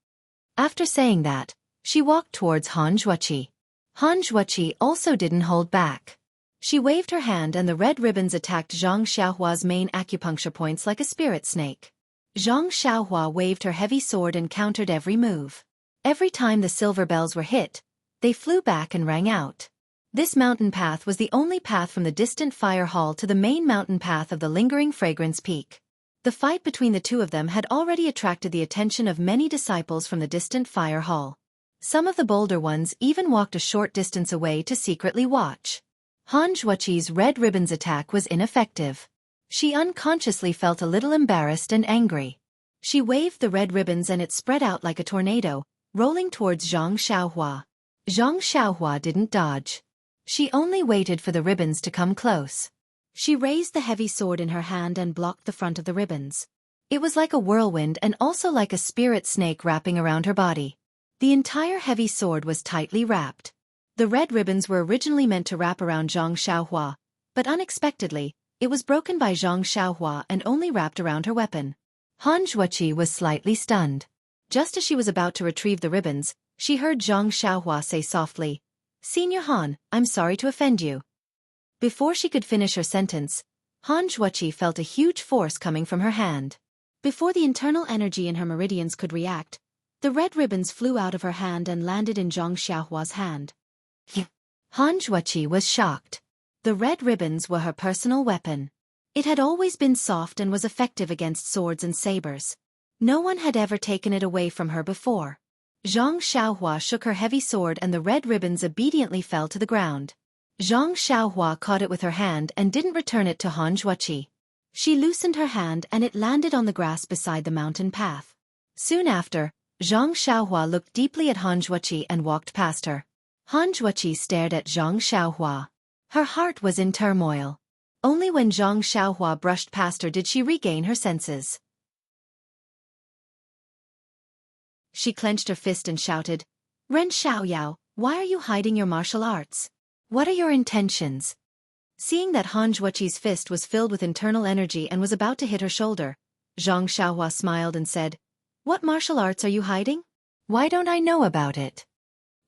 After saying that, she walked towards Han Zhuoqi. Han Zhuoqi also didn't hold back. She waved her hand and the red ribbons attacked Zhang Xiaohua's main acupuncture points like a spirit snake. Zhang Xiaohua waved her heavy sword and countered every move. Every time the silver bells were hit, they flew back and rang out. This mountain path was the only path from the distant fire hall to the main mountain path of the Lingering Fragrance Peak. The fight between the two of them had already attracted the attention of many disciples from the distant fire hall. Some of the bolder ones even walked a short distance away to secretly watch. Han Zhuoqi's red ribbons attack was ineffective. She unconsciously felt a little embarrassed and angry. She waved the red ribbons and it spread out like a tornado, rolling towards Zhang Xiaohua. Zhang Xiaohua didn't dodge. She only waited for the ribbons to come close. She raised the heavy sword in her hand and blocked the front of the ribbons. It was like a whirlwind and also like a spirit snake wrapping around her body. The entire heavy sword was tightly wrapped. The red ribbons were originally meant to wrap around Zhang Xiaohua, but unexpectedly, it was broken by Zhang Xiaohua and only wrapped around her weapon. Han Zhuoqi was slightly stunned. Just as she was about to retrieve the ribbons, she heard Zhang Xiaohua say softly, Senior Han, I'm sorry to offend you. Before she could finish her sentence, Han Zhuoqi felt a huge force coming from her hand. Before the internal energy in her meridians could react, the red ribbons flew out of her hand and landed in Zhang Xiaohua's hand. Han Zhuoqi was shocked. The red ribbons were her personal weapon. It had always been soft and was effective against swords and sabers. No one had ever taken it away from her before. Zhang Xiaohua shook her heavy sword and the red ribbons obediently fell to the ground. Zhang Xiaohua caught it with her hand and didn't return it to Han Zhuoqi. She loosened her hand and it landed on the grass beside the mountain path. Soon after, Zhang Xiaohua looked deeply at Han Zhuoqi and walked past her. Han Zhuoqi stared at Zhang Xiaohua. Her heart was in turmoil. Only when Zhang Xiaohua brushed past her did she regain her senses. She clenched her fist and shouted, Ren Xiaoyao, why are you hiding your martial arts? What are your intentions? Seeing that Han Zhuoqi's fist was filled with internal energy and was about to hit her shoulder, Zhang Xiaohua smiled and said, What martial arts are you hiding? Why don't I know about it?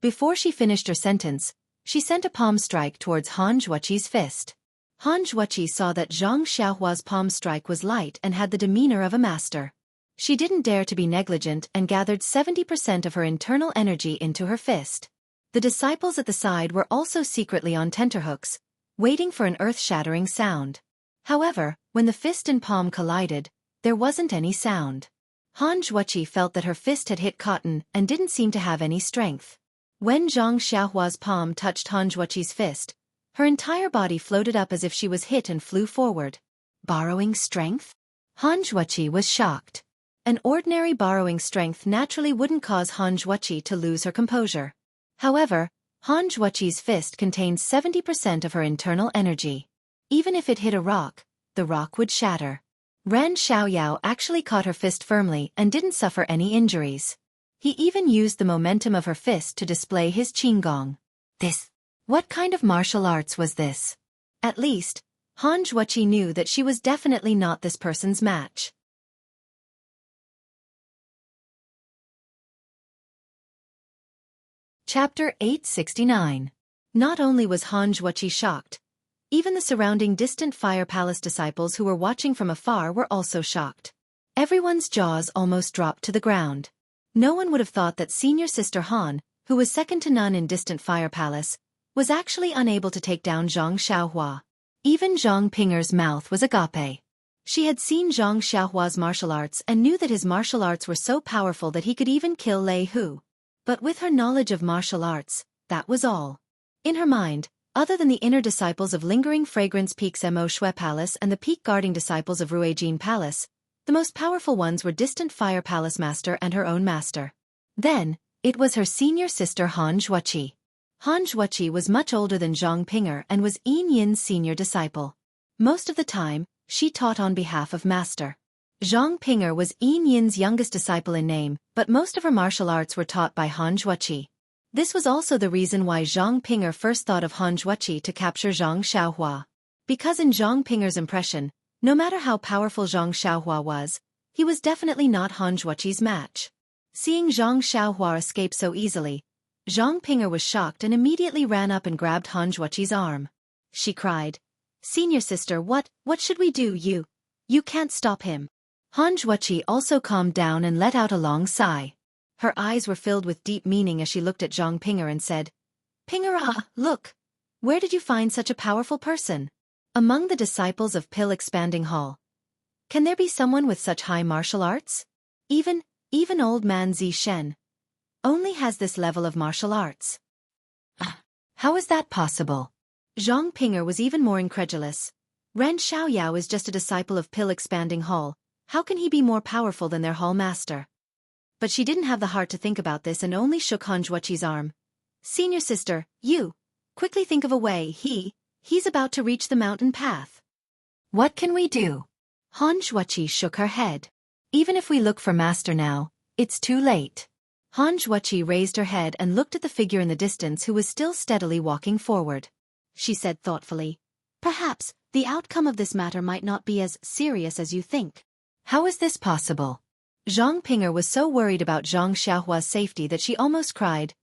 Before she finished her sentence, she sent a palm strike towards Han Zhuoqi's fist. Han Zhuoqi saw that Zhang Xiaohua's palm strike was light and had the demeanor of a master. She didn't dare to be negligent and gathered 70% of her internal energy into her fist. The disciples at the side were also secretly on tenterhooks, waiting for an earth-shattering sound. However, when the fist and palm collided, there wasn't any sound. Han Zhuoqi felt that her fist had hit cotton and didn't seem to have any strength. When Zhang Xiaohua's palm touched Han Zhuoqi's fist, her entire body floated up as if she was hit and flew forward. Borrowing strength? Han Zhuoqi was shocked. An ordinary borrowing strength naturally wouldn't cause Han Zhuoqi to lose her composure. However, Han Zhuoqi's fist contained 70% of her internal energy. Even if it hit a rock, the rock would shatter. Ran Xiaoyao actually caught her fist firmly and didn't suffer any injuries. He even used the momentum of her fist to display his qinggong. What kind of martial arts was this? At least, Han Zhuoqi knew that she was definitely not this person's match. Chapter 869. Not only was Han Zhuoqi shocked, even the surrounding distant Fire Palace disciples who were watching from afar were also shocked. Everyone's jaws almost dropped to the ground. No one would have thought that senior sister Han, who was second to none in distant Fire Palace, was actually unable to take down Zhang Xiaohua. Even Zhang Pinger's mouth was agape. She had seen Zhang Xiaohua's martial arts and knew that his martial arts were so powerful that he could even kill Lei Hu. But with her knowledge of martial arts, that was all. In her mind, other than the inner disciples of Lingering Fragrance Peak's Mo Shui Palace and the peak-guarding disciples of Ruijin Palace, the most powerful ones were distant Fire Palace Master and her own master. Then, it was her senior sister Han Zhuoqi. Han Zhuoqi was much older than Zhang Pinger and was Yin Yin's senior disciple. Most of the time, she taught on behalf of Master. Zhang Pinger was Yin Yin's youngest disciple in name, but most of her martial arts were taught by Han Zhuoqi. This was also the reason why Zhang Pinger first thought of Han Zhuoqi to capture Zhang Xiaohua. Because in Zhang Pinger's impression, no matter how powerful Zhang Xiaohua was, he was definitely not Han Zhuoqi's match. Seeing Zhang Xiaohua escape so easily, Zhang Pinger was shocked and immediately ran up and grabbed Han Zhuoqi's arm. She cried, "Senior sister, what should we do? You can't stop him." Han Zhuoqi also calmed down and let out a long sigh. Her eyes were filled with deep meaning as she looked at Zhang Pinger and said, "Pinger, look! Where did you find such a powerful person? Among the disciples of Pill Expanding Hall. Can there be someone with such high martial arts? Even old man Zi Shen only has this level of martial arts. How is that possible?" Zhang Pinger was even more incredulous. Ren Xiaoyao is just a disciple of Pill Expanding Hall. How can he be more powerful than their hall master? But she didn't have the heart to think about this and only shook Han Zhuoqi's arm. "Senior sister, you quickly think of a way. He's about to reach the mountain path. What can we do?" Han Zhuoqi shook her head. "Even if we look for Master now, it's too late." Han Zhuoqi raised her head and looked at the figure in the distance who was still steadily walking forward. She said thoughtfully, "Perhaps the outcome of this matter might not be as serious as you think." "How is this possible?" Zhang Pinger was so worried about Zhang Xiaohua's safety that she almost cried.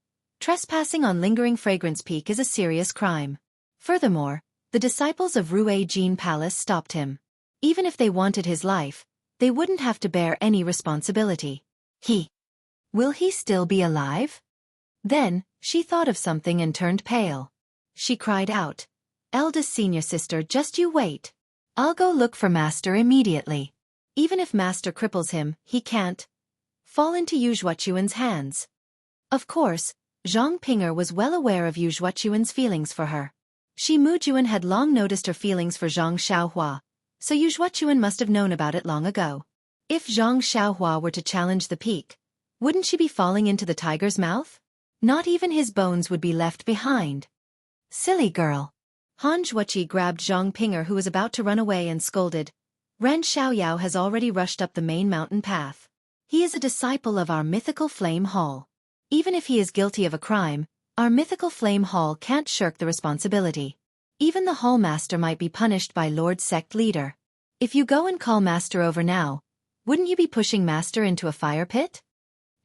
Trespassing on Lingering Fragrance Peak is a serious crime. Furthermore, the disciples of Ruijin Palace stopped him. Even if they wanted his life, they wouldn't have to bear any responsibility. Will he still be alive? Then, she thought of something and turned pale. She cried out, "Eldest senior sister, just you wait. I'll go look for Master immediately. Even if Master cripples him, he can't fall into Yu Zhuoquan's hands." Of course, Zhang Pinger was well aware of Yu Zhuoquan's feelings for her. Mu Juan had long noticed her feelings for Zhang Xiaohua, so Yu Zhuoquan must have known about it long ago. If Zhang Xiaohua were to challenge the peak, wouldn't she be falling into the tiger's mouth? Not even his bones would be left behind. Silly girl. Han Zhuoqi grabbed Zhang Pinger who was about to run away and scolded, "Ren Xiaoyao has already rushed up the main mountain path. He is a disciple of our mythical Flame Hall. Even if he is guilty of a crime, our mythical Flame Hall can't shirk the responsibility. Even the Hall Master might be punished by Lord Sect Leader. If you go and call Master over now, wouldn't you be pushing Master into a fire pit?"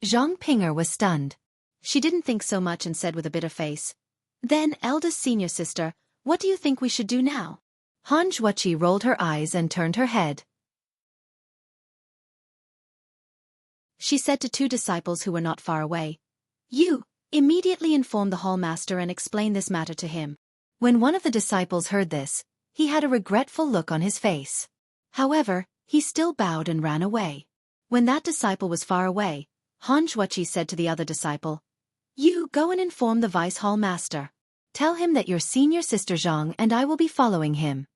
Zhang Pinger was stunned. She didn't think so much and said with a bitter face, "Then, eldest senior sister, what do you think we should do now?" Han Zhuoqi rolled her eyes and turned her head. She said to two disciples who were not far away, "You immediately inform the hall master and explain this matter to him." When one of the disciples heard this, he had a regretful look on his face. However, he still bowed and ran away. When that disciple was far away, Han Zhuoqi said to the other disciple, "You go and inform the vice hall master. Tell him that your senior sister Zhang and I will be following him."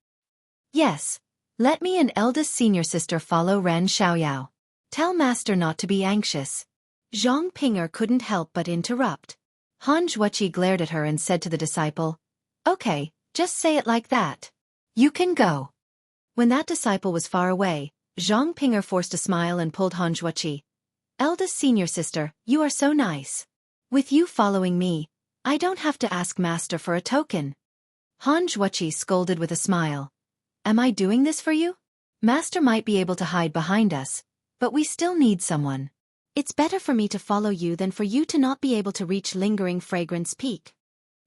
"Yes, let me and eldest senior sister follow Ren Xiaoyao. Tell Master not to be anxious." Zhang Pinger couldn't help but interrupt. Han Zhuoqi glared at her and said to the disciple, "Okay, just say it like that. You can go." When that disciple was far away, Zhang Pinger forced a smile and pulled Han Zhuoqi. "Eldest senior sister, you are so nice. With you following me, I don't have to ask Master for a token." Han Zhuoqi scolded with a smile. Am I doing this for you? Master might be able to hide behind us, but we still need someone. It's better for me to follow you than for you to not be able to reach lingering fragrance peak.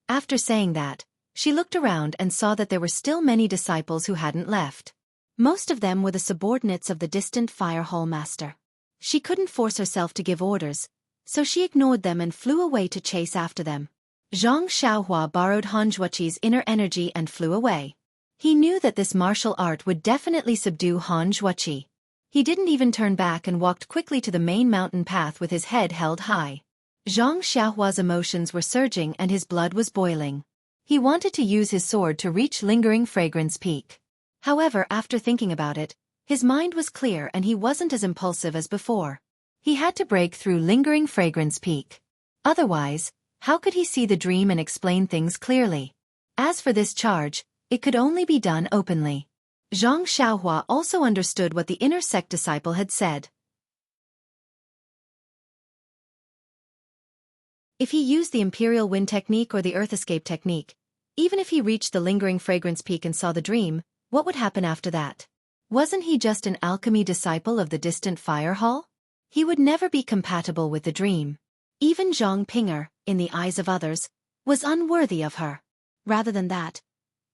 After saying that, she looked around and saw that there were still many disciples who hadn't left. Most of them were the subordinates of the distant fire hall master. She couldn't force herself to give orders, so she ignored them and flew away to chase after them. Zhang Xiaohua borrowed Han Zhuoqi's inner energy and flew away. He knew that this martial art would definitely subdue Han Zhuoqi. He didn't even turn back and walked quickly to the main mountain path with his head held high. Zhang Xiaohua's emotions were surging and his blood was boiling. He wanted to use his sword to reach lingering fragrance peak. However, after thinking about it, his mind was clear and he wasn't as impulsive as before. He had to break through lingering fragrance peak. Otherwise, how could he see the dream and explain things clearly? As for this charge, it could only be done openly. Zhang Xiaohua also understood what the inner sect disciple had said. If he used the Imperial Wind technique or the Earth Escape technique, even if he reached the lingering fragrance peak and saw the dream, what would happen after that? Wasn't he just an alchemy disciple of the distant fire hall? He would never be compatible with the dream. Even Zhang Pinger, in the eyes of others, was unworthy of her. Rather than that,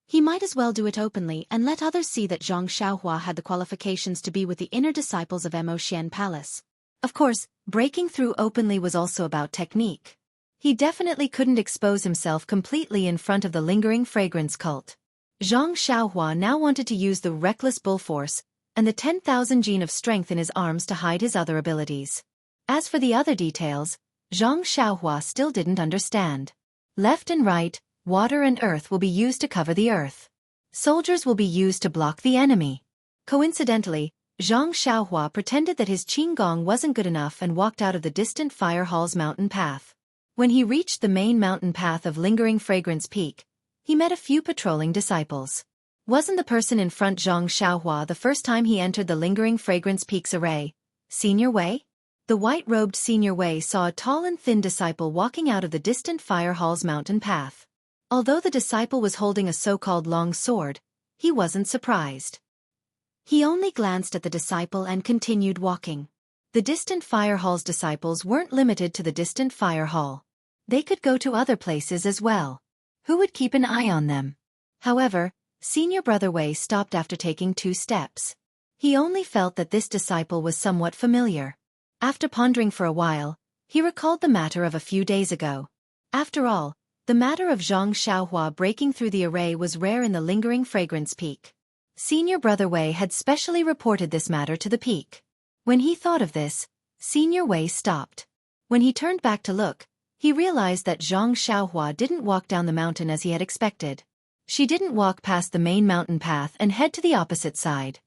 he might as well do it openly and let others see that Zhang Xiaohua had the qualifications to be with the inner disciples of Mo Xian Palace. Of course, breaking through openly was also about technique. He definitely couldn't expose himself completely in front of the lingering fragrance cult. Zhang Xiaohua now wanted to use the reckless bull force and the 10,000 gene of strength in his arms to hide his other abilities. As for the other details, Zhang Xiaohua still didn't understand. Left and right, water and earth will be used to cover the earth. Soldiers will be used to block the enemy. Coincidentally, Zhang Xiaohua pretended that his qinggong wasn't good enough and walked out of the distant fire hall's mountain path. When he reached the main mountain path of lingering fragrance peak, he met a few patrolling disciples. Wasn't the person in front Zhang Xiaohua the first time he entered the lingering fragrance peak's array? Senior Wei? The white-robed Senior Wei saw a tall and thin disciple walking out of the distant fire hall's mountain path. Although the disciple was holding a so-called long sword, he wasn't surprised. He only glanced at the disciple and continued walking. The distant fire hall's disciples weren't limited to the distant fire hall. They could go to other places as well. Who would keep an eye on them? However, Senior Brother Wei stopped after taking 2 steps. He only felt that this disciple was somewhat familiar. After pondering for a while, he recalled the matter of a few days ago. After all, the matter of Zhang Xiaohua breaking through the array was rare in the lingering fragrance peak. Senior Brother Wei had specially reported this matter to the peak. When he thought of this, Senior Wei stopped. When he turned back to look, he realized that Zhang Xiaohua didn't walk down the mountain as he had expected. She didn't walk past the main mountain path and head to the opposite side.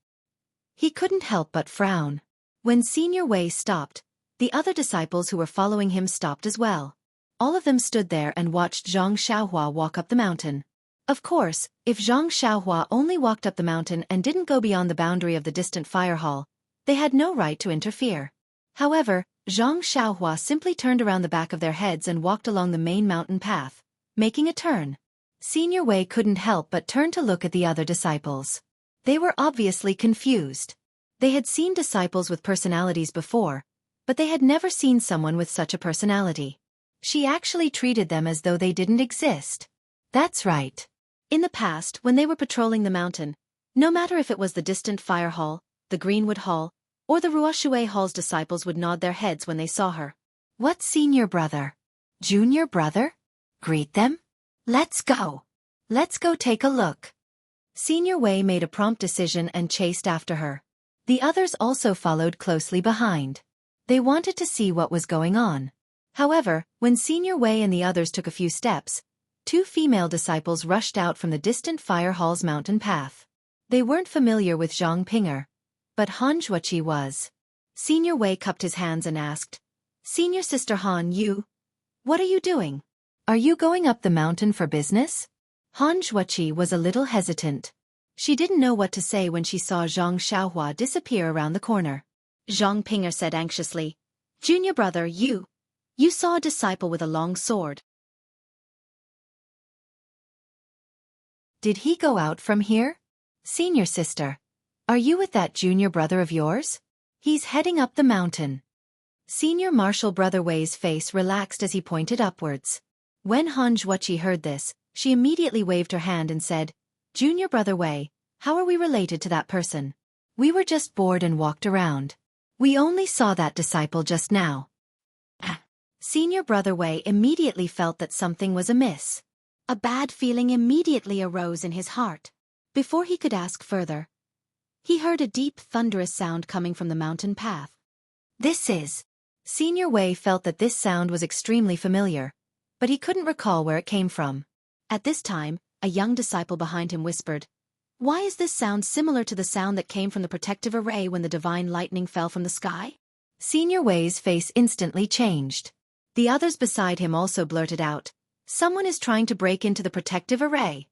He couldn't help but frown. When Senior Wei stopped, the other disciples who were following him stopped as well. All of them stood there and watched Zhang Xiaohua walk up the mountain. Of course, if Zhang Xiaohua only walked up the mountain and didn't go beyond the boundary of the distant fire hall, they had no right to interfere. However, Zhang Xiaohua simply turned around the back of their heads and walked along the main mountain path, making a turn. Senior Wei couldn't help but turn to look at the other disciples. They were obviously confused. They had seen disciples with personalities before, but they had never seen someone with such a personality. She actually treated them as though they didn't exist. That's right. In the past, when they were patrolling the mountain, no matter if it was the distant fire hall, the Greenwood Hall, or the Ruoshui Hall's disciples would nod their heads when they saw her. What senior brother? Junior brother? Greet them? Let's go. Let's go take a look. Senior Wei made a prompt decision and chased after her. The others also followed closely behind. They wanted to see what was going on. However, when Senior Wei and the others took a few steps, 2 female disciples rushed out from the distant fire hall's mountain path. They weren't familiar with Zhang Pinger, but Han Zhuoqi was. Senior Wei cupped his hands and asked, "Senior Sister Han, what are you doing? Are you going up the mountain for business?" Han Zhuoqi was a little hesitant. She didn't know what to say when she saw Zhang Xiaohua disappear around the corner. Zhang Pinger said anxiously, "Junior brother, you saw a disciple with a long sword. Did he go out from here?" Senior sister. Are you with that junior brother of yours? He's heading up the mountain. Senior Marshal Brother Wei's face relaxed as he pointed upwards. When Han Zhuoqi heard this, she immediately waved her hand and said, Junior Brother Wei, how are we related to that person? We were just bored and walked around. We only saw that disciple just now. Senior Brother Wei immediately felt that something was amiss. A bad feeling immediately arose in his heart. Before he could ask further, he heard a deep thunderous sound coming from the mountain path. This is... Senior Wei felt that this sound was extremely familiar, but he couldn't recall where it came from. At this time, a young disciple behind him whispered, Why is this sound similar to the sound that came from the protective array when the divine lightning fell from the sky? Senior Wei's face instantly changed. The others beside him also blurted out, Someone is trying to break into the protective array.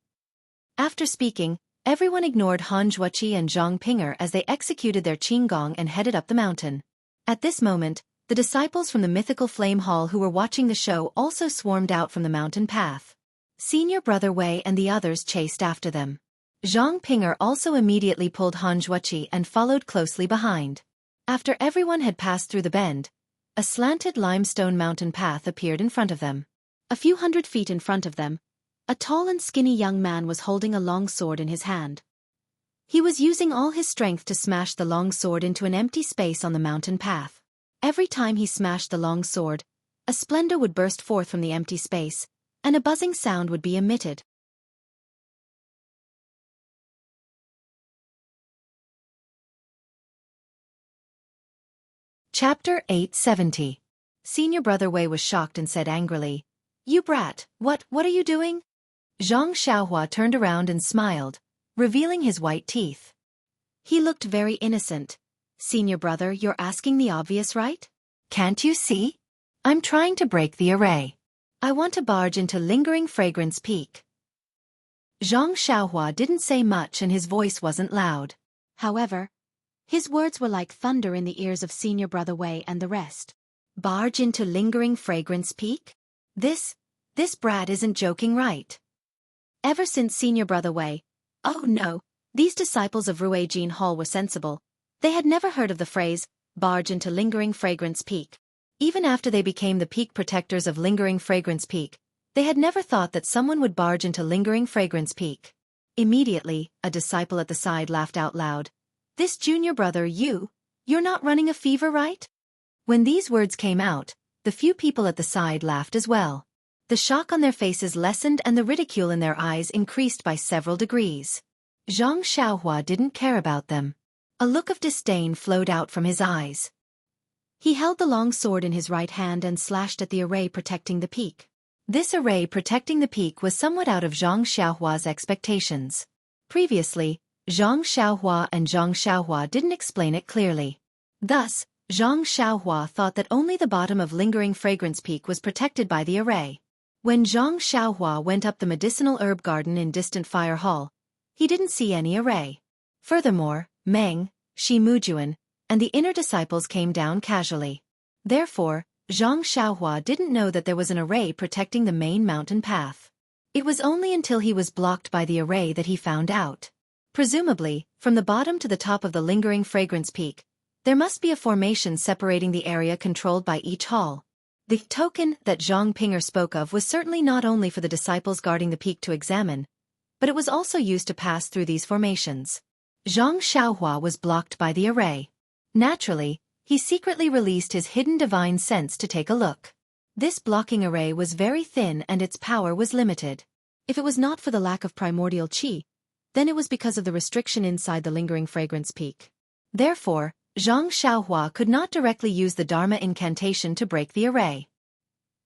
After speaking, everyone ignored Han Zhuoqi and Zhang Pinger as they executed their qinggong and headed up the mountain. At this moment, the disciples from the mythical flame hall who were watching the show also swarmed out from the mountain path. Senior Brother Wei and the others chased after them. Zhang Pinger also immediately pulled Han Zhuoqi and followed closely behind. After everyone had passed through the bend, a slanted limestone mountain path appeared in front of them. A few hundred feet in front of them, a tall and skinny young man was holding a long sword in his hand. He was using all his strength to smash the long sword into an empty space on the mountain path. Every time he smashed the long sword, a splendor would burst forth from the empty space, and a buzzing sound would be emitted. Chapter 870. Senior Brother Wei was shocked and said angrily, You brat, what are you doing? Zhang Xiaohua turned around and smiled, revealing his white teeth. He looked very innocent. Senior brother, you're asking the obvious, right? Can't you see? I'm trying to break the array. I want to barge into Lingering Fragrance Peak. Zhang Xiaohua didn't say much and his voice wasn't loud. However, his words were like thunder in the ears of Senior Brother Wei and the rest. Barge into Lingering Fragrance Peak? This brat isn't joking, right? Ever since Senior Brother Wei, oh no, these disciples of Ruijin Hall were sensible. They had never heard of the phrase, barge into Lingering Fragrance Peak. Even after they became the peak protectors of Lingering Fragrance Peak, they had never thought that someone would barge into Lingering Fragrance Peak. Immediately, a disciple at the side laughed out loud. This junior brother, you're not running a fever, right? When these words came out, the few people at the side laughed as well. The shock on their faces lessened and the ridicule in their eyes increased by several degrees. Zhang Xiaohua didn't care about them. A look of disdain flowed out from his eyes. He held the long sword in his right hand and slashed at the array protecting the peak. This array protecting the peak was somewhat out of Zhang Xiaohua's expectations. Previously, Zhang Xiaohua and Zhang Xiaohua didn't explain it clearly. Thus, Zhang Xiaohua thought that only the bottom of Lingering Fragrance Peak was protected by the array. When Zhang Xiaohua went up the medicinal herb garden in distant Fire Hall, he didn't see any array. Furthermore, Meng, Shi Mujuan, and the inner disciples came down casually. Therefore, Zhang Xiaohua didn't know that there was an array protecting the main mountain path. It was only until he was blocked by the array that he found out. Presumably, from the bottom to the top of the Lingering Fragrance Peak, there must be a formation separating the area controlled by each hall. The token that Zhang Pinger spoke of was certainly not only for the disciples guarding the peak to examine, but it was also used to pass through these formations. Zhang Xiaohua was blocked by the array. Naturally, he secretly released his hidden divine sense to take a look. This blocking array was very thin and its power was limited. If it was not for the lack of primordial qi, then it was because of the restriction inside the Lingering Fragrance Peak. Therefore, Zhang Xiaohua could not directly use the Dharma incantation to break the array.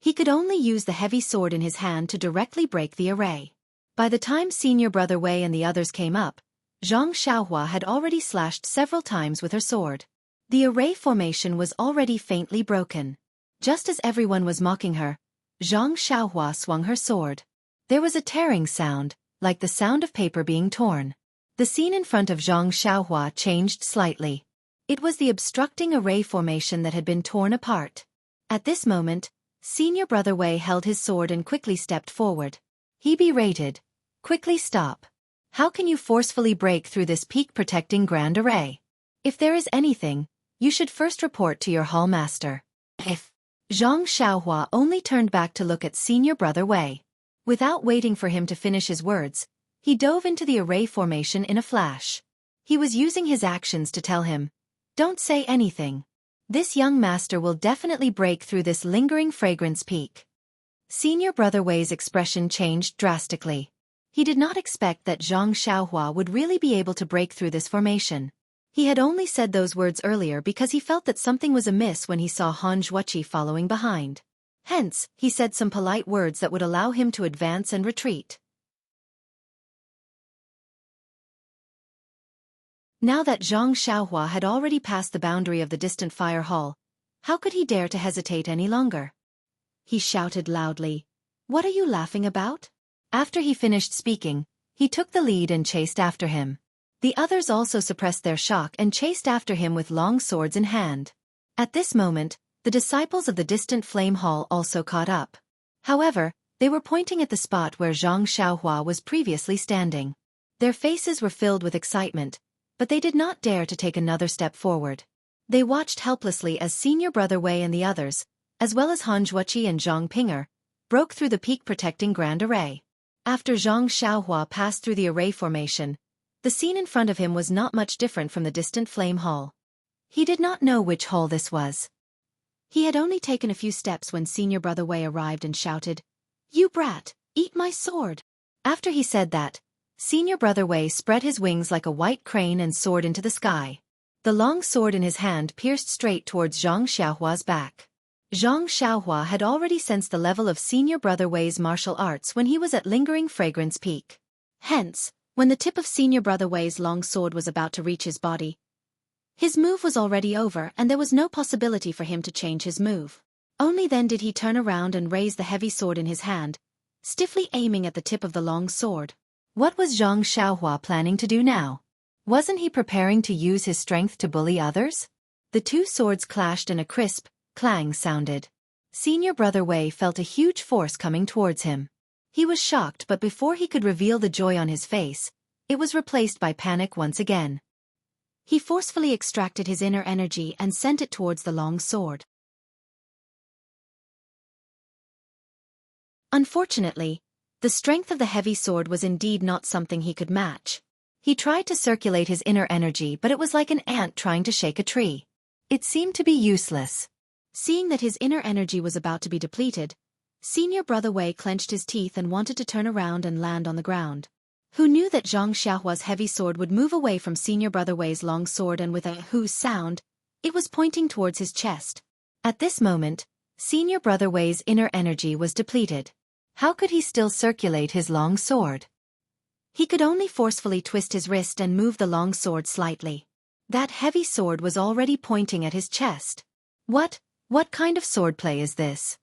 He could only use the heavy sword in his hand to directly break the array. By the time Senior Brother Wei and the others came up, Zhang Xiaohua had already slashed several times with her sword. The array formation was already faintly broken. Just as everyone was mocking her, Zhang Xiaohua swung her sword. There was a tearing sound, like the sound of paper being torn. The scene in front of Zhang Xiaohua changed slightly. It was the obstructing array formation that had been torn apart. At this moment, Senior Brother Wei held his sword and quickly stepped forward. He berated, "Quickly stop. How can you forcefully break through this peak-protecting grand array? If there is anything, you should first report to your hall master. If Xianxia only turned back to look at senior brother Wei. Without waiting for him to finish his words, he dove into the array formation in a flash. He was using his actions to tell him, "Don't say anything. This young master will definitely break through this lingering fragrance peak." Senior brother Wei's expression changed drastically. He did not expect that Xianxia would really be able to break through this formation. He had only said those words earlier because he felt that something was amiss when he saw Han Zhuoqi following behind. Hence, he said some polite words that would allow him to advance and retreat. Now that Xianxia had already passed the boundary of the distant fire hall, how could he dare to hesitate any longer? He shouted loudly, "What are you laughing about?" After he finished speaking, he took the lead and chased after him. The others also suppressed their shock and chased after him with long swords in hand. At this moment, the disciples of the distant flame hall also caught up. However, they were pointing at the spot where Xianxia was previously standing. Their faces were filled with excitement, but they did not dare to take another step forward. They watched helplessly as senior brother Wei and the others, as well as Han Zhuoqi and Zhang Pinger, broke through the peak-protecting grand array. After Xianxia passed through the array formation, the scene in front of him was not much different from the distant flame hall. He did not know which hall this was. He had only taken a few steps when senior brother Wei arrived and shouted, "You brat, eat my sword." After he said that, senior brother Wei spread his wings like a white crane and soared into the sky. The long sword in his hand pierced straight towards Xianxia's back. Xianxia had already sensed the level of senior brother Wei's martial arts when he was at lingering fragrance peak. Hence, when the tip of senior brother Wei's long sword was about to reach his body, his move was already over and there was no possibility for him to change his move. Only then did he turn around and raise the heavy sword in his hand, stiffly aiming at the tip of the long sword. What was Xianxia planning to do now? Wasn't he preparing to use his strength to bully others? The two swords clashed and a crisp clang sounded. Senior brother Wei felt a huge force coming towards him. He was shocked, but before he could reveal the joy on his face, it was replaced by panic once again. He forcefully extracted his inner energy and sent it towards the long sword. Unfortunately, the strength of the heavy sword was indeed not something he could match. He tried to circulate his inner energy, but it was like an ant trying to shake a tree. It seemed to be useless. Seeing that his inner energy was about to be depleted, senior brother Wei clenched his teeth and wanted to turn around and land on the ground. Who knew that Xianxia's heavy sword would move away from senior brother Wei's long sword, and with a "hoo" sound, it was pointing towards his chest. At this moment, senior brother Wei's inner energy was depleted. How could he still circulate his long sword? He could only forcefully twist his wrist and move the long sword slightly. That heavy sword was already pointing at his chest. What kind of swordplay is this?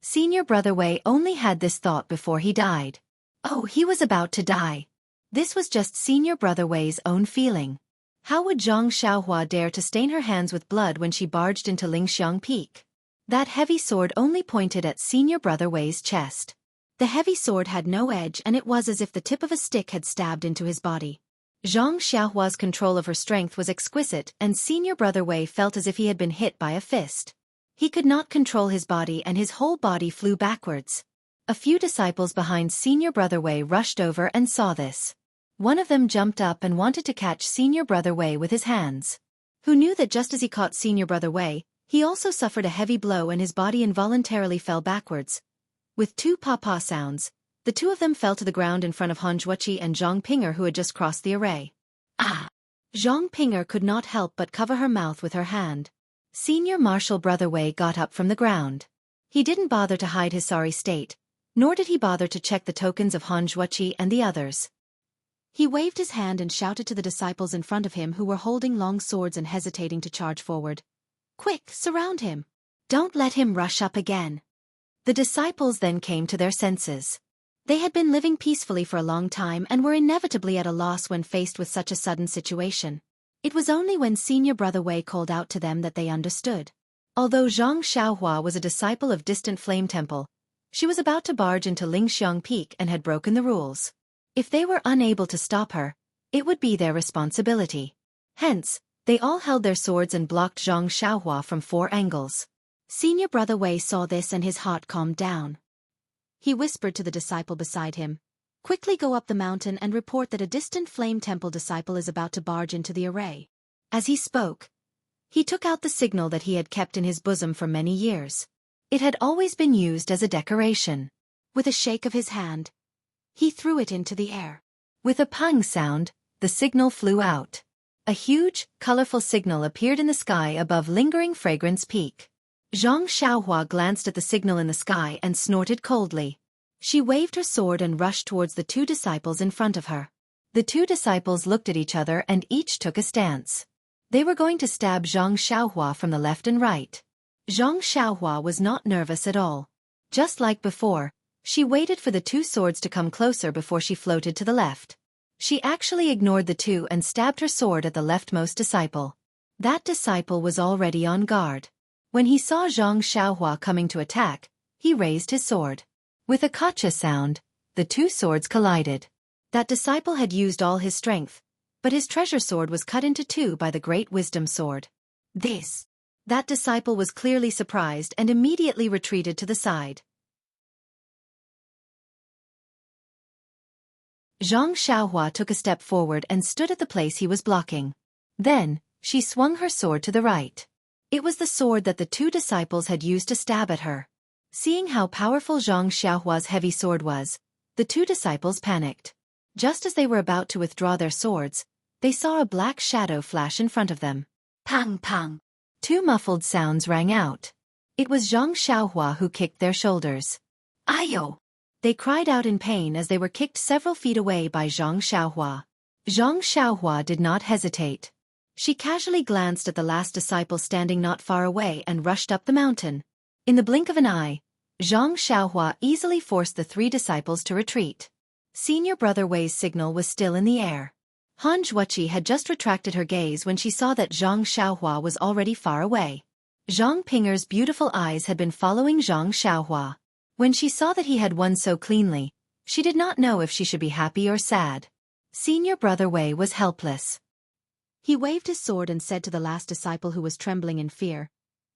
Senior brother Wei only had this thought before he died. Oh, he was about to die. This was just senior brother Wei's own feeling. How would Xianxia dare to stain her hands with blood when she barged into Lingxiang Peak? That heavy sword only pointed at senior brother Wei's chest. The heavy sword had no edge, and it was as if the tip of a stick had stabbed into his body. Xianxia's control of her strength was exquisite, and senior brother Wei felt as if he had been hit by a fist. He could not control his body and his whole body flew backwards. A few disciples behind senior brother Wei rushed over and saw this. One of them jumped up and wanted to catch senior brother Wei with his hands. Who knew that just as he caught senior brother Wei, he also suffered a heavy blow and his body involuntarily fell backwards. With two papa sounds, the two of them fell to the ground in front of Han Zhuoqi and Zhang Pinger, who had just crossed the array. Ah! Zhang Pinger could not help but cover her mouth with her hand. Senior martial brother Wei got up from the ground. He didn't bother to hide his sorry state, nor did he bother to check the tokens of Han Zhuoqi and the others. He waved his hand and shouted to the disciples in front of him who were holding long swords and hesitating to charge forward. "Quick, surround him! Don't let him rush up again." The disciples then came to their senses. They had been living peacefully for a long time and were inevitably at a loss when faced with such a sudden situation. It was only when senior brother Wei called out to them that they understood. Although Xianxia was a disciple of distant Flame Temple, she was about to barge into Lingxiang Peak and had broken the rules. If they were unable to stop her, it would be their responsibility. Hence, they all held their swords and blocked Zhang Xiaohua from 4 angles. Senior Brother Wei saw this and his heart calmed down. He whispered to the disciple beside him, "Quickly go up the mountain and report that a distant flame temple disciple is about to barge into the array." As he spoke, he took out the signal that he had kept in his bosom for many years. It had always been used as a decoration. With a shake of his hand, he threw it into the air. With a pang sound, the signal flew out. A huge, colorful signal appeared in the sky above Lingering Fragrance Peak. Zhang Xiaohua glanced at the signal in the sky and snorted coldly. She waved her sword and rushed towards the 2 disciples in front of her. The 2 disciples looked at each other and each took a stance. They were going to stab Zhang Xiaohua from the left and right. Zhang Xiaohua was not nervous at all. Just like before, she waited for the 2 swords to come closer before she floated to the left. She actually ignored the 2 and stabbed her sword at the leftmost disciple. That disciple was already on guard. When he saw Zhang Xiaohua coming to attack, he raised his sword. With a gotcha sound, the 2 swords collided. That disciple had used all his strength, but his treasure sword was cut into 2 by the great wisdom sword. That disciple was clearly surprised and immediately retreated to the side. Zhang Xiaohua took a step forward and stood at the place he was blocking. Then, she swung her sword to the right. It was the sword that the 2 disciples had used to stab at her. Seeing how powerful Zhang Xiaohua's heavy sword was, the 2 disciples panicked. Just as they were about to withdraw their swords, they saw a black shadow flash in front of them. Pang pang! 2 muffled sounds rang out. It was Zhang Xiaohua who kicked their shoulders. Ayo! They cried out in pain as they were kicked several feet away by Zhang Xiaohua. Zhang Xiaohua did not hesitate. She casually glanced at the last disciple standing not far away and rushed up the mountain. In the blink of an eye, Zhang Xiaohua easily forced the 3 disciples to retreat. Senior Brother Wei's signal was still in the air. Han Zhuoqi had just retracted her gaze when she saw that Zhang Xiaohua was already far away. Zhang Pinger's beautiful eyes had been following Zhang Xiaohua. When she saw that he had won so cleanly, she did not know if she should be happy or sad. Senior Brother Wei was helpless. He waved his sword and said to the last disciple who was trembling in fear,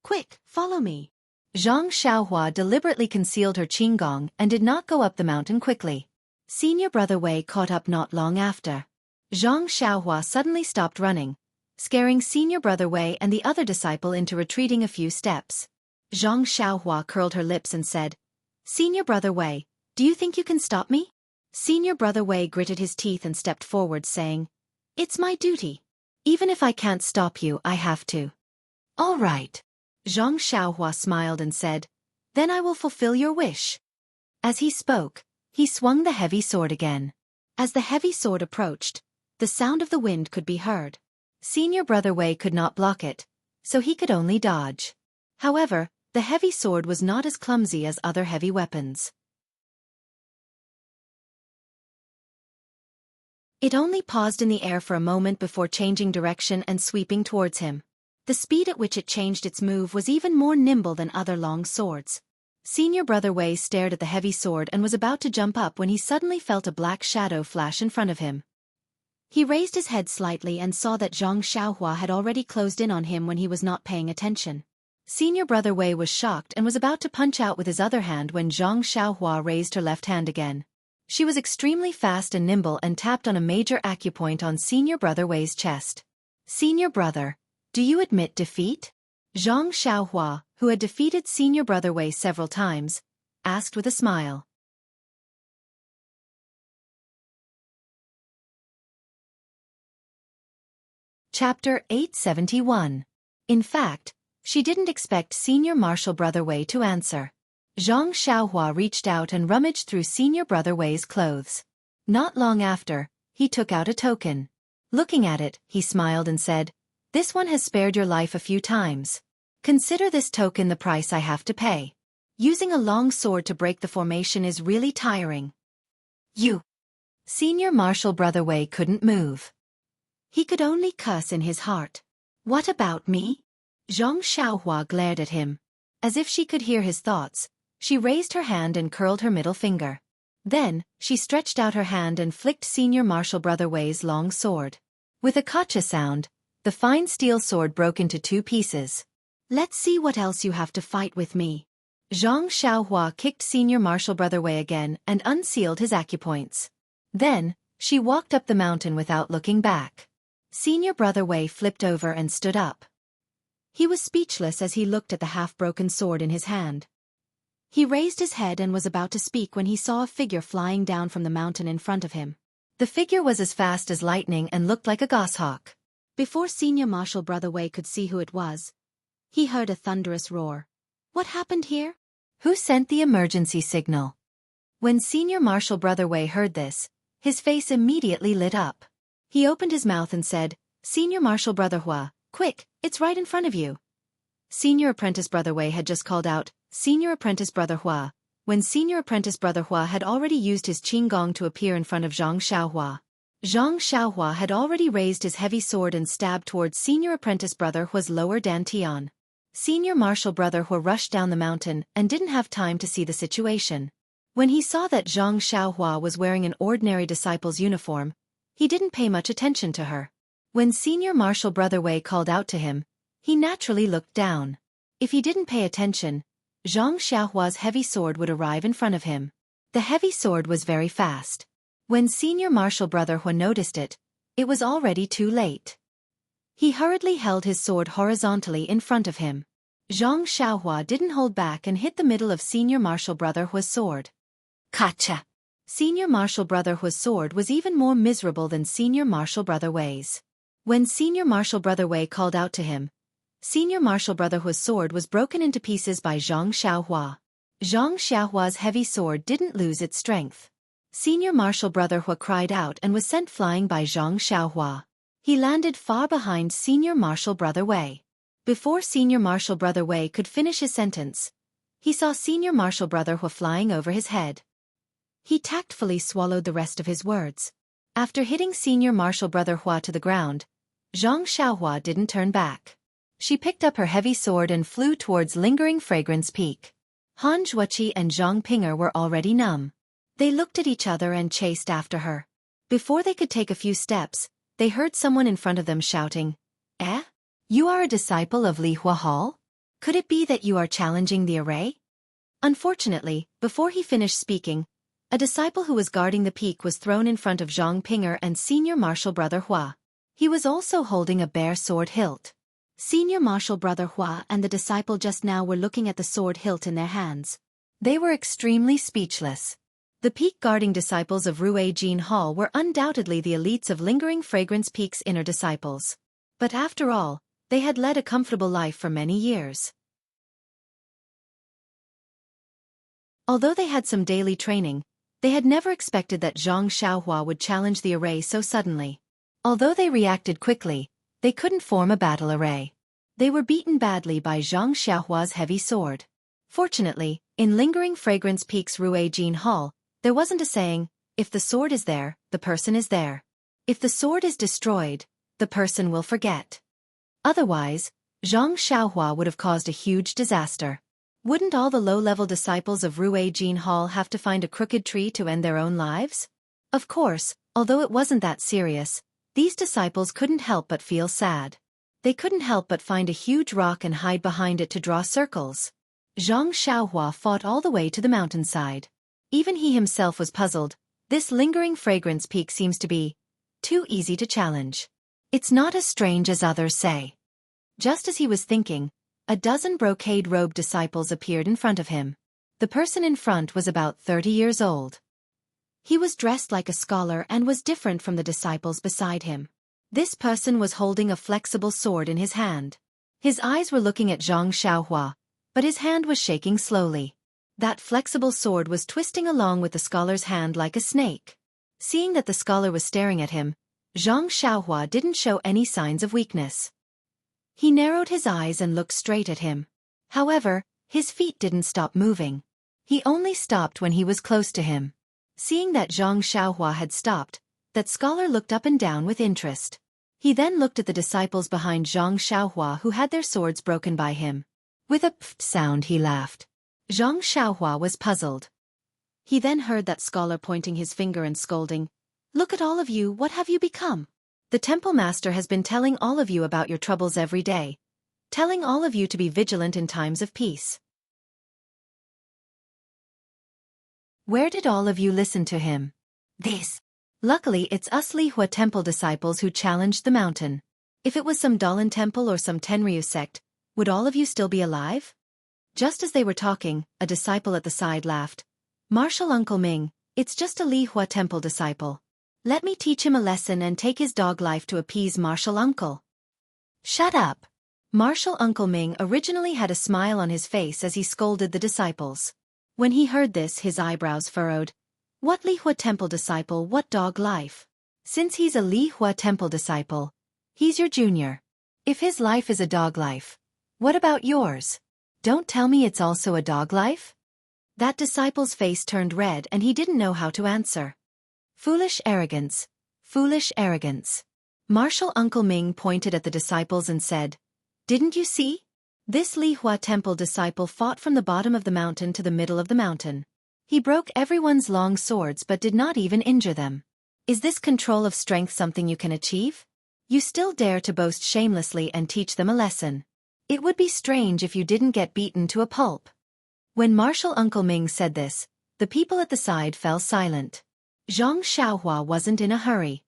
"Quick, follow me." Zhang Xiaohua deliberately concealed her qinggong and did not go up the mountain quickly. Senior Brother Wei caught up not long after. Zhang Xiaohua suddenly stopped running, scaring Senior Brother Wei and the other disciple into retreating a few steps. Zhang Xiaohua curled her lips and said, "Senior Brother Wei, do you think you can stop me?" Senior Brother Wei gritted his teeth and stepped forward saying, "It's my duty. Even if I can't stop you, I have to." "All right." Zhang Xiaohua smiled and said, "Then I will fulfill your wish." As he spoke, he swung the heavy sword again. As the heavy sword approached, the sound of the wind could be heard. Senior Brother Wei could not block it, so he could only dodge. However, the heavy sword was not as clumsy as other heavy weapons. It only paused in the air for a moment before changing direction and sweeping towards him. The speed at which it changed its move was even more nimble than other long swords. Senior Brother Wei stared at the heavy sword and was about to jump up when he suddenly felt a black shadow flash in front of him. He raised his head slightly and saw that Zhang Xiaohua had already closed in on him when he was not paying attention. Senior Brother Wei was shocked and was about to punch out with his other hand when Zhang Xiaohua raised her left hand again. She was extremely fast and nimble and tapped on a major acupoint on Senior Brother Wei's chest. "Senior Brother, do you admit defeat?" Zhang Xiaohua, who had defeated Senior Brother Wei several times, asked with a smile. Chapter 871. In fact, she didn't expect Senior Marshal Brother Wei to answer. Zhang Xiaohua reached out and rummaged through Senior Brother Wei's clothes. Not long after, he took out a token. Looking at it, he smiled and said, "This one has spared your life a few times. Consider this token the price I have to pay. Using a long sword to break the formation is really tiring." "You!" Senior Marshal Brother Wei couldn't move. He could only cuss in his heart. "What about me?" Zhang Xiaohua glared at him. As if she could hear his thoughts, she raised her hand and curled her middle finger. Then, she stretched out her hand and flicked Senior Marshal Brother Wei's long sword. With a gotcha sound, the fine steel sword broke into 2 pieces. "Let's see what else you have to fight with me." Zhang Xiaohua kicked Senior Marshal Brother Wei again and unsealed his acupoints. Then, she walked up the mountain without looking back. Senior Brother Wei flipped over and stood up. He was speechless as he looked at the half-broken sword in his hand. He raised his head and was about to speak when he saw a figure flying down from the mountain in front of him. The figure was as fast as lightning and looked like a goshawk. Before Senior Marshal Brother Wei could see who it was, he heard a thunderous roar. What happened here? Who sent the emergency signal? When Senior Marshal Brother Wei heard this, his face immediately lit up. He opened his mouth and said, "Senior Marshal Brother Hua, quick, it's right in front of you." Senior Apprentice Brother Wei had just called out, "Senior Apprentice Brother Hua," when Senior Apprentice Brother Hua had already used his qinggong to appear in front of Zhang Xiaohua. Zhang Xiaohua had already raised his heavy sword and stabbed towards Senior Apprentice Brother Hua's lower dantian. Senior Marshal Brother Hua rushed down the mountain and didn't have time to see the situation. When he saw that Zhang Xiaohua was wearing an ordinary disciple's uniform, he didn't pay much attention to her. When Senior Marshal Brother Wei called out to him, he naturally looked down. If he didn't pay attention, Zhang Xiaohua's heavy sword would arrive in front of him. The heavy sword was very fast. When Senior Marshal Brother Hua noticed it, it was already too late. He hurriedly held his sword horizontally in front of him. Zhang Xiaohua didn't hold back and hit the middle of Senior Marshal Brother Hua's sword. Gotcha! Senior Marshal Brother Hua's sword was even more miserable than Senior Marshal Brother Wei's. When Senior Marshal Brother Wei called out to him, Senior Marshal Brother Hua's sword was broken into pieces by Zhang Xiaohua. Zhang Xiaohua's heavy sword didn't lose its strength. Senior Marshal Brother Hua cried out and was sent flying by Zhang Xiaohua. He landed far behind Senior Marshal Brother Wei. Before Senior Marshal Brother Wei could finish his sentence, he saw Senior Marshal Brother Hua flying over his head. He tactfully swallowed the rest of his words. After hitting Senior Marshal Brother Hua to the ground, Zhang Xiaohua didn't turn back. She picked up her heavy sword and flew towards Lingering Fragrance Peak. Han Zhuoqi and Zhang Pinger were already numb. They looked at each other and chased after her. Before they could take a few steps, they heard someone in front of them shouting, "Eh? You are a disciple of Li Hua Hall? Could it be that you are challenging the array?" Unfortunately, before he finished speaking, a disciple who was guarding the peak was thrown in front of Zhang Pinger and Senior Marshal Brother Hua. He was also holding a bare sword hilt. Senior Marshal Brother Hua and the disciple just now were looking at the sword hilt in their hands. They were extremely speechless. The peak-guarding disciples of Rue Jin Hall were undoubtedly the elites of Lingering Fragrance Peak's inner disciples. But after all, they had led a comfortable life for many years. Although they had some daily training, they had never expected that Zhang Xiaohua would challenge the array so suddenly. Although they reacted quickly, they couldn't form a battle array. They were beaten badly by Zhang Xiaohua's heavy sword. Fortunately, in Lingering Fragrance Peak's Rue Jin Hall, there wasn't a saying, "If the sword is there, the person is there. If the sword is destroyed, the person will forget." Otherwise, Zhang Xiaohua would have caused a huge disaster. Wouldn't all the low-level disciples of Rue Jin Hall have to find a crooked tree to end their own lives? Of course, although it wasn't that serious, these disciples couldn't help but feel sad. They couldn't help but find a huge rock and hide behind it to draw circles. Zhang Xiaohua fought all the way to the mountainside. Even he himself was puzzled. This Lingering Fragrance Peak seems to be too easy to challenge. It's not as strange as others say. Just as he was thinking, a dozen brocade-robed disciples appeared in front of him. The person in front was about 30 years old. He was dressed like a scholar and was different from the disciples beside him. This person was holding a flexible sword in his hand. His eyes were looking at Zhang Xiaohua, but his hand was shaking slowly. That flexible sword was twisting along with the scholar's hand like a snake. Seeing that the scholar was staring at him, Zhang Xiaohua didn't show any signs of weakness. He narrowed his eyes and looked straight at him. However, his feet didn't stop moving. He only stopped when he was close to him. Seeing that Zhang Xiaohua had stopped, that scholar looked up and down with interest. He then looked at the disciples behind Zhang Xiaohua who had their swords broken by him. With a pfft sound he laughed. Zhang Xiaohua was puzzled. He then heard that scholar pointing his finger and scolding, "Look at all of you, what have you become? The temple master has been telling all of you about your troubles every day, telling all of you to be vigilant in times of peace. Where did all of you listen to him? This. Luckily it's us Lihua temple disciples who challenged the mountain. If it was some Dalan temple or some Tenryu sect, would all of you still be alive?" Just as they were talking, a disciple at the side laughed. "Martial Uncle Ming, it's just a Lihua temple disciple. Let me teach him a lesson and take his dog life to appease Martial Uncle." "Shut up." Martial Uncle Ming originally had a smile on his face as he scolded the disciples. When he heard this, his eyebrows furrowed. What Lihua temple disciple, what dog life? Since he's a Lihua temple disciple, he's your junior. If his life is a dog life, what about yours? Don't tell me it's also a dog life? That disciple's face turned red and he didn't know how to answer. Foolish arrogance. Foolish arrogance. Martial Uncle Ming pointed at the disciples and said, "Didn't you see? This Lihua temple disciple fought from the bottom of the mountain to the middle of the mountain. He broke everyone's long swords but did not even injure them. Is this control of strength something you can achieve? You still dare to boast shamelessly and teach them a lesson. It would be strange if you didn't get beaten to a pulp." When Martial Uncle Ming said this, the people at the side fell silent. Zhang Xiaohua wasn't in a hurry.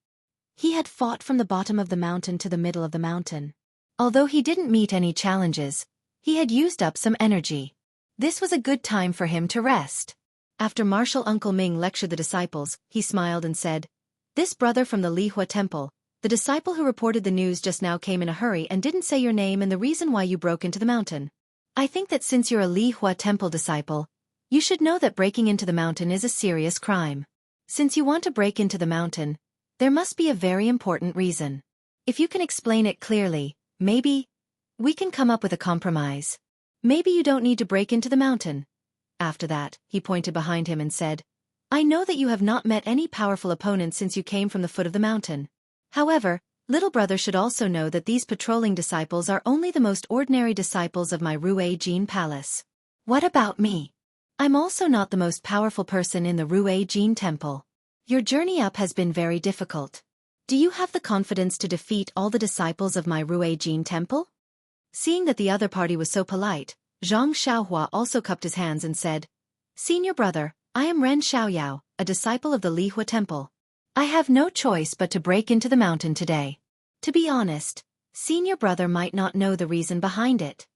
He had fought from the bottom of the mountain to the middle of the mountain. Although he didn't meet any challenges, he had used up some energy. This was a good time for him to rest. After Martial Uncle Ming lectured the disciples, he smiled and said, "This brother from the Lihua temple, the disciple who reported the news just now came in a hurry and didn't say your name and the reason why you broke into the mountain. I think that since you're a Lihua temple disciple, you should know that breaking into the mountain is a serious crime. Since you want to break into the mountain, there must be a very important reason. If you can explain it clearly, maybe we can come up with a compromise. Maybe you don't need to break into the mountain." After that, he pointed behind him and said, "I know that you have not met any powerful opponents since you came from the foot of the mountain. However, little brother should also know that these patrolling disciples are only the most ordinary disciples of my Rue Jin Palace. What about me? I'm also not the most powerful person in the Rue Jin Temple. Your journey up has been very difficult. Do you have the confidence to defeat all the disciples of my Rue Jin Temple?" Seeing that the other party was so polite, Zhang Xiaohua also cupped his hands and said, "Senior brother, I am Ren Xiaoyao, a disciple of the Lihua Temple. I have no choice but to break into the mountain today." To be honest, senior brother might not know the reason behind it.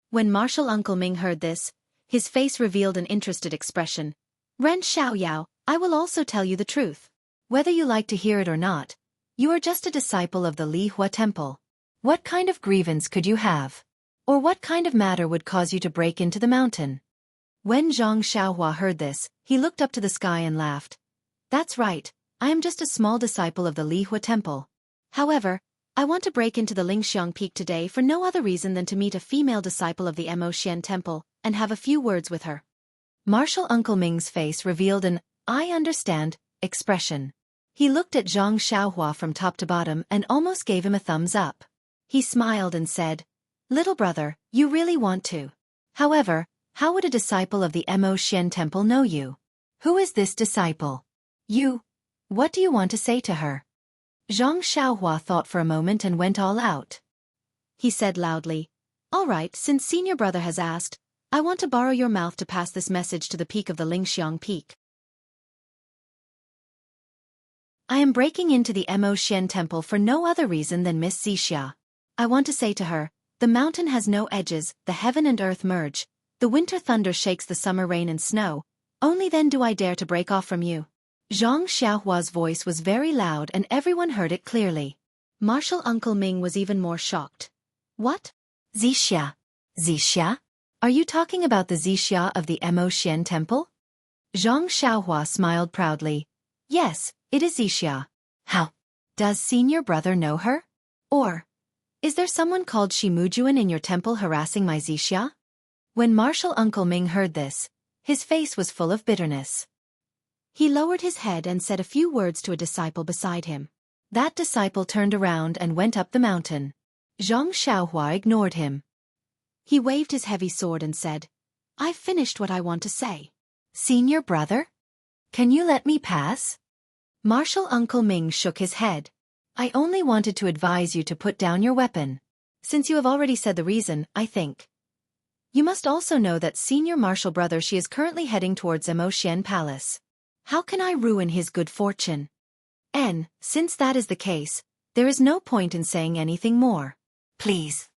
When Martial Uncle Ming heard this, his face revealed an interested expression. "Ren Xiaoyao, I will also tell you the truth. Whether you like to hear it or not, you are just a disciple of the Lihua Temple. What kind of grievance could you have? Or what kind of matter would cause you to break into the mountain?" When Zhang Xiaohua heard this, he looked up to the sky and laughed. "That's right, I am just a small disciple of the Lihua Temple. However, I want to break into the Lingxiang Peak today for no other reason than to meet a female disciple of the Xian Temple and have a few words with her." Martial Uncle Ming's face revealed an "I understand" expression. He looked at Zhang Xiaohua from top to bottom and almost gave him a thumbs up. He smiled and said, "Little brother, you really want to. However, how would a disciple of the Xian Temple know you? Who is this disciple? You. What do you want to say to her?" Zhang Xiaohua thought for a moment and went all out. He said loudly, "All right, since senior brother has asked, I want to borrow your mouth to pass this message to the peak of the Lingxiang Peak. I am breaking into the Xian Temple for no other reason than Miss Xianxia. I want to say to her, the mountain has no edges, the heaven and earth merge, the winter thunder shakes the summer rain and snow, only then do I dare to break off from you." Zhang Xiaohua's voice was very loud and everyone heard it clearly. Martial Uncle Ming was even more shocked. "What? Xianxia? Xianxia? Are you talking about the Xianxia of the Xian Temple?" Zhang Xiaohua smiled proudly. "Yes, it is Xianxia. How? Does senior brother know her? Or is there someone called Shimujuan in your temple harassing my Xianxia?" When Martial Uncle Ming heard this, his face was full of bitterness. He lowered his head and said a few words to a disciple beside him. That disciple turned around and went up the mountain. Zhang Xiaohua ignored him. He waved his heavy sword and said, "I've finished what I want to say." "Senior brother?" Can you let me pass? Martial Uncle Ming shook his head. I only wanted to advise you to put down your weapon. Since you have already said the reason, I think. You must also know that senior martial brother she is currently heading towards Emotian Palace. How can I ruin his good fortune? Since that is the case, there is no point in saying anything more. Please.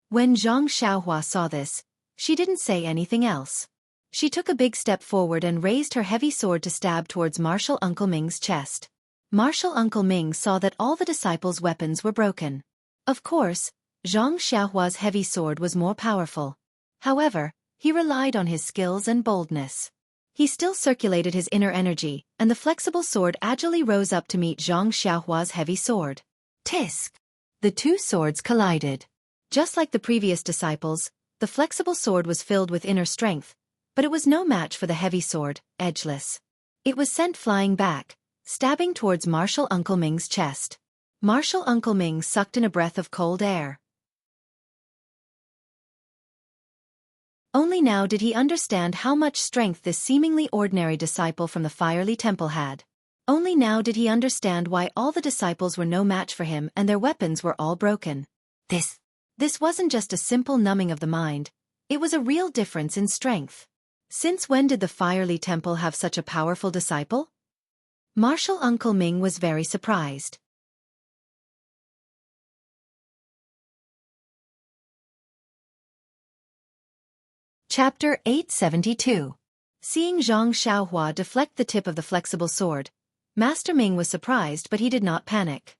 When Zhang Xiaohua saw this, she didn't say anything else. She took a big step forward and raised her heavy sword to stab towards Martial Uncle Ming's chest. Martial Uncle Ming saw that all the disciples' weapons were broken. Of course, Zhang Xiaohua's heavy sword was more powerful. However, he relied on his skills and boldness. He still circulated his inner energy, and the flexible sword agilely rose up to meet Zhang Xiaohua's heavy sword. Tisk! The two swords collided. Just like the previous disciples, the flexible sword was filled with inner strength, but it was no match for the heavy sword, edgeless. It was sent flying back, stabbing towards Martial Uncle Ming's chest. Martial Uncle Ming sucked in a breath of cold air. Only now did he understand how much strength this seemingly ordinary disciple from the fiery temple had. Only now did he understand why all the disciples were no match for him and their weapons were all broken. This wasn't just a simple numbing of the mind, it was a real difference in strength. Since when did the fiery temple have such a powerful disciple? Martial Uncle Ming was very surprised. Chapter 872. Seeing Zhang Xiaohua deflect the tip of the flexible sword, Master Ming was surprised but he did not panic.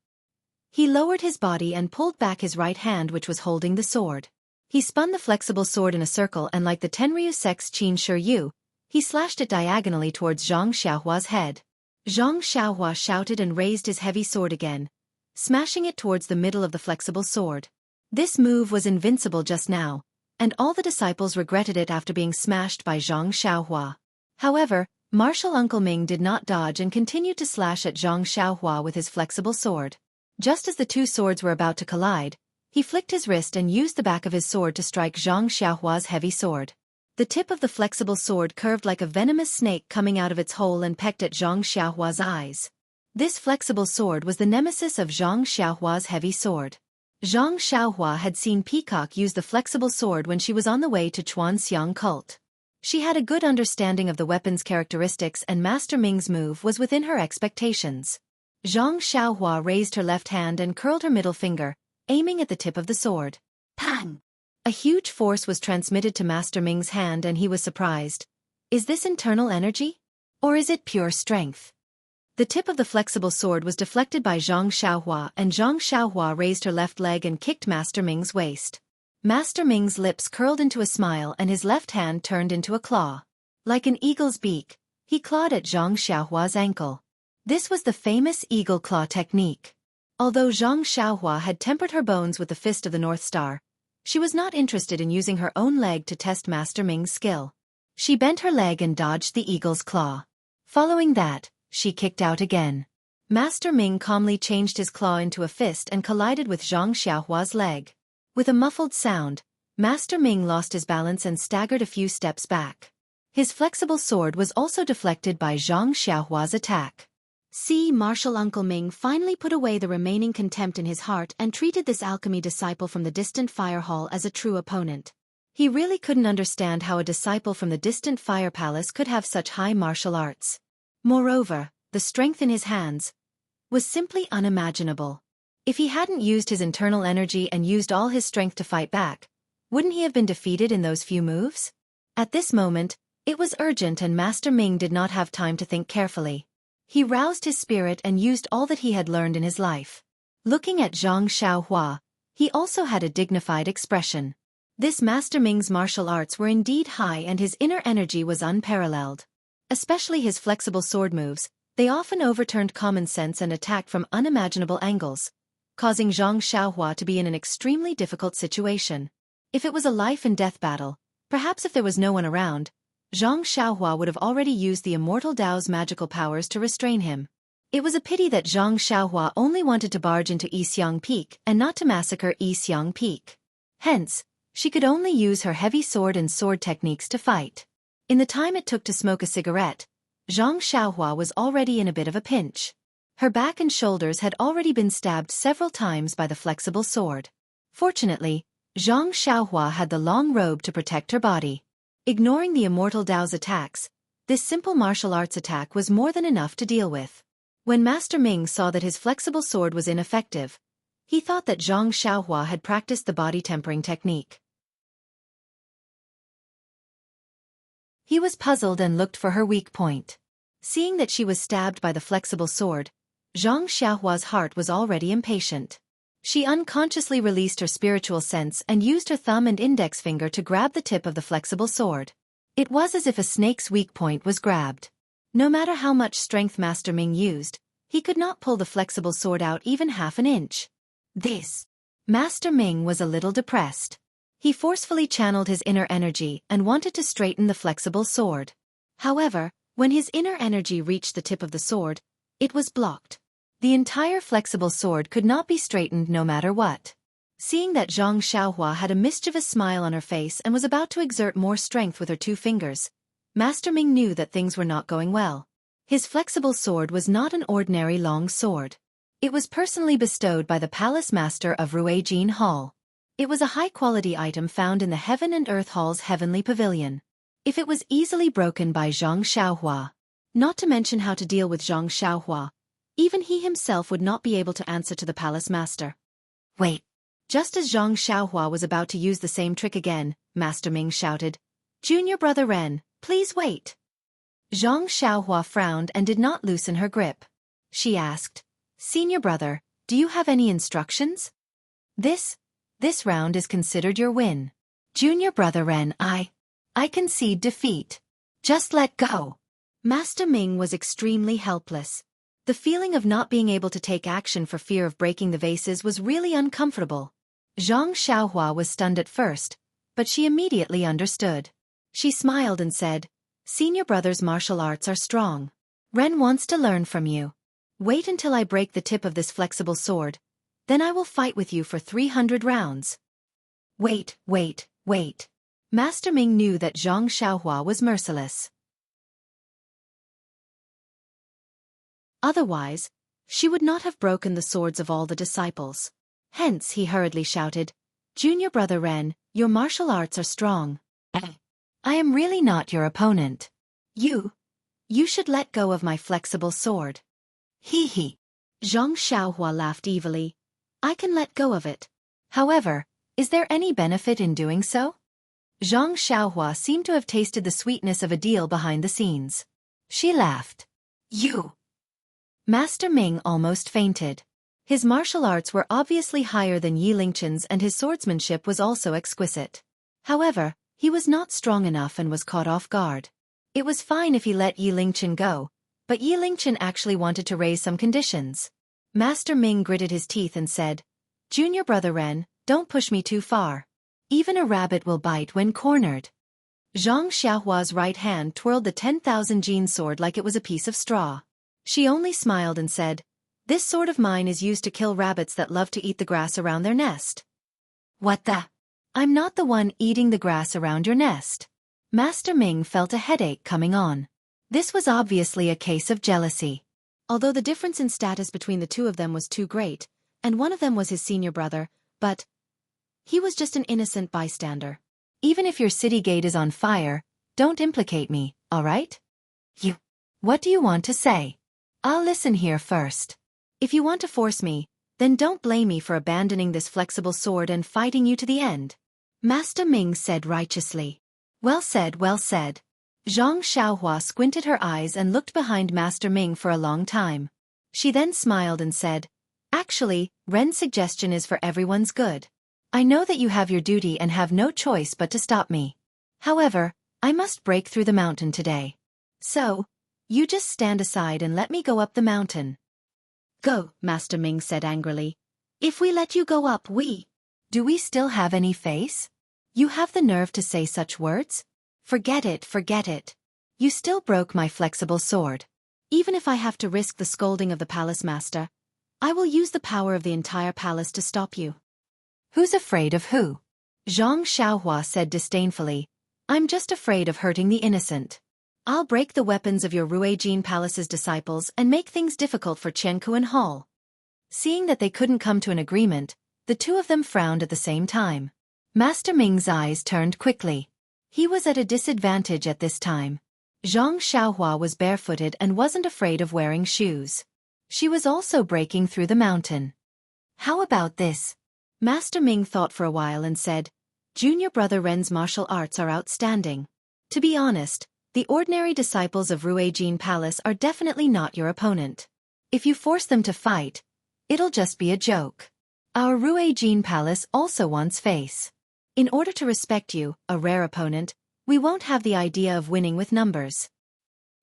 He lowered his body and pulled back his right hand which was holding the sword. He spun the flexible sword in a circle and like the Tenryu Sex Qin Shi Yu, he slashed it diagonally towards Zhang Xiaohua's head. Zhang Xiaohua shouted and raised his heavy sword again, smashing it towards the middle of the flexible sword. This move was invincible just now, and all the disciples regretted it after being smashed by Zhang Xiaohua. However, Martial Uncle Ming did not dodge and continued to slash at Zhang Xiaohua with his flexible sword. Just as the two swords were about to collide, he flicked his wrist and used the back of his sword to strike Zhang Xiaohua's heavy sword. The tip of the flexible sword curved like a venomous snake coming out of its hole and pecked at Zhang Xiaohua's eyes. This flexible sword was the nemesis of Zhang Xiaohua's heavy sword. Zhang Xiaohua had seen Peacock use the flexible sword when she was on the way to Chuanxiang cult. She had a good understanding of the weapon's characteristics and Master Ming's move was within her expectations. Zhang Xiaohua raised her left hand and curled her middle finger, aiming at the tip of the sword. Pang! A huge force was transmitted to Master Ming's hand and he was surprised. Is this internal energy? Or is it pure strength? The tip of the flexible sword was deflected by Zhang Xiaohua and Zhang Xiaohua raised her left leg and kicked Master Ming's waist. Master Ming's lips curled into a smile and his left hand turned into a claw. Like an eagle's beak, he clawed at Zhang Xiaohua's ankle. This was the famous eagle claw technique. Although Zhang Xiaohua had tempered her bones with the fist of the North Star, she was not interested in using her own leg to test Master Ming's skill. She bent her leg and dodged the eagle's claw. Following that, she kicked out again. Master Ming calmly changed his claw into a fist and collided with Zhang Xiaohua's leg. With a muffled sound, Master Ming lost his balance and staggered a few steps back. His flexible sword was also deflected by Zhang Xiaohua's attack. Martial Uncle Ming finally put away the remaining contempt in his heart and treated this alchemy disciple from the distant fire hall as a true opponent. He really couldn't understand how a disciple from the distant fire palace could have such high martial arts. Moreover, the strength in his hands was simply unimaginable. If he hadn't used his internal energy and used all his strength to fight back, wouldn't he have been defeated in those few moves? At this moment, it was urgent and Master Ming did not have time to think carefully. He roused his spirit and used all that he had learned in his life. Looking at Zhang Xiaohua, he also had a dignified expression. This Master Ming's martial arts were indeed high and his inner energy was unparalleled. Especially his flexible sword moves, they often overturned common sense and attacked from unimaginable angles, causing Zhang Xiaohua to be in an extremely difficult situation. If it was a life-and-death battle, perhaps if there was no one around, Zhang Xiaohua would have already used the Immortal Dao's magical powers to restrain him. It was a pity that Zhang Xiaohua only wanted to barge into Yixiang Peak and not to massacre Yixiang Peak. Hence, she could only use her heavy sword and sword techniques to fight. In the time it took to smoke a cigarette, Zhang Xiaohua was already in a bit of a pinch. Her back and shoulders had already been stabbed several times by the flexible sword. Fortunately, Zhang Xiaohua had the long robe to protect her body. Ignoring the Immortal Dao's attacks, this simple martial arts attack was more than enough to deal with. When Master Ming saw that his flexible sword was ineffective, he thought that Zhang Xiaohua had practiced the body tempering technique. He was puzzled and looked for her weak point. Seeing that she was stabbed by the flexible sword, Zhang Xiaohua's heart was already impatient. She unconsciously released her spiritual sense and used her thumb and index finger to grab the tip of the flexible sword. It was as if a snake's weak point was grabbed. No matter how much strength Master Ming used, he could not pull the flexible sword out even half an inch. Master Ming was a little depressed. He forcefully channeled his inner energy and wanted to straighten the flexible sword. However, when his inner energy reached the tip of the sword, it was blocked. The entire flexible sword could not be straightened no matter what. Seeing that Zhang Xiaohua had a mischievous smile on her face and was about to exert more strength with her 2 fingers, Master Ming knew that things were not going well. His flexible sword was not an ordinary long sword. It was personally bestowed by the Palace Master of Ruijin Hall. It was a high-quality item found in the Heaven and Earth Hall's heavenly pavilion. If it was easily broken by Zhang Xiaohua, not to mention how to deal with Zhang Xiaohua, even he himself would not be able to answer to the Palace Master. Wait. Just as Zhang Xiaohua was about to use the same trick again, Master Ming shouted, "Junior brother Ren, please wait." Zhang Xiaohua frowned and did not loosen her grip. She asked, "Senior brother, do you have any instructions? This round is considered your win. Junior brother Ren, I concede defeat. Just let go." Master Ming was extremely helpless. The feeling of not being able to take action for fear of breaking the vases was really uncomfortable. Zhang Xiaohua was stunned at first, but she immediately understood. She smiled and said, "Senior brother's martial arts are strong. Ren wants to learn from you. Wait until I break the tip of this flexible sword, then I will fight with you for 300 rounds. Wait. Master Ming knew that Zhang Xiaohua was merciless. Otherwise, she would not have broken the swords of all the disciples. Hence he hurriedly shouted, "Junior brother Ren, your martial arts are strong. I am really not your opponent. You should let go of my flexible sword." He. Zhang Xiaohua laughed evilly. "I can let go of it. However, is there any benefit in doing so?" Zhang Xiaohua seemed to have tasted the sweetness of a deal behind the scenes. She laughed. "You." Master Ming almost fainted. His martial arts were obviously higher than Yi Lingchen's and his swordsmanship was also exquisite. However, he was not strong enough and was caught off guard. It was fine if he let Yi Lingchen go, but Yi Lingchen actually wanted to raise some conditions. Master Ming gritted his teeth and said, "Junior brother Ren, don't push me too far. Even a rabbit will bite when cornered." Zhang Xiaohua's right hand twirled the 10,000 Jin sword like it was a piece of straw. She only smiled and said, "This sword of mine is used to kill rabbits that love to eat the grass around their nest." "What the? I'm not the one eating the grass around your nest." Master Ming felt a headache coming on. This was obviously a case of jealousy. Although the difference in status between the two of them was too great, and one of them was his senior brother, but he was just an innocent bystander. "Even if your city gate is on fire, don't implicate me, all right? What do you want to say? I'll listen here first. If you want to force me, then don't blame me for abandoning this flexible sword and fighting you to the end." Master Ming said righteously. Well said, well said." Zhang Xiaohua squinted her eyes and looked behind Master Ming for a long time. She then smiled and said, "Actually, Ren's suggestion is for everyone's good. I know that you have your duty and have no choice but to stop me. However, I must break through the mountain today. So, you just stand aside and let me go up the mountain." "Go," Master Ming said angrily. "If we let you go up, do we still have any face? You have the nerve to say such words? Forget it. You still broke my flexible sword. Even if I have to risk the scolding of the palace master, I will use the power of the entire palace to stop you." "Who's afraid of who?" Zhang Xiaohua said disdainfully. "I'm just afraid of hurting the innocent. I'll break the weapons of your Ruijin Palace's disciples and make things difficult for Qianku and Hall. Seeing that they couldn't come to an agreement, the two of them frowned at the same time. Master Ming's eyes turned quickly. He was at a disadvantage at this time. Zhang Xiaohua was barefooted and wasn't afraid of wearing shoes. She was also breaking through the mountain. How about this? Master Ming thought for a while and said, Junior brother Ren's martial arts are outstanding. To be honest, the ordinary disciples of Ruijin Palace are definitely not your opponent. If you force them to fight, it'll just be a joke. Our Ruijin Palace also wants face. In order to respect you, a rare opponent, we won't have the idea of winning with numbers.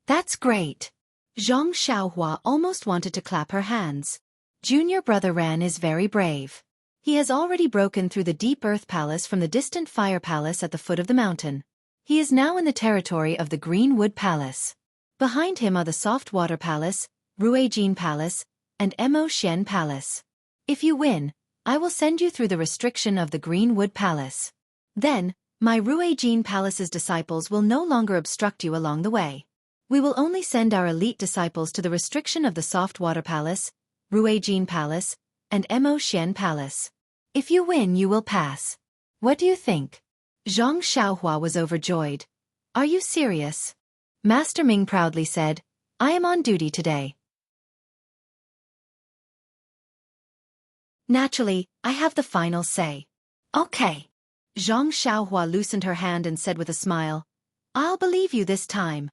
That's great. Zhang Xiaohua almost wanted to clap her hands. Junior brother Ran is very brave. He has already broken through the deep earth palace from the distant fire palace at the foot of the mountain. He is now in the territory of the Green Wood Palace. Behind him are the Soft Water Palace, Ruijin Palace, and Mo Xian Palace. If you win, I will send you through the restriction of the Green Wood Palace. Then, my Ruijin Palace's disciples will no longer obstruct you along the way. We will only send our elite disciples to the restriction of the Soft Water Palace, Ruijin Palace, and Mo Xian Palace. If you win, you will pass. What do you think? Zhang Xiaohua was overjoyed. Are you serious? Master Ming proudly said, I am on duty today. Naturally, I have the final say. Okay. Zhang Xiaohua loosened her hand and said with a smile, I'll believe you this time.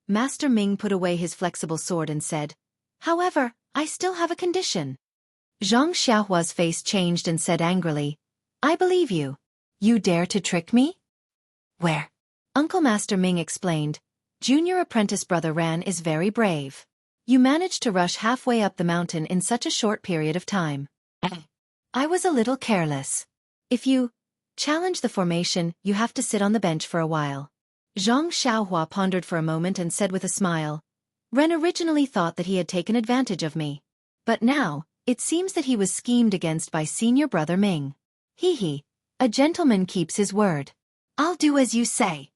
Master Ming put away his flexible sword and said, However, I still have a condition. Zhang Xiaohua's face changed and said angrily, I believe you. You dare to trick me? Where? Uncle Master Ming explained, Junior apprentice brother Ran is very brave. You managed to rush halfway up the mountain in such a short period of time. I was a little careless. If you challenge the formation, you have to sit on the bench for a while. Zhang Xiaohua pondered for a moment and said with a smile, Ren originally thought that he had taken advantage of me. But now, it seems that he was schemed against by senior brother Ming. Hee. A gentleman keeps his word. I'll do as you say.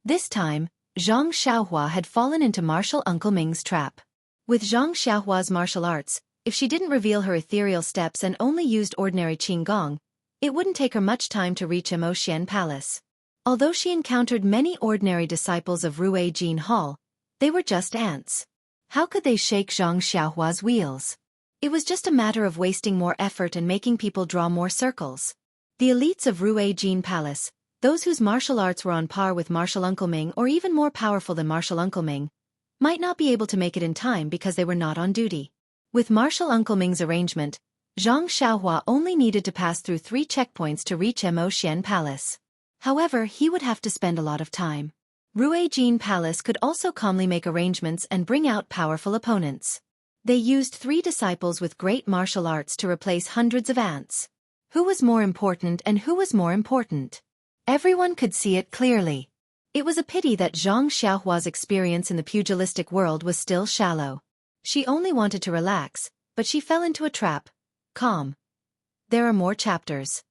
This time, Zhang Xiaohua had fallen into martial Uncle Ming's trap. With Zhang Xiaohua's martial arts, if she didn't reveal her ethereal steps and only used ordinary qigong, it wouldn't take her much time to reach Mo Xian Palace. Although she encountered many ordinary disciples of Ruijin Hall, they were just ants. How could they shake Zhang Xiaohua's wheels? It was just a matter of wasting more effort and making people draw more circles. The elites of Ruijin Palace, those whose martial arts were on par with martial Uncle Ming or even more powerful than martial Uncle Ming, might not be able to make it in time because they were not on duty. With martial Uncle Ming's arrangement, Zhang Xiaohua only needed to pass through 3 checkpoints to reach Mo Xian Palace. However, he would have to spend a lot of time. Ruijin Palace could also calmly make arrangements and bring out powerful opponents. They used 3 disciples with great martial arts to replace hundreds of ants. Who was more important and who was more important? Everyone could see it clearly. It was a pity that Zhang Xiaohua's experience in the pugilistic world was still shallow. She only wanted to relax, but she fell into a trap. Calm. There are more chapters.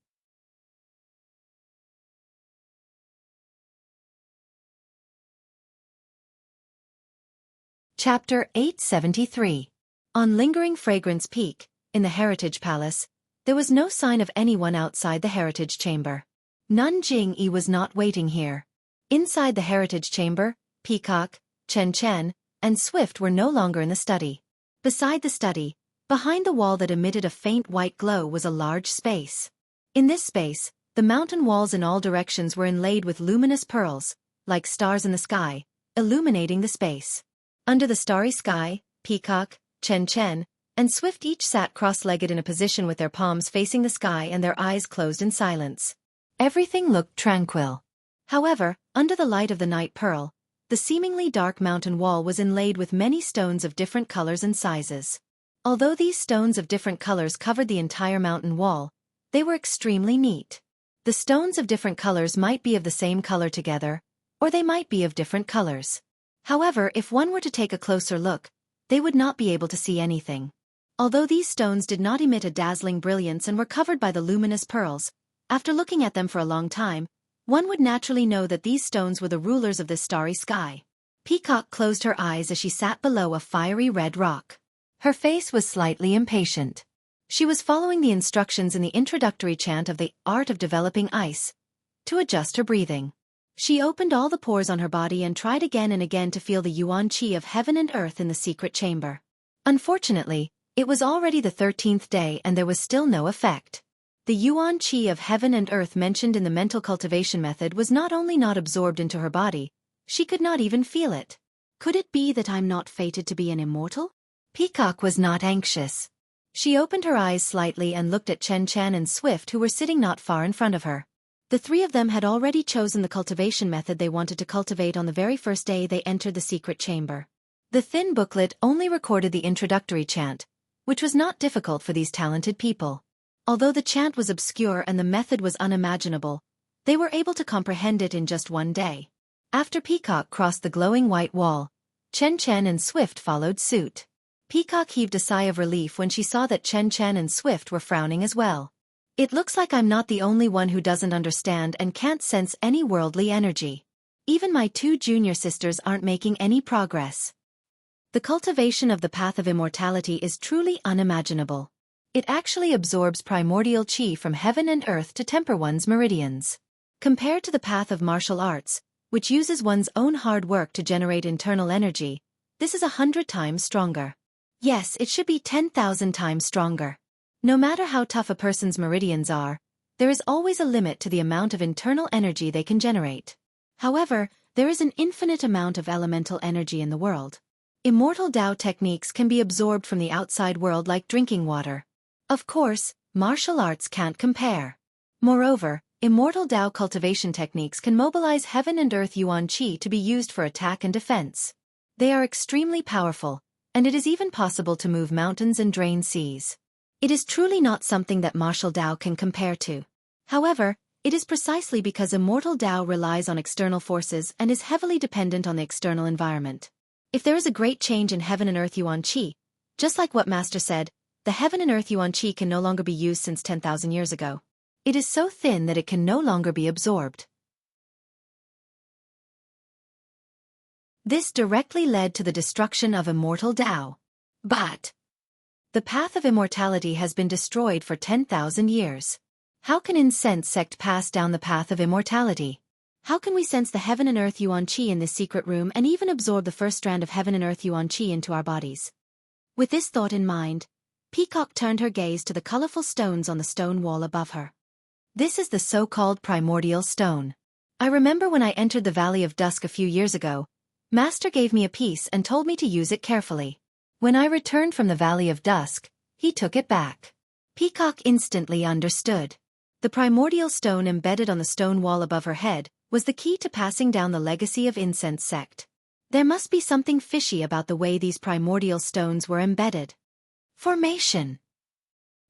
Chapter 873. On Lingering Fragrance Peak, in the Heritage Palace, there was no sign of anyone outside the Heritage Chamber. Nun Jingyi was not waiting here. Inside the Heritage Chamber, Peacock, Chen, and Swift were no longer in the study. Beside the study, behind the wall that emitted a faint white glow was a large space. In this space, the mountain walls in all directions were inlaid with luminous pearls, like stars in the sky, illuminating the space. Under the starry sky, Peacock, Chen, and Swift each sat cross-legged in a position with their palms facing the sky and their eyes closed in silence. Everything looked tranquil. However, under the light of the night pearl, the seemingly dark mountain wall was inlaid with many stones of different colors and sizes. Although these stones of different colors covered the entire mountain wall, they were extremely neat. The stones of different colors might be of the same color together, or they might be of different colors. However, if one were to take a closer look, they would not be able to see anything. Although these stones did not emit a dazzling brilliance and were covered by the luminous pearls, after looking at them for a long time, one would naturally know that these stones were the rulers of this starry sky. Peacock closed her eyes as she sat below a fiery red rock. Her face was slightly impatient. She was following the instructions in the introductory chant of the art of developing ice to adjust her breathing. She opened all the pores on her body and tried again and again to feel the yuan qi of heaven and earth in the secret chamber. Unfortunately, it was already the 13th day and there was still no effect. The yuan qi of heaven and earth mentioned in the mental cultivation method was not only not absorbed into her body, she could not even feel it. Could it be that I'm not fated to be an immortal? Peacock was not anxious. She opened her eyes slightly and looked at Chen and Swift, who were sitting not far in front of her. The three of them had already chosen the cultivation method they wanted to cultivate on the very first day they entered the secret chamber. The thin booklet only recorded the introductory chant, which was not difficult for these talented people. Although the chant was obscure and the method was unimaginable, they were able to comprehend it in just one day. After Peacock crossed the glowing white wall, Chen and Swift followed suit. Peacock heaved a sigh of relief when she saw that Chen and Swift were frowning as well. It looks like I'm not the only one who doesn't understand and can't sense any worldly energy. Even my two junior sisters aren't making any progress. The cultivation of the path of immortality is truly unimaginable. It actually absorbs primordial qi from heaven and earth to temper one's meridians. Compared to the path of martial arts, which uses one's own hard work to generate internal energy, this is 100 times stronger. Yes, it should be 10,000 times stronger. No matter how tough a person's meridians are, there is always a limit to the amount of internal energy they can generate. However, there is an infinite amount of elemental energy in the world. Immortal Tao techniques can be absorbed from the outside world like drinking water. Of course, martial arts can't compare. Moreover, Immortal Tao cultivation techniques can mobilize heaven and earth yuan qi to be used for attack and defense. They are extremely powerful, and it is even possible to move mountains and drain seas. It is truly not something that martial Tao can compare to. However, it is precisely because Immortal Tao relies on external forces and is heavily dependent on the external environment. If there is a great change in heaven and earth yuan qi, just like what Master said, the heaven and earth yuan qi can no longer be used since 10,000 years ago. It is so thin that it can no longer be absorbed. This directly led to the destruction of Immortal Tao. But the path of immortality has been destroyed for 10,000 years. How can incense sect pass down the path of immortality? How can we sense the heaven and earth yuan qi in this secret room and even absorb the first strand of heaven and earth yuan qi into our bodies? With this thought in mind, Peacock turned her gaze to the colorful stones on the stone wall above her. This is the so-called primordial stone. I remember when I entered the Valley of Dusk a few years ago, Master gave me a piece and told me to use it carefully. When I returned from the Valley of Dusk, he took it back. Peacock instantly understood. The primordial stone embedded on the stone wall above her head was the key to passing down the legacy of incense sect. There must be something fishy about the way these primordial stones were embedded. Formation.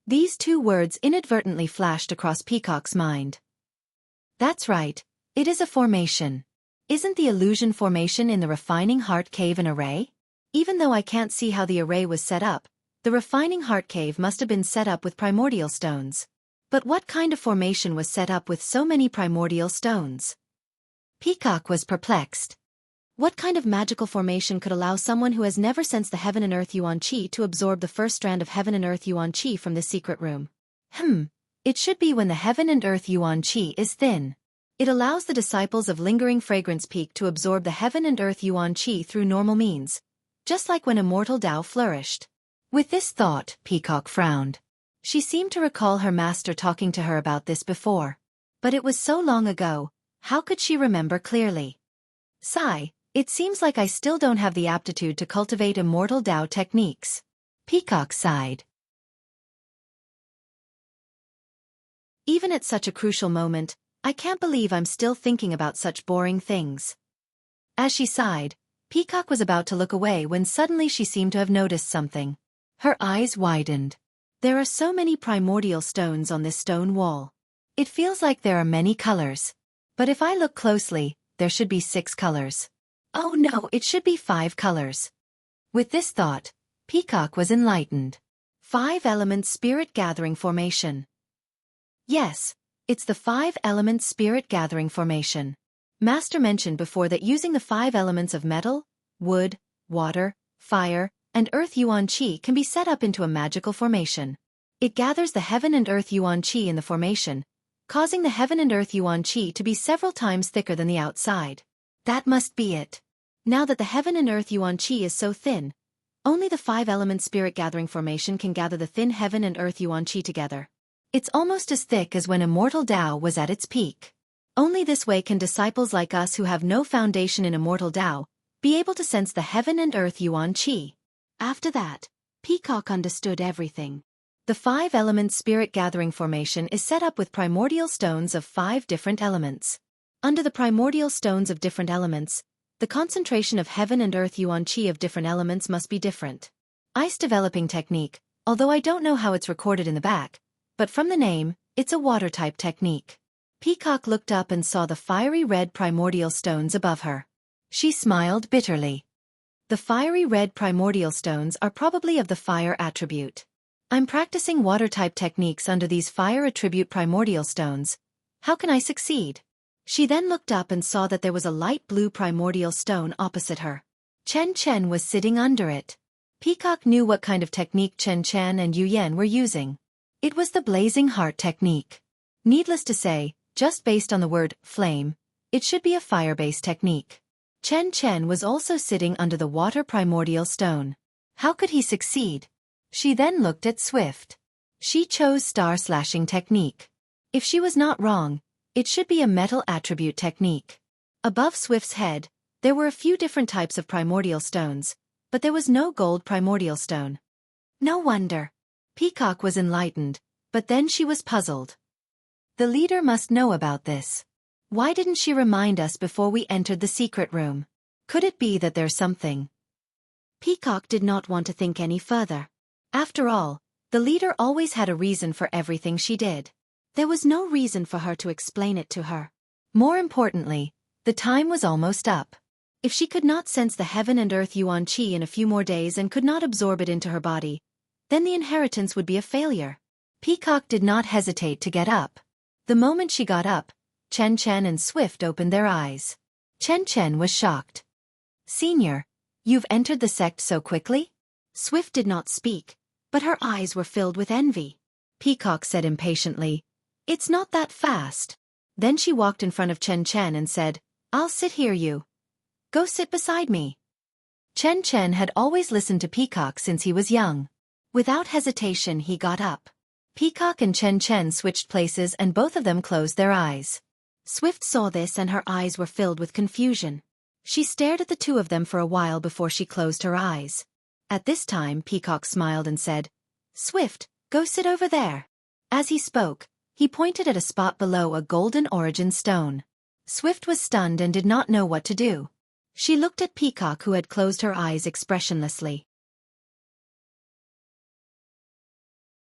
These two words inadvertently flashed across Peacock's mind. That's right, it is a formation. Isn't the illusion formation in the refining heart cave an array? Even though I can't see how the array was set up, the refining heart cave must have been set up with primordial stones. But what kind of formation was set up with so many primordial stones? Peacock was perplexed. What kind of magical formation could allow someone who has never sensed the heaven and earth yuan qi to absorb the first strand of heaven and earth yuan qi from this secret room? It should be when the heaven and earth yuan qi is thin. It allows the disciples of Lingering Fragrance Peak to absorb the heaven and earth yuan qi through normal means, just like when Immortal Tao flourished. With this thought, Peacock frowned. She seemed to recall her master talking to her about this before. But it was so long ago, how could she remember clearly? Sigh, it seems like I still don't have the aptitude to cultivate Immortal Tao techniques. Peacock sighed. Even at such a crucial moment, I can't believe I'm still thinking about such boring things. As she sighed, Peacock was about to look away when suddenly she seemed to have noticed something. Her eyes widened. There are so many primordial stones on this stone wall. It feels like there are many colors. But if I look closely, there should be 6 colors. Oh no, it should be 5 colors. With this thought, Peacock was enlightened. 5-element spirit gathering formation. Yes, it's the 5-element spirit gathering formation. Master mentioned before that using the 5 elements of metal, wood, water, fire, and earth yuan qi can be set up into a magical formation. It gathers the heaven and earth yuan qi in the formation, causing the heaven and earth yuan qi to be several times thicker than the outside. That must be it. Now that the heaven and earth yuan qi is so thin, only the 5-element spirit gathering formation can gather the thin heaven and earth yuan qi together. It's almost as thick as when Immortal Tao was at its peak. Only this way can disciples like us who have no foundation in Immortal Tao be able to sense the heaven and earth yuan qi. After that, Peacock understood everything. The 5-element spirit gathering formation is set up with primordial stones of 5 different elements. Under the primordial stones of different elements, the concentration of heaven and earth yuan qi of different elements must be different. Ice developing technique, although I don't know how it's recorded in the back, but from the name, it's a water-type technique. Peacock looked up and saw the fiery red primordial stones above her. She smiled bitterly. The fiery red primordial stones are probably of the fire attribute. I'm practicing water-type techniques under these fire attribute primordial stones. How can I succeed? She then looked up and saw that there was a light blue primordial stone opposite her. Chen Chen was sitting under it. Peacock knew what kind of technique Chen Chen and Yu Yan were using. It was the blazing heart technique. Needless to say, just based on the word flame, it should be a fire-based technique. Chen Chen was also sitting under the water primordial stone. How could he succeed? She then looked at Swift. She chose star-slashing technique. If she was not wrong, it should be a metal attribute technique. Above Swift's head, there were a few different types of primordial stones, but there was no gold primordial stone. No wonder. Peacock was enlightened, but then she was puzzled. The leader must know about this. Why didn't she remind us before we entered the secret room? Could it be that there's something? Peacock did not want to think any further. After all, the leader always had a reason for everything she did. There was no reason for her to explain it to her. More importantly, the time was almost up. If she could not sense the heaven and earth yuan qi in a few more days and could not absorb it into her body, then the inheritance would be a failure. Peacock did not hesitate to get up. The moment she got up, Chen Chen and Swift opened their eyes. Chen Chen was shocked. "Senior, you've entered the sect so quickly?" Swift did not speak, but her eyes were filled with envy. Peacock said impatiently, "It's not that fast." Then she walked in front of Chen Chen and said, "I'll sit here, you. Go sit beside me." Chen Chen had always listened to Peacock since he was young. Without hesitation he got up. Peacock and Chen Chen switched places and both of them closed their eyes. Swift saw this and her eyes were filled with confusion. She stared at the two of them for a while before she closed her eyes. At this time Peacock smiled and said, "Swift, go sit over there." As he spoke, he pointed at a spot below a golden origin stone. Swift was stunned and did not know what to do. She looked at Peacock, who had closed her eyes expressionlessly.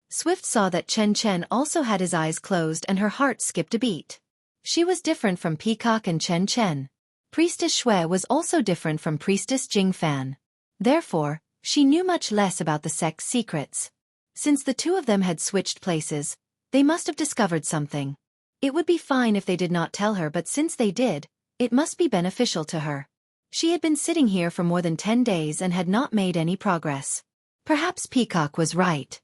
Swift saw that Chen Chen also had his eyes closed and her heart skipped a beat. She was different from Peacock and Chen Chen. Priestess Shui was also different from Priestess Jing Fan. Therefore, she knew much less about the sect's secrets. Since the two of them had switched places, they must have discovered something. It would be fine if they did not tell her, but since they did, it must be beneficial to her. She had been sitting here for more than 10 days and had not made any progress. Perhaps Peacock was right.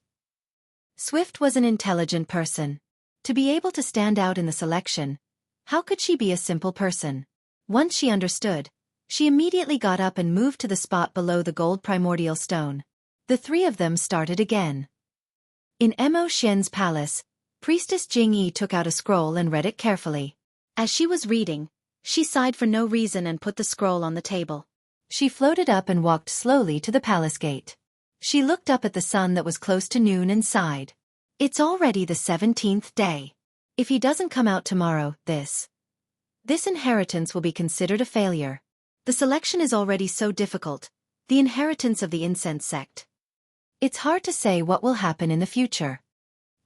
Swift was an intelligent person. To be able to stand out in the selection, how could she be a simple person? Once she understood, she immediately got up and moved to the spot below the gold primordial stone. The three of them started again. In Mo Xian's palace, Priestess Jingyi took out a scroll and read it carefully. As she was reading, she sighed for no reason and put the scroll on the table. She floated up and walked slowly to the palace gate. She looked up at the sun that was close to noon and sighed. It's already the 17th day. If he doesn't come out tomorrow, this inheritance will be considered a failure. The selection is already so difficult, the inheritance of the incense sect. It's hard to say what will happen in the future.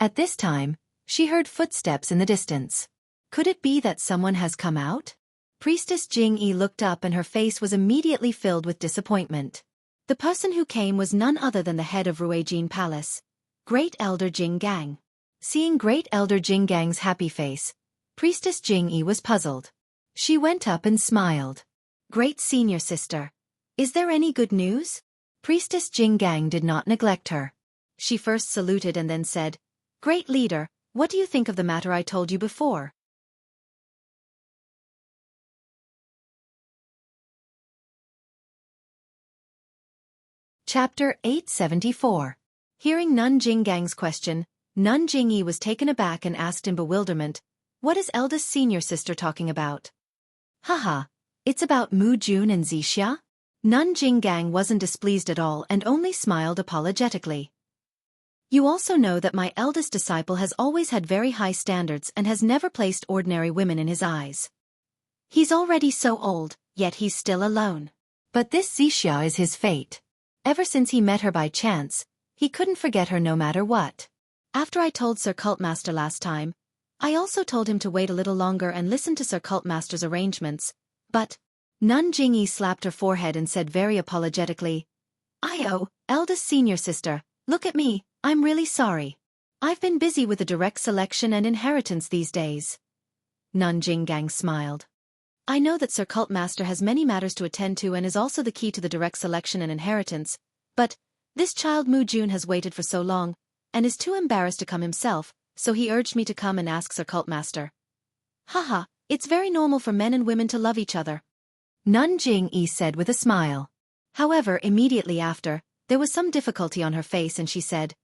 At this time, she heard footsteps in the distance. Could it be that someone has come out? Priestess Jingyi looked up and her face was immediately filled with disappointment. The person who came was none other than the head of Ruijin Palace, Great Elder Jing Gang. Seeing Great Elder Jing Gang's happy face, Priestess Jingyi was puzzled. She went up and smiled. Great senior sister. Is there any good news? Priestess Jinggang did not neglect her. She first saluted and then said, Great leader, what do you think of the matter I told you before? Chapter 874. Hearing Nun Jinggang's question, Nun Jingyi was taken aback and asked in bewilderment, What is eldest senior sister talking about? Haha, it's about Mu Jun and Xianxia? Nun Jinggang wasn't displeased at all and only smiled apologetically. You also know that my eldest disciple has always had very high standards and has never placed ordinary women in his eyes. He's already so old, yet he's still alone. But this Xianxia is his fate. Ever since he met her by chance, he couldn't forget her no matter what. After I told Sir Cultmaster last time, I also told him to wait a little longer and listen to Sir Cultmaster's arrangements, but Nun Jingyi slapped her forehead and said very apologetically, eldest senior sister, look at me, I'm really sorry. I've been busy with the direct selection and inheritance these days. Nun Jinggang smiled. I know that Sir Cultmaster has many matters to attend to and is also the key to the direct selection and inheritance, but this child Mu Jun has waited for so long, and is too embarrassed to come himself, so he urged me to come and ask Sir Cultmaster. Haha, it's very normal for men and women to love each other. Nun Jingyi said with a smile. However, immediately after, there was some difficulty on her face and she said,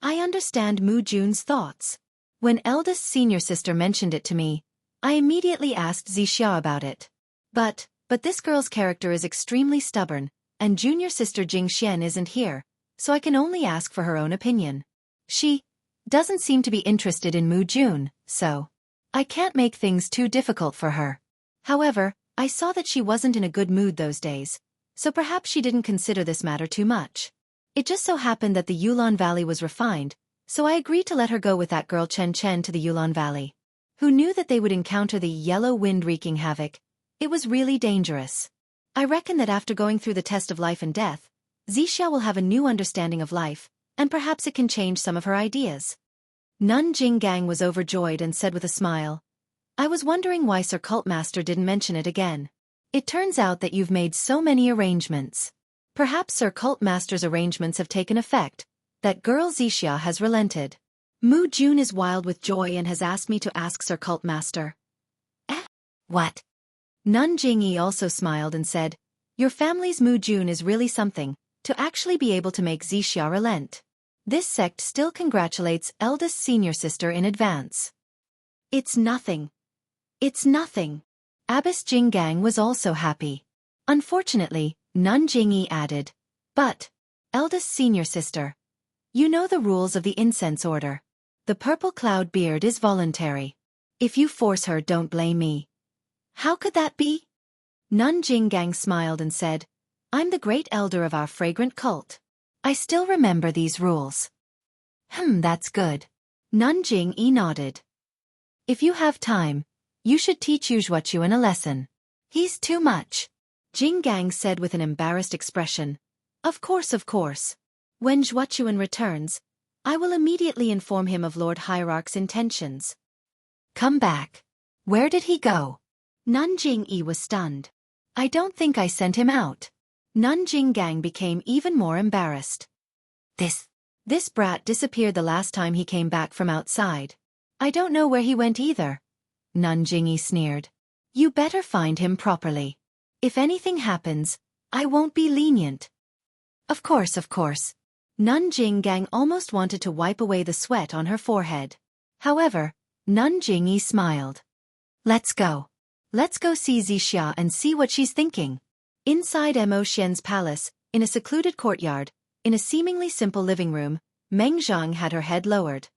I understand Mu Jun's thoughts. When eldest senior sister mentioned it to me, I immediately asked Xianxia about it. But this girl's character is extremely stubborn, and junior sister Jingxian isn't here, so I can only ask for her own opinion. She doesn't seem to be interested in Mu Jun, so I can't make things too difficult for her. However, I saw that she wasn't in a good mood those days, so perhaps she didn't consider this matter too much. It just so happened that the Yulon Valley was refined, so I agreed to let her go with that girl Chen Chen to the Yulon Valley. Who knew that they would encounter the yellow wind wreaking havoc? It was really dangerous. I reckon that after going through the test of life and death, Xianxia will have a new understanding of life, and perhaps it can change some of her ideas. Nun Jinggang was overjoyed and said with a smile, I was wondering why Sir Cultmaster didn't mention it again. It turns out that you've made so many arrangements. Perhaps Sir Cultmaster's arrangements have taken effect, that girl Xianxia has relented. Mu Jun is wild with joy and has asked me to ask Sir Cultmaster. What? Nun Jingyi also smiled and said, Your family's Mu Jun is really something, to actually be able to make Xianxia relent. This sect still congratulates eldest senior sister in advance. It's nothing. It's nothing. Abbess Jinggang was also happy. Unfortunately, Nun Jingyi added, But, eldest senior sister, you know the rules of the incense order. The purple cloud beard is voluntary. If you force her, don't blame me. How could that be? Nun Jinggang smiled and said, I'm the great elder of our fragrant cult. I still remember these rules. That's good. Nun Jingyi nodded. If you have time, you should teach Zhuochuan a lesson. He's too much. Jinggang said with an embarrassed expression. Of course, of course. When Zhuochuan returns, I will immediately inform him of Lord Hierarch's intentions. Come back. Where did he go? Nun Jingyi was stunned. I don't think I sent him out. Nun Jinggang became even more embarrassed. This brat disappeared the last time he came back from outside. I don't know where he went either. Nun Jingyi sneered. You better find him properly. If anything happens, I won't be lenient. Of course, of course. Nun Jinggang almost wanted to wipe away the sweat on her forehead. However, Nun Jingyi smiled. Let's go. Let's go see Xianxia and see what she's thinking. Inside Mo Xian's palace, in a secluded courtyard, in a seemingly simple living room, Meng Zhang had her head lowered.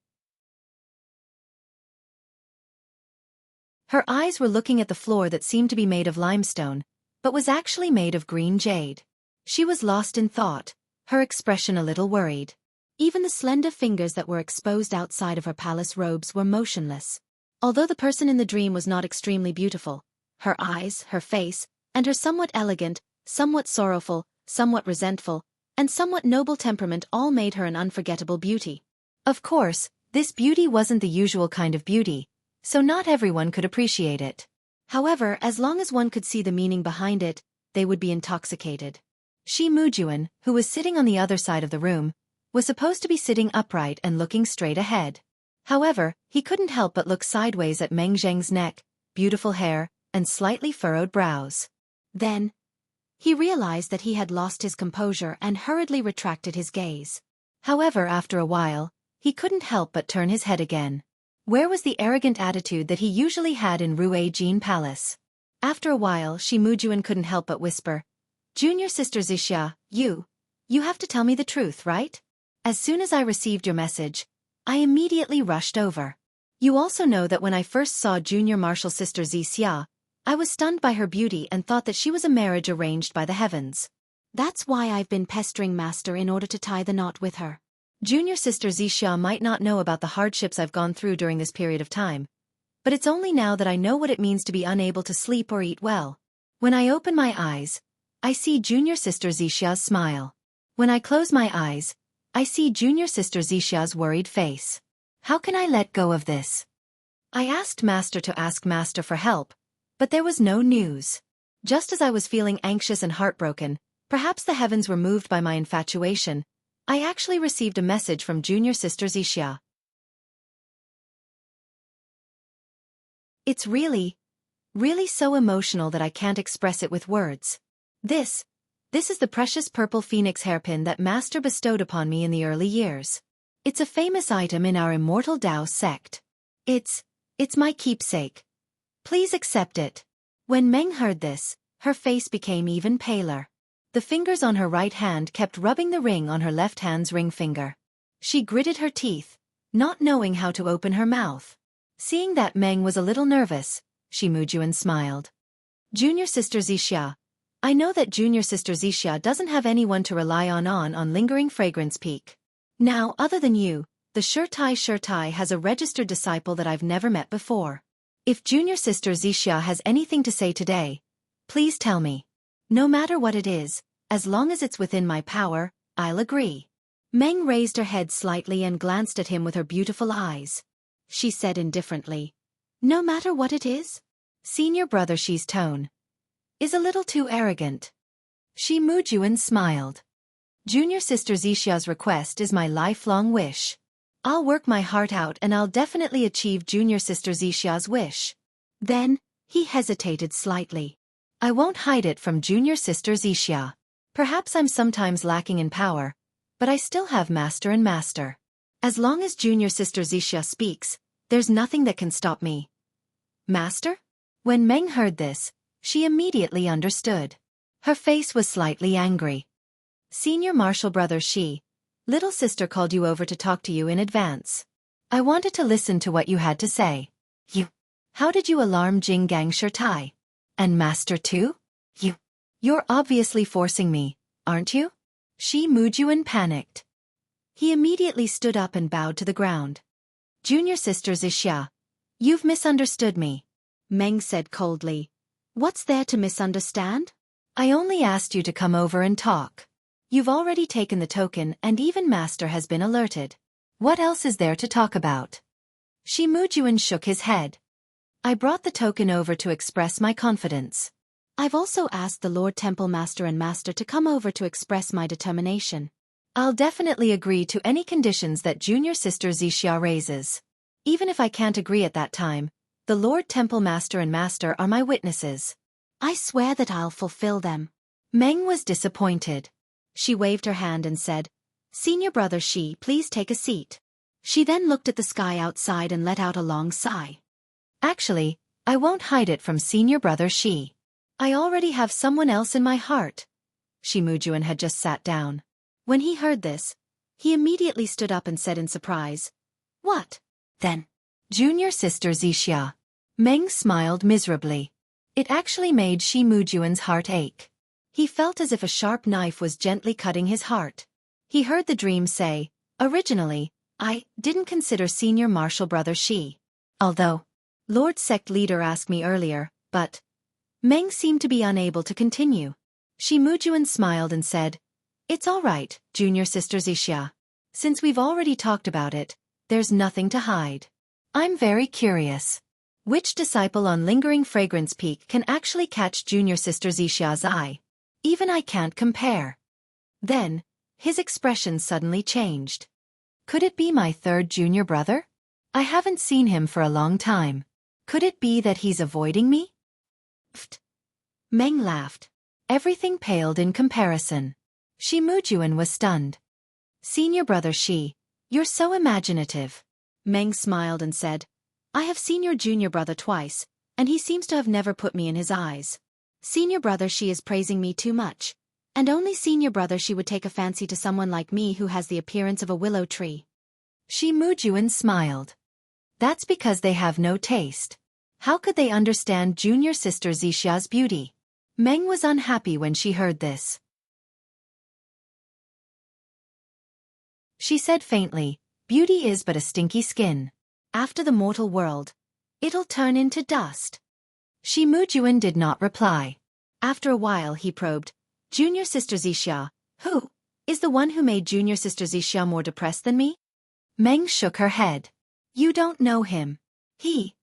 Her eyes were looking at the floor that seemed to be made of limestone, but was actually made of green jade. She was lost in thought, her expression a little worried. Even the slender fingers that were exposed outside of her palace robes were motionless. Although the person in the dream was not extremely beautiful, her eyes, her face, and her somewhat elegant, somewhat sorrowful, somewhat resentful, and somewhat noble temperament all made her an unforgettable beauty. Of course, this beauty wasn't the usual kind of beauty, so not everyone could appreciate it. However, as long as one could see the meaning behind it, they would be intoxicated. Shi Mujuan, who was sitting on the other side of the room, was supposed to be sitting upright and looking straight ahead. However, he couldn't help but look sideways at Meng Zheng's neck, beautiful hair, and slightly furrowed brows. Then, he realized that he had lost his composure and hurriedly retracted his gaze. However, after a while, he couldn't help but turn his head again. Where was the arrogant attitude that he usually had in Rue Jin Palace? After a while, Shi Mujuan couldn't help but whisper, "Junior sister Xianxia, you have to tell me the truth, right? As soon as I received your message, I immediately rushed over. You also know that when I first saw junior martial sister Xianxia, I was stunned by her beauty and thought that she was a marriage arranged by the heavens. That's why I've been pestering Master in order to tie the knot with her. Junior sister Xianxia might not know about the hardships I've gone through during this period of time, but it's only now that I know what it means to be unable to sleep or eat well. When I open my eyes, I see junior sister Xixia's smile. When I close my eyes, I see junior sister Xixia's worried face. How can I let go of this? I asked Master to ask Master for help, but there was no news. Just as I was feeling anxious and heartbroken, perhaps the heavens were moved by my infatuation, I actually received a message from junior sister Xianxia. It's really so emotional that I can't express it with words. This is the precious purple phoenix hairpin that Master bestowed upon me in the early years. It's a famous item in our Immortal Dao sect. It's my keepsake. Please accept it. When Meng heard this, her face became even paler. The fingers on her right hand kept rubbing the ring on her left hand's ring finger. She gritted her teeth, not knowing how to open her mouth. Seeing that Meng was a little nervous, Shi Mujuan smiled. Junior sister Xianxia, I know that junior sister Xianxia doesn't have anyone to rely on lingering fragrance peak. Now, other than you, the Shirtai has a registered disciple that I've never met before. If junior sister Xianxia has anything to say today, please tell me. No matter what it is, as long as it's within my power, I'll agree. Meng raised her head slightly and glanced at him with her beautiful eyes. She said indifferently, "No matter what it is?" Senior brother Shi's tone is a little too arrogant. Shi Mujuan smiled. Junior sister Xixia's request is my lifelong wish. I'll work my heart out and I'll definitely achieve junior sister Xixia's wish. Then, he hesitated slightly. I won't hide it from junior sister Xianxia. Perhaps I'm sometimes lacking in power, but I still have Master and Master. As long as junior sister Xianxia speaks, there's nothing that can stop me. Master? When Meng heard this, she immediately understood. Her face was slightly angry. Senior martial brother Shi, little sister called you over to talk to you in advance. I wanted to listen to what you had to say. How did you alarm Jinggang Shirtai? And Master too? You're obviously forcing me, aren't you? Shi Mujuan panicked. He immediately stood up and bowed to the ground. Junior sister Xianxia, you've misunderstood me. Meng said coldly. What's there to misunderstand? I only asked you to come over and talk. You've already taken the token and even Master has been alerted. What else is there to talk about? Shi Mujuan shook his head. I brought the token over to express my confidence. I've also asked the Lord Temple Master and Master to come over to express my determination. I'll definitely agree to any conditions that junior sister Xianxia raises. Even if I can't agree at that time, the Lord Temple Master and Master are my witnesses. I swear that I'll fulfill them. Meng was disappointed. She waved her hand and said, Senior brother Shi, please take a seat. She then looked at the sky outside and let out a long sigh. Actually, I won't hide it from senior brother Shi. I already have someone else in my heart. Shi Mujuan had just sat down. When he heard this, he immediately stood up and said in surprise, What? Then? Junior sister Xianxia. Meng smiled miserably. It actually made Shi Mujuan's heart ache. He felt as if a sharp knife was gently cutting his heart. He heard the dream say, Originally, I didn't consider senior martial brother Shi. Although Lord Sect Leader asked me earlier, but Meng seemed to be unable to continue. Shi Mujuan smiled and said, It's all right, junior sister Xianxia. Since we've already talked about it, there's nothing to hide. I'm very curious. Which disciple on Lingering Fragrance Peak can actually catch junior sister Xiaxia's eye? Even I can't compare. Then, his expression suddenly changed. Could it be my third junior brother? I haven't seen him for a long time. Could it be that he's avoiding me? Pfft. Meng laughed. Everything paled in comparison. Shi Mujuan was stunned. Senior brother Shi, you're so imaginative. Meng smiled and said, I have seen your junior brother twice, and he seems to have never put me in his eyes. Senior brother Shi is praising me too much, and only senior brother Shi would take a fancy to someone like me who has the appearance of a willow tree. Shi Mujuan smiled. That's because they have no taste. How could they understand junior sister Xiaxia's beauty? Meng was unhappy when she heard this. She said faintly, beauty is but a stinky skin. After the mortal world, it'll turn into dust. Shi Mujuan did not reply. After a while he probed, Junior sister Xiaxia, who is the one who made junior sister Xiaxia more depressed than me? Meng shook her head. You don't know him. He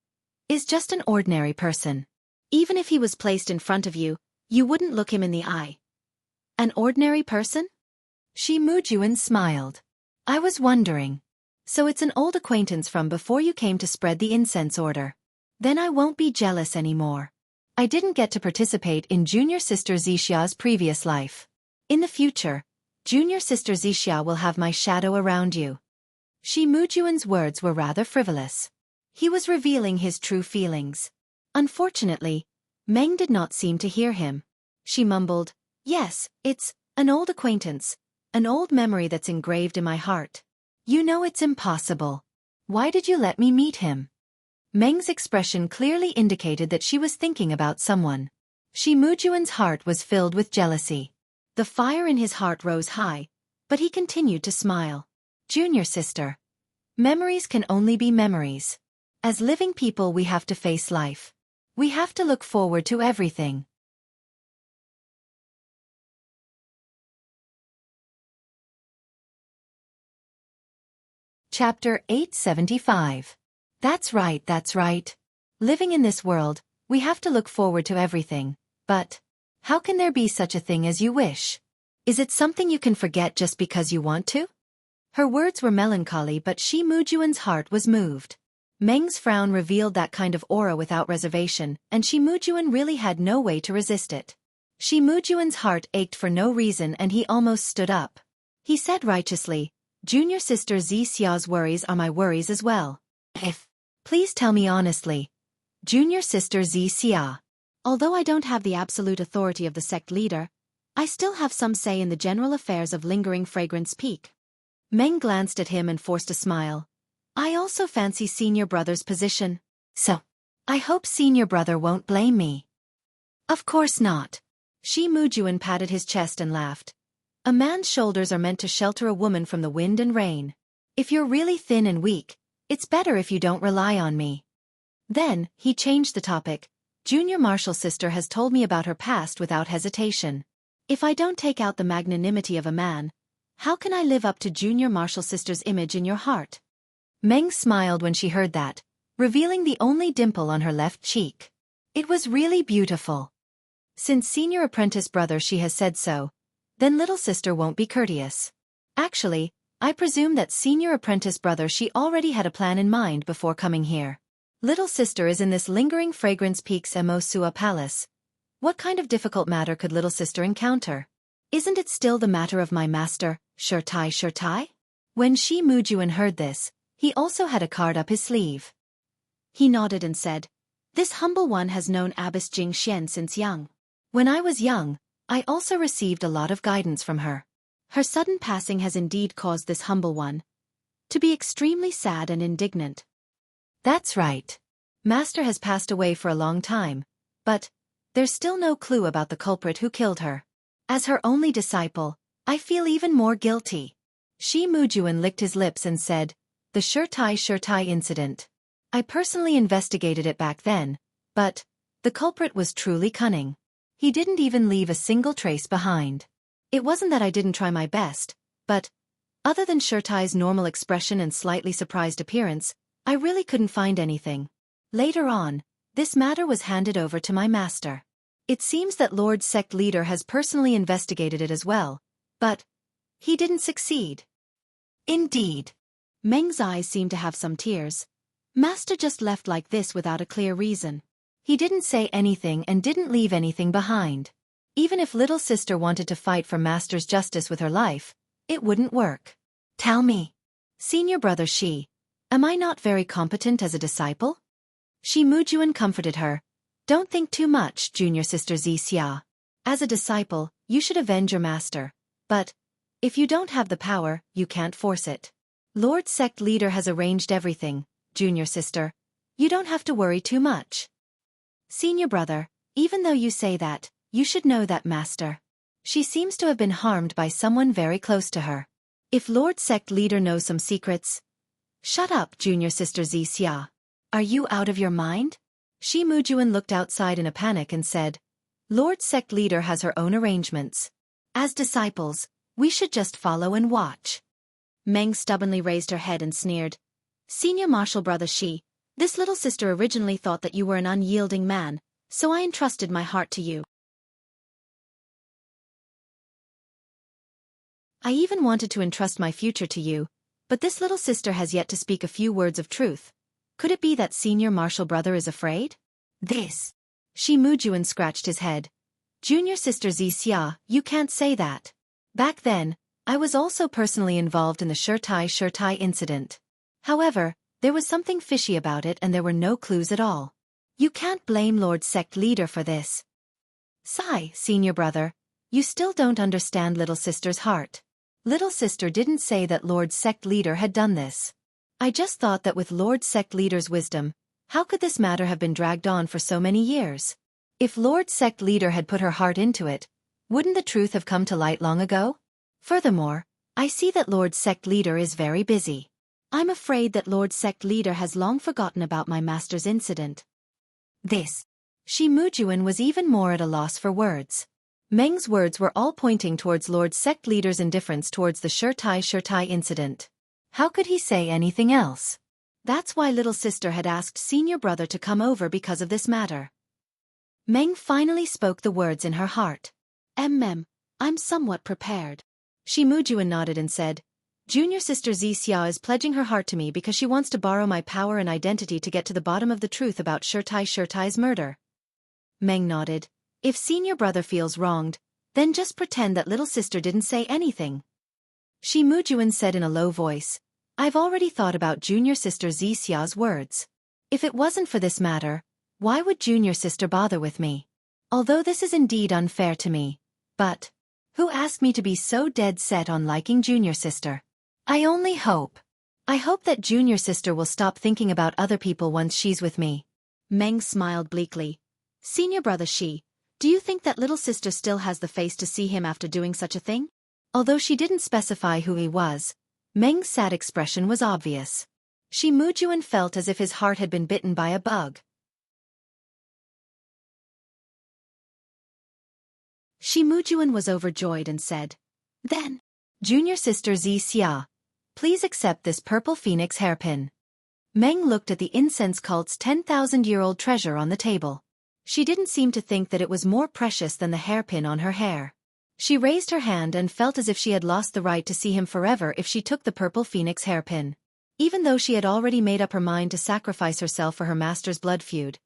is just an ordinary person. Even if he was placed in front of you, you wouldn't look him in the eye. An ordinary person? Shi Mujuan smiled. I was wondering. So it's an old acquaintance from before you came to spread the incense order. Then I won't be jealous anymore. I didn't get to participate in junior sister Xiaxia's previous life. In the future, junior sister Xiaxia will have my shadow around you. Shi Mujuan's words were rather frivolous. He was revealing his true feelings. Unfortunately, Meng did not seem to hear him. She mumbled, yes, it's an old acquaintance, an old memory that's engraved in my heart. You know it's impossible. Why did you let me meet him? Meng's expression clearly indicated that she was thinking about someone. Shi Mujuan's heart was filled with jealousy. The fire in his heart rose high, but he continued to smile. Junior sister. Memories can only be memories. As living people we have to face life. We have to look forward to everything. Chapter 875. That's right, that's right. Living in this world, we have to look forward to everything, but how can there be such a thing as you wish? Is it something you can forget just because you want to? Her words were melancholy, but Shi Mujuan's heart was moved. Meng's frown revealed that kind of aura without reservation, and Shi Mujuan really had no way to resist it. Shi Mujuan's heart ached for no reason and he almost stood up. He said righteously, Junior sister Xiaxia's worries are my worries as well. Please tell me honestly. Junior sister Xiaxia. Although I don't have the absolute authority of the sect leader, I still have some say in the general affairs of Lingering Fragrance Peak. Meng glanced at him and forced a smile. I also fancy senior brother's position. So, I hope senior brother won't blame me. Of course not. Shi Mujuan patted his chest and laughed. A man's shoulders are meant to shelter a woman from the wind and rain. If you're really thin and weak, it's better if you don't rely on me. Then, he changed the topic. Junior Martial sister has told me about her past without hesitation. If I don't take out the magnanimity of a man, how can I live up to Junior Martial sister's image in your heart? Meng smiled when she heard that, revealing the only dimple on her left cheek. It was really beautiful. Since senior apprentice brother Shi has said so, then little sister won't be courteous. Actually, I presume that senior apprentice brother Shi already had a plan in mind before coming here. Little sister is in this Lingering Fragrance Peak's Emosua Palace. What kind of difficult matter could little sister encounter? Isn't it still the matter of my master, Shirtai? When Shi Mujuan heard this, he also had a card up his sleeve. He nodded and said, This humble one has known Abbess Jingxian since young. When I was young, I also received a lot of guidance from her. Her sudden passing has indeed caused this humble one to be extremely sad and indignant. That's right. Master has passed away for a long time, but there's still no clue about the culprit who killed her. As her only disciple, I feel even more guilty. Shi Mujuan licked his lips and said, The Shirtai incident. I personally investigated it back then, but the culprit was truly cunning. He didn't even leave a single trace behind. It wasn't that I didn't try my best, but other than Shirtai's normal expression and slightly surprised appearance, I really couldn't find anything. Later on, this matter was handed over to my master. It seems that Lord Sect Leader has personally investigated it as well, but he didn't succeed. Indeed. Meng's eyes seemed to have some tears. Master just left like this without a clear reason. He didn't say anything and didn't leave anything behind. Even if little sister wanted to fight for Master's justice with her life, it wouldn't work. Tell me, senior brother Shi, am I not very competent as a disciple? Shi Mujuan comforted her. Don't think too much, junior sister Xianxia. As a disciple, you should avenge your master. But if you don't have the power, you can't force it. Lord Sect Leader has arranged everything, junior sister. You don't have to worry too much. Senior brother, even though you say that, you should know that master. She seems to have been harmed by someone very close to her. If Lord Sect Leader knows some secrets... Shut up, junior sister Xianxia. Are you out of your mind? Shi Mujuan looked outside in a panic and said, Lord Sect Leader has her own arrangements. As disciples, we should just follow and watch. Meng stubbornly raised her head and sneered. Senior martial brother Shi, this little sister originally thought that you were an unyielding man, so I entrusted my heart to you. I even wanted to entrust my future to you, but this little sister has yet to speak a few words of truth. Could it be that senior martial brother is afraid? This. Shi Mujuan scratched his head. Junior sister Xianxia, you can't say that. Back then, I was also personally involved in the Shirtai incident. However, there was something fishy about it and there were no clues at all. You can't blame Lord Sect Leader for this. Sigh, senior brother, you still don't understand little sister's heart. Little sister didn't say that Lord Sect Leader had done this. I just thought that with Lord Sect Leader's wisdom, how could this matter have been dragged on for so many years? If Lord Sect Leader had put her heart into it, wouldn't the truth have come to light long ago? Furthermore, I see that Lord Sect Leader is very busy. I'm afraid that Lord Sect Leader has long forgotten about my master's incident. This. Shi Mujuan was even more at a loss for words. Meng's words were all pointing towards Lord Sect Leader's indifference towards the Shirtai incident. How could he say anything else? That's why little sister had asked senior brother to come over because of this matter. Meng finally spoke the words in her heart. I'm somewhat prepared. Shi Mujuan nodded and said, Junior sister Xianxia is pledging her heart to me because she wants to borrow my power and identity to get to the bottom of the truth about Shirtai's murder. Meng nodded. If senior brother feels wronged, then just pretend that little sister didn't say anything. Shi Mujuan said in a low voice, I've already thought about junior sister Xianxia's words. If it wasn't for this matter, why would junior sister bother with me? Although this is indeed unfair to me. But who asked me to be so dead set on liking junior sister? I only hope. I hope that junior sister will stop thinking about other people once she's with me. Meng smiled bleakly. Senior brother Shi, do you think that little sister still has the face to see him after doing such a thing? Although she didn't specify who he was, Meng's sad expression was obvious. Shi Mujuan felt as if his heart had been bitten by a bug. Shi Mujuan was overjoyed and said, Then, junior sister Xianxia, please accept this purple phoenix hairpin. Meng looked at the incense cult's 10,000-year-old treasure on the table. She didn't seem to think that it was more precious than the hairpin on her hair. She raised her hand and felt as if she had lost the right to see him forever if she took the purple phoenix hairpin. Even though she had already made up her mind to sacrifice herself for her master's blood feud.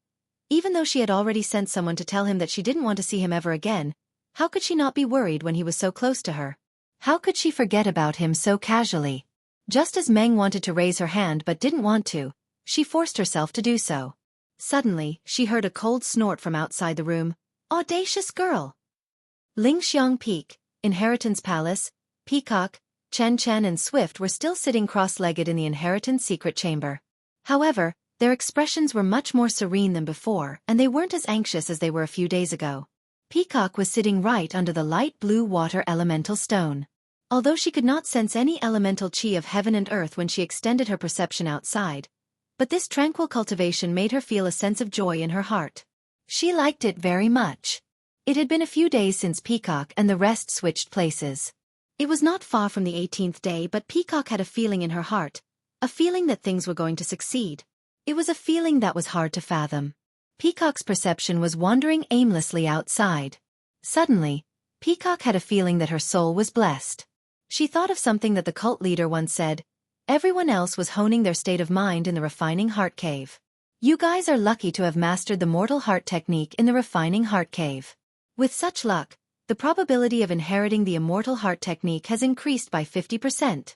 Even though she had already sent someone to tell him that she didn't want to see him ever again, how could she not be worried when he was so close to her? How could she forget about him so casually? Just as Meng wanted to raise her hand but didn't want to, she forced herself to do so. Suddenly, she heard a cold snort from outside the room. Audacious girl! Lingxiang Peak, Inheritance Palace, Peacock, Chen Chen and Swift were still sitting cross-legged in the Inheritance secret chamber. However, their expressions were much more serene than before and they weren't as anxious as they were a few days ago. Peacock was sitting right under the light blue water elemental stone. Although she could not sense any elemental chi of heaven and earth when she extended her perception outside, but this tranquil cultivation made her feel a sense of joy in her heart. She liked it very much. It had been a few days since Peacock and the rest switched places. It was not far from the 18th day but Peacock had a feeling in her heart, a feeling that things were going to succeed. It was a feeling that was hard to fathom. Peacock's perception was wandering aimlessly outside. Suddenly, Peacock had a feeling that her soul was blessed. She thought of something that the cult leader once said: everyone else was honing their state of mind in the refining heart cave. You guys are lucky to have mastered the mortal heart technique in the refining heart cave. With such luck, the probability of inheriting the immortal heart technique has increased by 50%.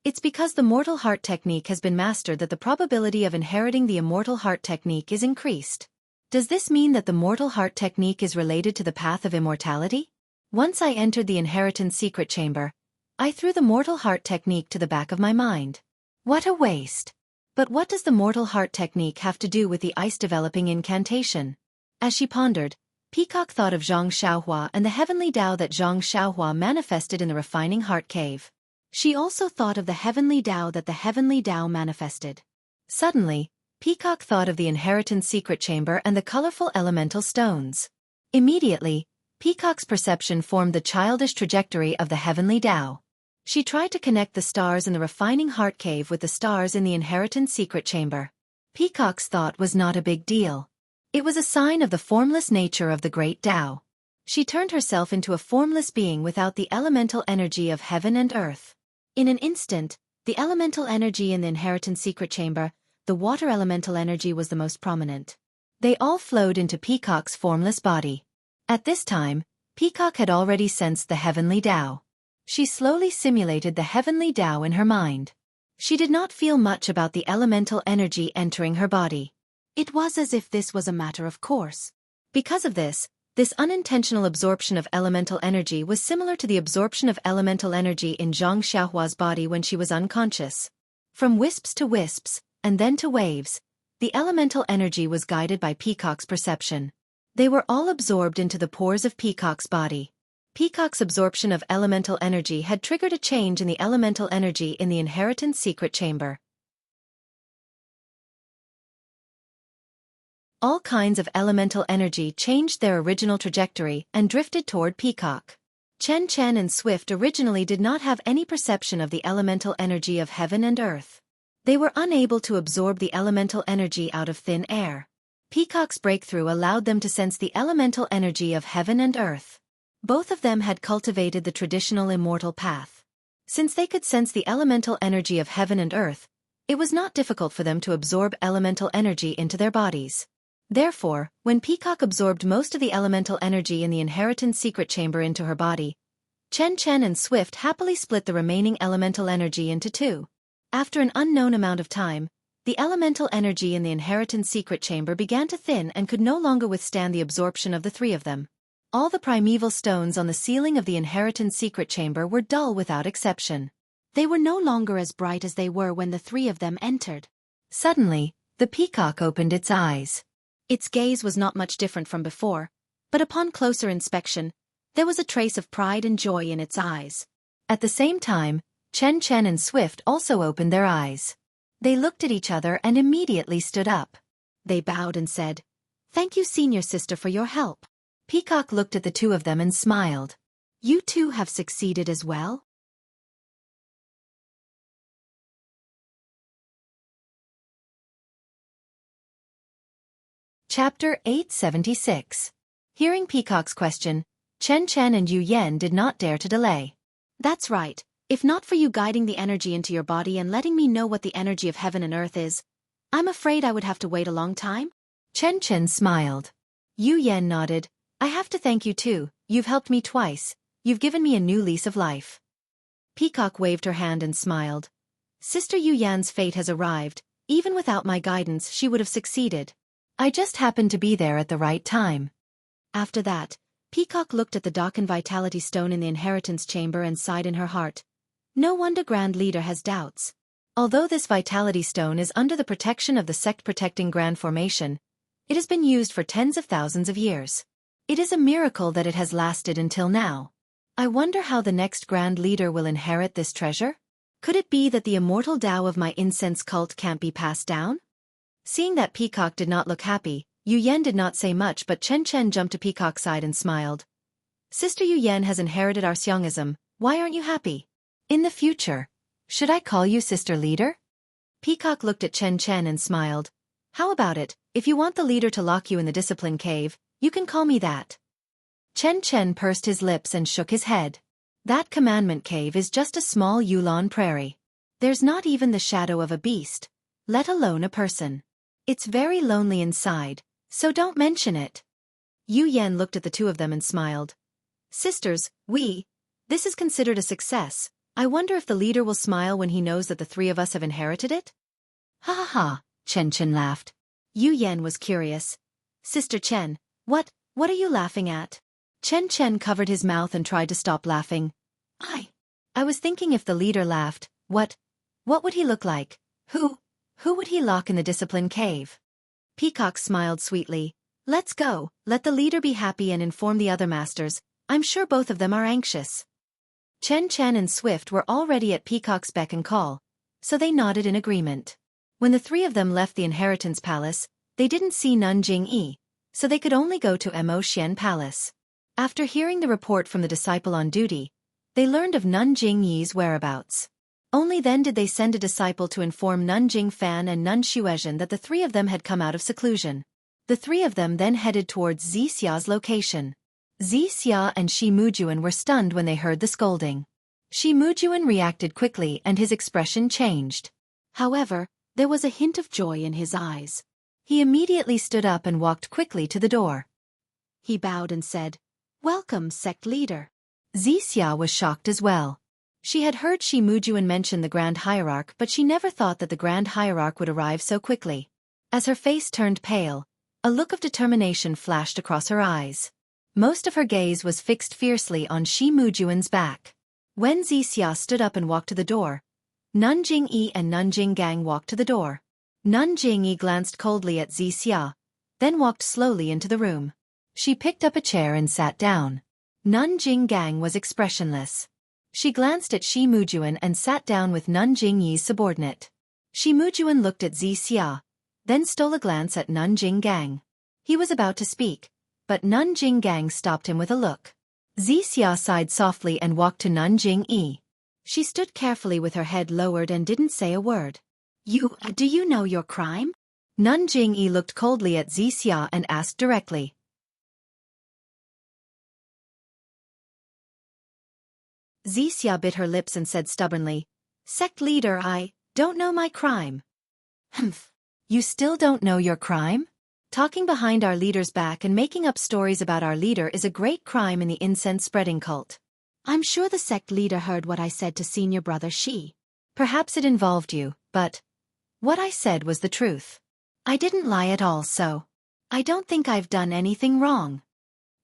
It's because the mortal heart technique has been mastered that the probability of inheriting the immortal heart technique is increased. Does this mean that the mortal heart technique is related to the path of immortality? Once I entered the inheritance secret chamber, I threw the mortal heart technique to the back of my mind. What a waste! But what does the mortal heart technique have to do with the ice-developing incantation? As she pondered, Peacock thought of Xianxia and the heavenly Tao that Xianxia manifested in the refining heart cave. She also thought of the heavenly Tao that the heavenly Tao manifested. Suddenly, Peacock thought of the inheritance secret chamber and the colorful elemental stones. Immediately, Peacock's perception formed the childish trajectory of the heavenly Tao. She tried to connect the stars in the refining heart cave with the stars in the inheritance secret chamber. Peacock's thought was not a big deal. It was a sign of the formless nature of the great Tao. She turned herself into a formless being without the elemental energy of heaven and earth. In an instant, the elemental energy in the inheritance secret chamber, the water elemental energy, was the most prominent. They all flowed into Peacock's formless body. At this time, Peacock had already sensed the heavenly Tao. She slowly simulated the heavenly Tao in her mind. She did not feel much about the elemental energy entering her body. It was as if this was a matter of course. Because of this unintentional absorption of elemental energy was similar to the absorption of elemental energy in Zhang Xiaohua's body when she was unconscious. From wisps to wisps, and then to waves, the elemental energy was guided by Peacock's perception. They were all absorbed into the pores of Peacock's body. Peacock's absorption of elemental energy had triggered a change in the elemental energy in the inheritance secret chamber. All kinds of elemental energy changed their original trajectory and drifted toward Peacock. Chen Chen and Swift originally did not have any perception of the elemental energy of heaven and earth. They were unable to absorb the elemental energy out of thin air. Peacock's breakthrough allowed them to sense the elemental energy of heaven and earth. Both of them had cultivated the traditional immortal path. Since they could sense the elemental energy of heaven and earth, it was not difficult for them to absorb elemental energy into their bodies. Therefore, when Peacock absorbed most of the elemental energy in the inheritance secret chamber into her body, Chen Chen and Swift happily split the remaining elemental energy into two. After an unknown amount of time, the elemental energy in the inheritance secret chamber began to thin and could no longer withstand the absorption of the three of them. All the primeval stones on the ceiling of the inheritance secret chamber were dull without exception. They were no longer as bright as they were when the three of them entered. Suddenly, the peacock opened its eyes. Its gaze was not much different from before, but upon closer inspection, there was a trace of pride and joy in its eyes. At the same time, Chen Chen and Swift also opened their eyes. They looked at each other and immediately stood up. They bowed and said, "Thank you, senior sister, for your help." Peacock looked at the two of them and smiled. "You two have succeeded as well?" Chapter 876. Hearing Peacock's question, Chen Chen and Yu Yan did not dare to delay. "That's right. If not for you guiding the energy into your body and letting me know what the energy of heaven and earth is, I'm afraid I would have to wait a long time." Chen Chen smiled. Yu Yan nodded. "I have to thank you too. You've helped me twice. You've given me a new lease of life." Peacock waved her hand and smiled. "Sister Yu Yan's fate has arrived. Even without my guidance, she would have succeeded. I just happened to be there at the right time." After that, Peacock looked at the Dakan Vitality Stone in the inheritance chamber and sighed in her heart. No wonder Grand Leader has doubts. Although this Vitality Stone is under the protection of the sect-protecting Grand Formation, it has been used for tens of thousands of years. It is a miracle that it has lasted until now. I wonder how the next Grand Leader will inherit this treasure? Could it be that the immortal Tao of my incense cult can't be passed down? Seeing that Peacock did not look happy, Yu Yan did not say much, but Chen Chen jumped to Peacock's side and smiled. "Sister Yu Yan has inherited our Xiangism. Why aren't you happy? In the future, should I call you Sister Leader?" Peacock looked at Chen Chen and smiled. How about it, if you want the leader to lock you in the discipline cave, you can call me that. Chen Chen pursed his lips and shook his head. That commandment cave is just a small Yulon prairie. There's not even the shadow of a beast, let alone a person. It's very lonely inside, so don't mention it. Yu Yan looked at the two of them and smiled. Sisters, this is considered a success. I wonder if the leader will smile when he knows that the three of us have inherited it? Ha ha ha, Chen Chen laughed. Yu Yan was curious. Sister Chen, what are you laughing at? Chen Chen covered his mouth and tried to stop laughing. I was thinking if the leader laughed, what would he look like? Who would he lock in the discipline cave? Peacock smiled sweetly. Let's go, let the leader be happy and inform the other masters. I'm sure both of them are anxious. Chen Chen and Swift were already at Peacock's beck and call, so they nodded in agreement. When the three of them left the Inheritance Palace, they didn't see Nanjing, so they could only go to Mo Xian Palace. After hearing the report from the disciple on duty, they learned of Nanjing Yi's whereabouts. Only then did they send a disciple to inform Nanjing Fan and Nun Xuezhen that the three of them had come out of seclusion. The three of them then headed towards Xixia's location. Xixia and Shi Mujuan were stunned when they heard the scolding. Shi Mujuan reacted quickly and his expression changed. However, there was a hint of joy in his eyes. He immediately stood up and walked quickly to the door. He bowed and said, "Welcome, sect leader." Xixia was shocked as well. She had heard Shi Mujuan mention the Grand Hierarch, but she never thought that the Grand Hierarch would arrive so quickly. As her face turned pale, a look of determination flashed across her eyes. Most of her gaze was fixed fiercely on Shi Mujuan's back. When Xixia stood up and walked to the door, Nanjing Yi and Nanjing Gang walked to the door. Nanjing Yi glanced coldly at Xixia, then walked slowly into the room. She picked up a chair and sat down. Nanjing Gang was expressionless. She glanced at Shi Mujuan and sat down with Nanjing Yi's subordinate. Shi Mujuan looked at Xixia, then stole a glance at Nanjing Gang. He was about to speak, but Nanjing Gang stopped him with a look. Xixia sighed softly and walked to Nanjing Yi. She stood carefully with her head lowered and didn't say a word. Do you know your crime? Nanjing Yi looked coldly at Xixia and asked directly. Xixia bit her lips and said stubbornly, "Sect leader, I don't know my crime." "Humph. You still don't know your crime? Talking behind our leader's back and making up stories about our leader is a great crime in the incense-spreading cult. I'm sure the sect leader heard what I said to senior brother Shi. Perhaps it involved you, but what I said was the truth. I didn't lie at all, so I don't think I've done anything wrong."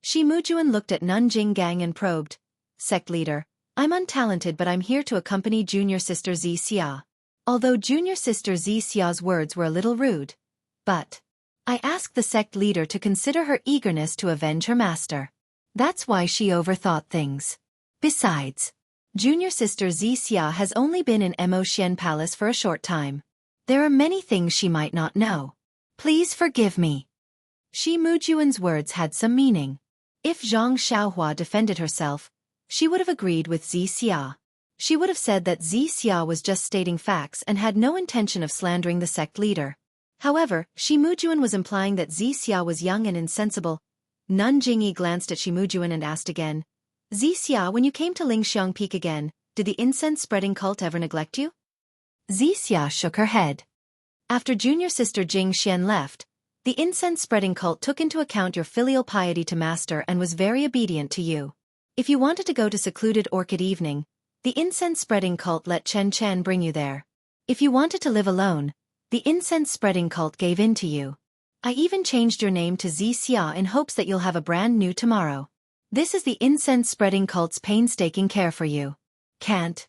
Shi Mujuan looked at Nanjing Gang and probed, "Sect leader, I'm untalented but I'm here to accompany junior sister Xixia." Although junior sister Xixia's words were a little rude, but I asked the sect leader to consider her eagerness to avenge her master. That's why she overthought things. Besides, junior sister Xixia has only been in Mo Xian Palace for a short time. There are many things she might not know. Please forgive me. Shi Mujuan's words had some meaning. If Zhang Xiaohua defended herself, she would have agreed with Xixia. She would have said that Xixia was just stating facts and had no intention of slandering the sect leader. However, Shi Mujuan was implying that Xixia was young and insensible. Nanjing Yi glanced at Shi Mujuan and asked again, "Xixia, when you came to Lingxiang Peak again, did the incense-spreading cult ever neglect you?" Xixia shook her head. After junior sister Jing Xian left, the incense-spreading cult took into account your filial piety to master and was very obedient to you. If you wanted to go to secluded Orchid Evening, the incense-spreading cult let Chen Chen bring you there. If you wanted to live alone, the incense-spreading cult gave in to you. I even changed your name to Xixia in hopes that you'll have a brand new tomorrow. This is the incense-spreading cult's painstaking care for you. Can't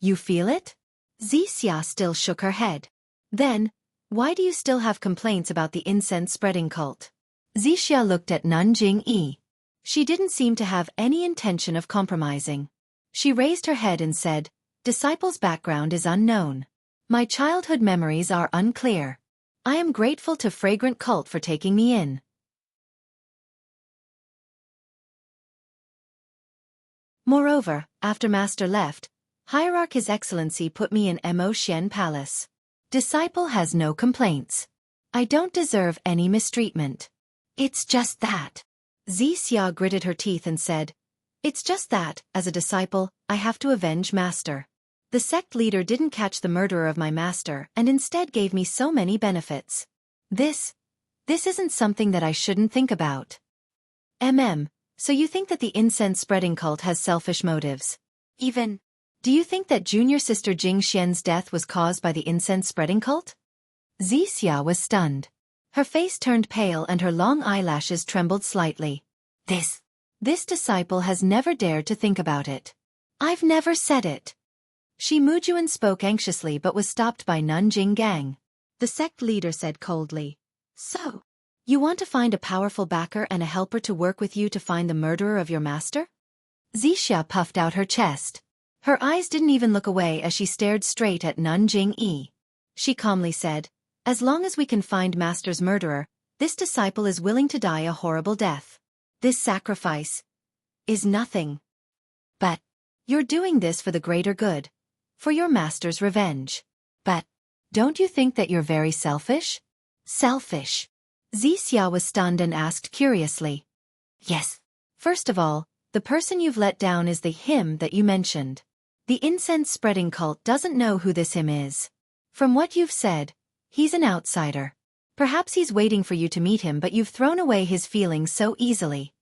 you feel it?" Xixia still shook her head. "Then, why do you still have complaints about the incense-spreading cult?" Xixia looked at Nanjing Yi. She didn't seem to have any intention of compromising. She raised her head and said, "Disciple's background is unknown. My childhood memories are unclear. I am grateful to Fragrant Cult for taking me in. Moreover, after Master left, Hierarch His Excellency put me in Mo Xian Palace. Disciple has no complaints. I don't deserve any mistreatment. It's just that. Xianxia gritted her teeth and said, It's just that, as a disciple, I have to avenge master. The sect leader didn't catch the murderer of my master and instead gave me so many benefits. This isn't something that I shouldn't think about. So you think that the incense-spreading cult has selfish motives? Do you think that junior sister Jingxian's death was caused by the incense-spreading cult? Xianxia was stunned. Her face turned pale and her long eyelashes trembled slightly. This disciple has never dared to think about it. I've never said it. Shi Mujuan spoke anxiously but was stopped by Nanjing Gang. The sect leader said coldly, So, you want to find a powerful backer and a helper to work with you to find the murderer of your master? Xianxia puffed out her chest. Her eyes didn't even look away as she stared straight at Nanjing Yi. She calmly said, As long as we can find master's murderer, this disciple is willing to die a horrible death. This sacrifice is nothing. But you're doing this for the greater good. For your master's revenge. But don't you think that you're very selfish? Selfish. Xianxia was stunned and asked curiously. Yes. First of all, the person you've let down is the him that you mentioned. The incense-spreading cult doesn't know who this him is. From what you've said, he's an outsider. Perhaps he's waiting for you to meet him but you've thrown away his feelings so easily.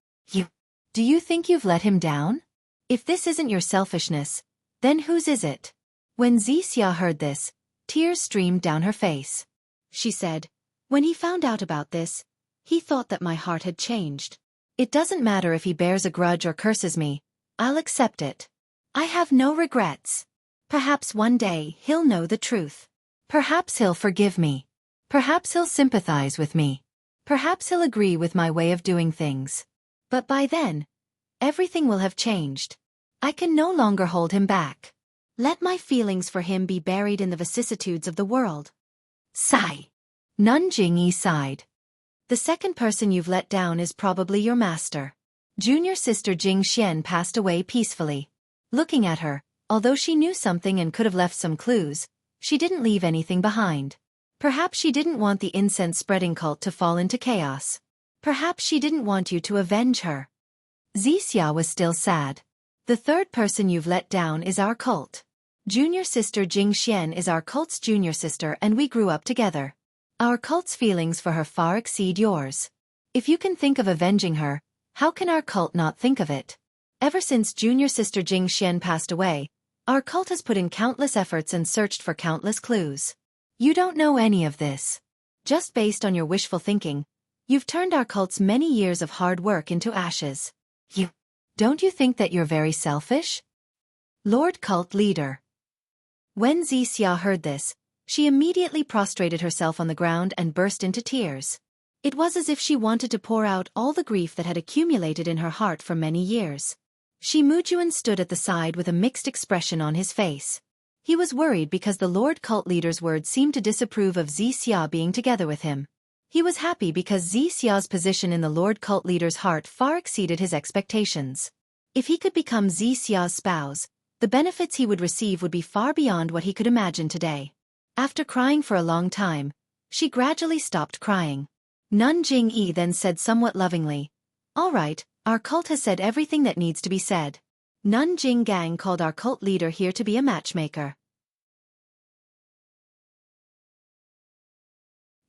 Do you think you've let him down? If this isn't your selfishness, then whose is it? When Xianxia heard this, tears streamed down her face. She said, When he found out about this, he thought that my heart had changed. It doesn't matter if he bears a grudge or curses me, I'll accept it. I have no regrets. Perhaps one day he'll know the truth. Perhaps he'll forgive me. Perhaps he'll sympathize with me. Perhaps he'll agree with my way of doing things. But by then, everything will have changed. I can no longer hold him back. Let my feelings for him be buried in the vicissitudes of the world. Sigh. Nanjing Yi sighed. The second person you've let down is probably your master. Junior sister Jingxian passed away peacefully. Looking at her, although she knew something and could have left some clues, she didn't leave anything behind. Perhaps she didn't want the incense-spreading cult to fall into chaos. Perhaps she didn't want you to avenge her. Xianxia was still sad. The third person you've let down is our cult. Junior sister Jingxian is our cult's junior sister and we grew up together. Our cult's feelings for her far exceed yours. If you can think of avenging her, how can our cult not think of it? Ever since junior sister Jingxian passed away, our cult has put in countless efforts and searched for countless clues. You don't know any of this. Just based on your wishful thinking, you've turned our cult's many years of hard work into ashes. Don't you think that you're very selfish? Lord Cult Leader. When Xianxia heard this, she immediately prostrated herself on the ground and burst into tears. It was as if she wanted to pour out all the grief that had accumulated in her heart for many years. Shi Mujuan stood at the side with a mixed expression on his face. He was worried because the Lord Cult Leader's words seemed to disapprove of Xianxia being together with him. He was happy because Xiaxia's position in the Lord Cult Leader's heart far exceeded his expectations. If he could become Xiaxia's spouse, the benefits he would receive would be far beyond what he could imagine today. After crying for a long time, she gradually stopped crying. Nanjing Yi then said somewhat lovingly, All right, our cult has said everything that needs to be said. Nanjing Gang called our cult leader here to be a matchmaker.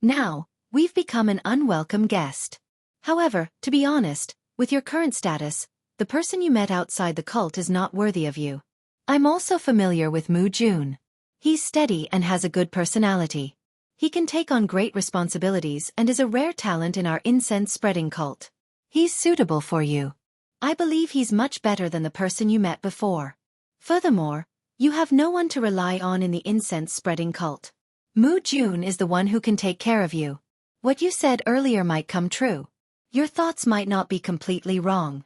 Now, we've become an unwelcome guest. However, to be honest, with your current status, the person you met outside the cult is not worthy of you. I'm also familiar with Mu Jun. He's steady and has a good personality. He can take on great responsibilities and is a rare talent in our incense-spreading cult. He's suitable for you. I believe he's much better than the person you met before. Furthermore, you have no one to rely on in the incense-spreading cult. Mu Jun is the one who can take care of you. What you said earlier might come true. Your thoughts might not be completely wrong.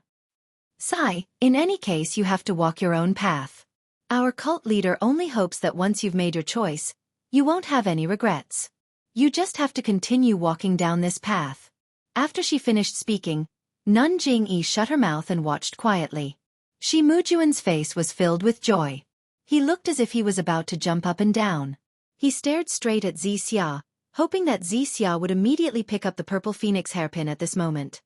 Sigh, in any case you have to walk your own path. Our cult leader only hopes that once you've made your choice, you won't have any regrets. You just have to continue walking down this path. After she finished speaking, Nanjing Yi shut her mouth and watched quietly. Shi Mujuan's face was filled with joy. He looked as if he was about to jump up and down. He stared straight at Xianxia, hoping that Xianxia would immediately pick up the purple phoenix hairpin at this moment.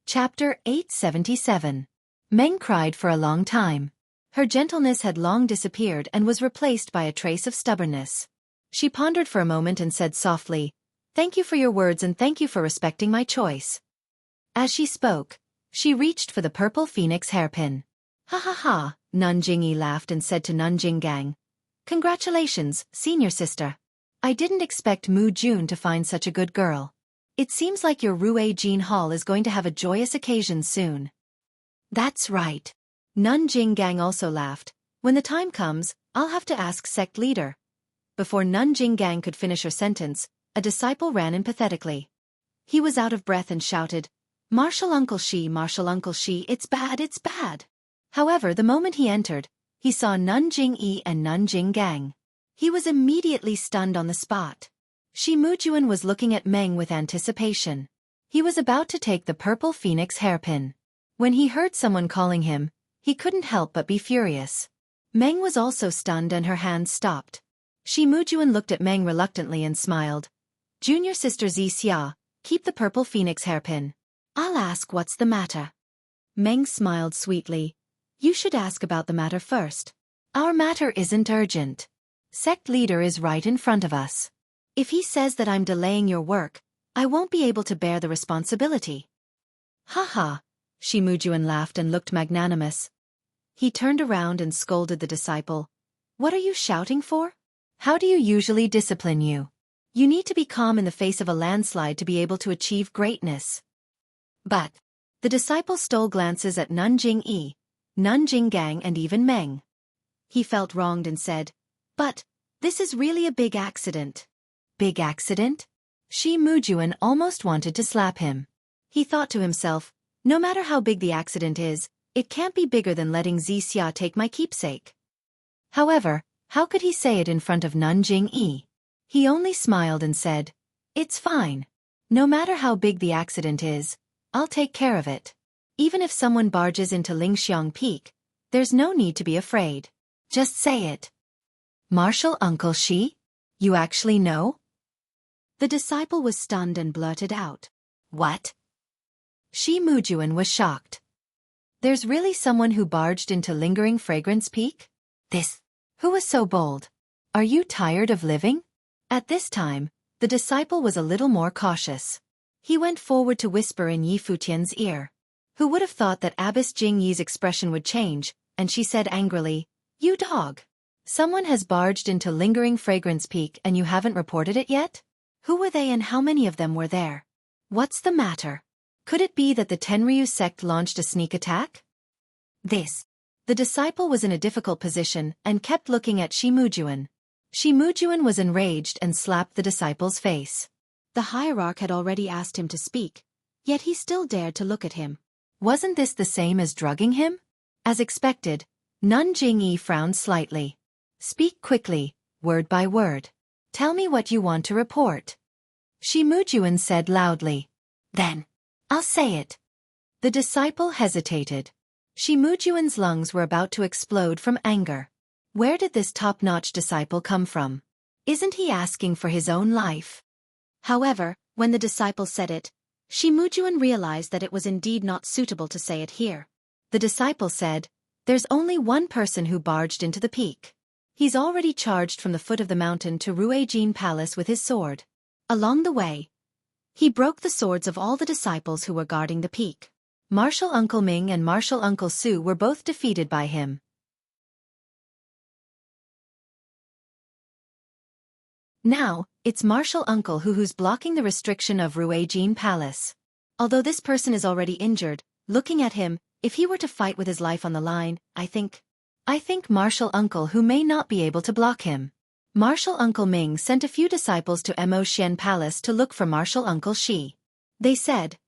Chapter 877. Meng cried for a long time. Her gentleness had long disappeared and was replaced by a trace of stubbornness. She pondered for a moment and said softly, "Thank you for your words and thank you for respecting my choice." As she spoke, she reached for the purple phoenix hairpin. "Ha ha ha," Nun Jingyi laughed and said to Nun Jinggang, "Congratulations, senior sister. I didn't expect Mu Jun to find such a good girl. It seems like your Rue Jean Hall is going to have a joyous occasion soon." "That's right." Nun Jinggang also laughed. "When the time comes, I'll have to ask sect leader." Before Nun Jinggang could finish her sentence, a disciple ran in pathetically. He was out of breath and shouted, Martial Uncle Shi, it's bad, it's bad." However, the moment he entered, he saw Nun Jingyi and Nun Jinggang. He was immediately stunned on the spot. Shi Mujuan was looking at Meng with anticipation. He was about to take the purple phoenix hairpin. When he heard someone calling him, he couldn't help but be furious. Meng was also stunned and her hands stopped. Shi Mujuan looked at Meng reluctantly and smiled. "Junior sister Xianxia, keep the purple phoenix hairpin. I'll ask what's the matter." Meng smiled sweetly. "You should ask about the matter first. Our matter isn't urgent. Sect leader is right in front of us. If he says that I'm delaying your work, I won't be able to bear the responsibility." "Ha ha," Shi Mujuan laughed and looked magnanimous. He turned around and scolded the disciple. "What are you shouting for? How do you usually discipline you? You need to be calm in the face of a landslide to be able to achieve greatness." But the disciple stole glances at Nun Jingyi, Nun Jinggang and even Meng. He felt wronged and said, "But this is really a big accident." "Big accident?" Shi Mujuan almost wanted to slap him. He thought to himself, no matter how big the accident is, it can't be bigger than letting Xianxia take my keepsake. However, how could he say it in front of Nun Jingyi? He only smiled and said, "It's fine. No matter how big the accident is, I'll take care of it. Even if someone barges into Lingxiang Peak, there's no need to be afraid. Just say it." "Martial Uncle Shi? You actually know?" The disciple was stunned and blurted out, "What?" Shi Mujuan was shocked. "There's really someone who barged into Lingering Fragrance Peak? This? Who was so bold? Are you tired of living?" At this time, the disciple was a little more cautious. He went forward to whisper in Yi Futian's ear. Who would have thought that Abbess Jingyi's expression would change, and she said angrily, "You dog! Someone has barged into Lingering Fragrance Peak and you haven't reported it yet? Who were they and how many of them were there? What's the matter? Could it be that the Tenryu sect launched a sneak attack?" The disciple was in a difficult position and kept looking at Shi Mujuan. Shi Mujuan was enraged and slapped the disciple's face. The hierarch had already asked him to speak, yet he still dared to look at him. Wasn't this the same as drugging him? As expected, Nun Jingyi frowned slightly. "Speak quickly, word by word. Tell me what you want to report." Shi Mujuan said loudly. "Then, I'll say it." The disciple hesitated. Shi Mujuan's lungs were about to explode from anger. Where did this top-notch disciple come from? Isn't he asking for his own life? However, when the disciple said it, Shi Mujuan realized that it was indeed not suitable to say it here. The disciple said, "There's only one person who barged into the peak. He's already charged from the foot of the mountain to Ruijin Palace with his sword. Along the way, he broke the swords of all the disciples who were guarding the peak. Martial Uncle Ming and Martial Uncle Su were both defeated by him. Now, it's Martial Uncle who's blocking the restriction of Ruijin Palace. Although this person is already injured, looking at him, if he were to fight with his life on the line, I think Martial Uncle who may not be able to block him." Martial Uncle Ming sent a few disciples to Mo Xian Palace to look for Martial Uncle Shi. They said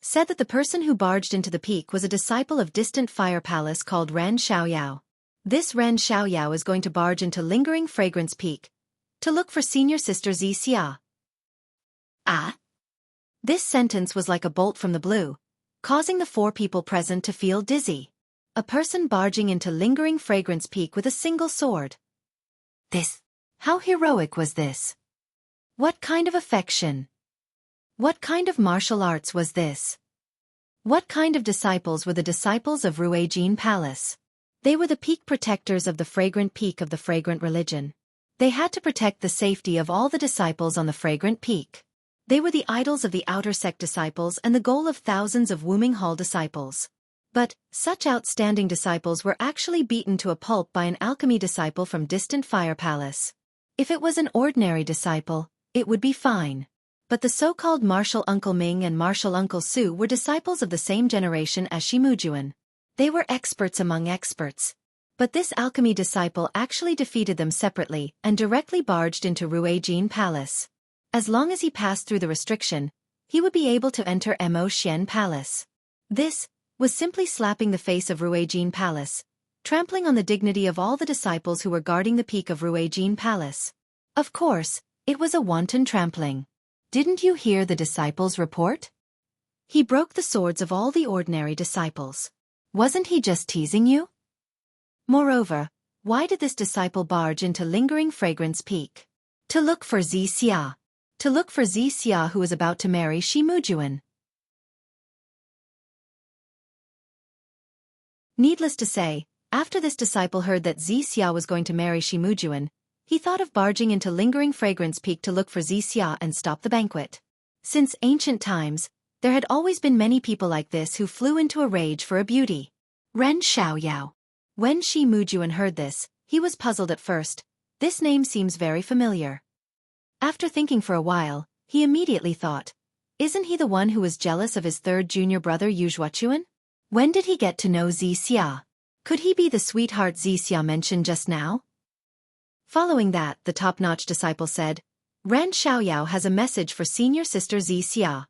that the person who barged into the peak was a disciple of distant fire palace called Ran Xiaoyao. This Ran Xiaoyao is going to barge into Lingering Fragrance Peak to look for senior sister Xianxia. Ah? This sentence was like a bolt from the blue, causing the 4 people present to feel dizzy. A person barging into lingering fragrance peak with a single sword. How heroic was this? What kind of affection? What kind of martial arts was this? What kind of disciples were the disciples of Ruijin Palace? They were the peak protectors of the fragrant peak of the fragrant religion. They had to protect the safety of all the disciples on the fragrant peak. They were the idols of the outer sect disciples and the goal of thousands of Wuming Hall disciples. But, such outstanding disciples were actually beaten to a pulp by an alchemy disciple from distant Fire Palace. If it was an ordinary disciple, it would be fine. But the so-called Martial Uncle Ming and Martial Uncle Su were disciples of the same generation as Shimujuan. They were experts among experts. But this alchemy disciple actually defeated them separately and directly barged into Ruijin Palace. As long as he passed through the restriction, he would be able to enter Mo Xian Palace. This was simply slapping the face of Ruijin Palace, trampling on the dignity of all the disciples who were guarding the peak of Ruijin Palace. Of course, it was a wanton trampling. Didn't you hear the disciples report? He broke the swords of all the ordinary disciples. Wasn't he just teasing you? Moreover, why did this disciple barge into lingering fragrance peak? To look for Xianxia. To look for Xianxia, who was about to marry Shimujuan. Needless to say, after this disciple heard that Xianxia was going to marry Shimujuan, he thought of barging into lingering fragrance peak to look for Xianxia and stop the banquet. Since ancient times, there had always been many people like this who flew into a rage for a beauty. Ren Xiaoyao. When Shimujuan heard this, he was puzzled at first. This name seems very familiar. After thinking for a while, he immediately thought, isn't he the one who was jealous of his third junior brother Yujuachuan? When did he get to know Xianxia? Could he be the sweetheart Xianxia mentioned just now? Following that, the top-notch disciple said, Ren Xiaoyao has a message for senior sister Xianxia.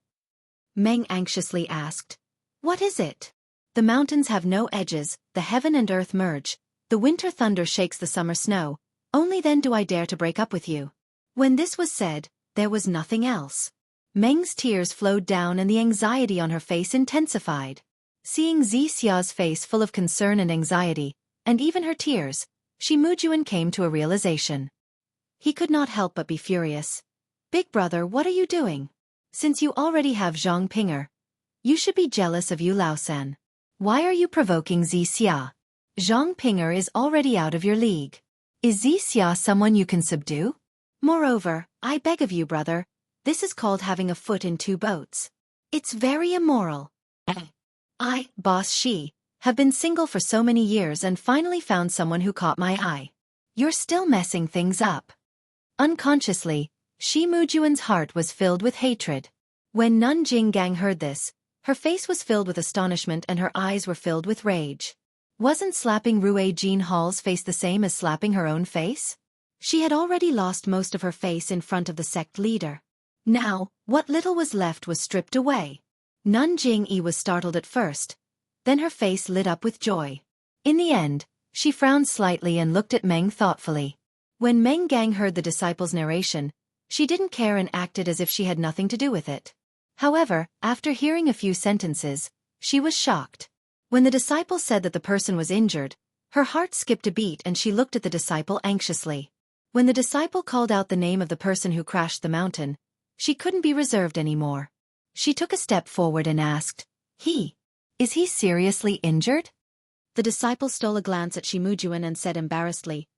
Meng anxiously asked, what is it? The mountains have no edges, the heaven and earth merge, the winter thunder shakes the summer snow, only then do I dare to break up with you. When this was said, there was nothing else. Meng's tears flowed down and the anxiety on her face intensified. Seeing Xiaxia's face full of concern and anxiety, and even her tears, Shimujuan came to a realization. He could not help but be furious. Big brother, what are you doing? Since you already have Zhang Pinger, you should be jealous of Yu Laosan. Why are you provoking Xianxia? Zhang Pinger is already out of your league. Is Xianxia someone you can subdue? Moreover, I beg of you, brother, this is called having a foot in 2 boats. It's very immoral. I, Boss Shi, have been single for so many years and finally found someone who caught my eye. You're still messing things up. Unconsciously, Shimujuan's heart was filled with hatred. When Nanjing Gang heard this, her face was filled with astonishment and her eyes were filled with rage. Wasn't slapping Ruijin Hall's face the same as slapping her own face? She had already lost most of her face in front of the sect leader. Now, what little was left was stripped away. Nanjing Yi was startled at first. Then her face lit up with joy. In the end, she frowned slightly and looked at Meng thoughtfully. When Meng Gang heard the disciple's narration, she didn't care and acted as if she had nothing to do with it. However, after hearing a few sentences, she was shocked. When the disciple said that the person was injured, her heart skipped a beat and she looked at the disciple anxiously. When the disciple called out the name of the person who crashed the mountain, she couldn't be reserved anymore. She took a step forward and asked, Is he seriously injured? The disciple stole a glance at Shimujuan and said embarrassedly.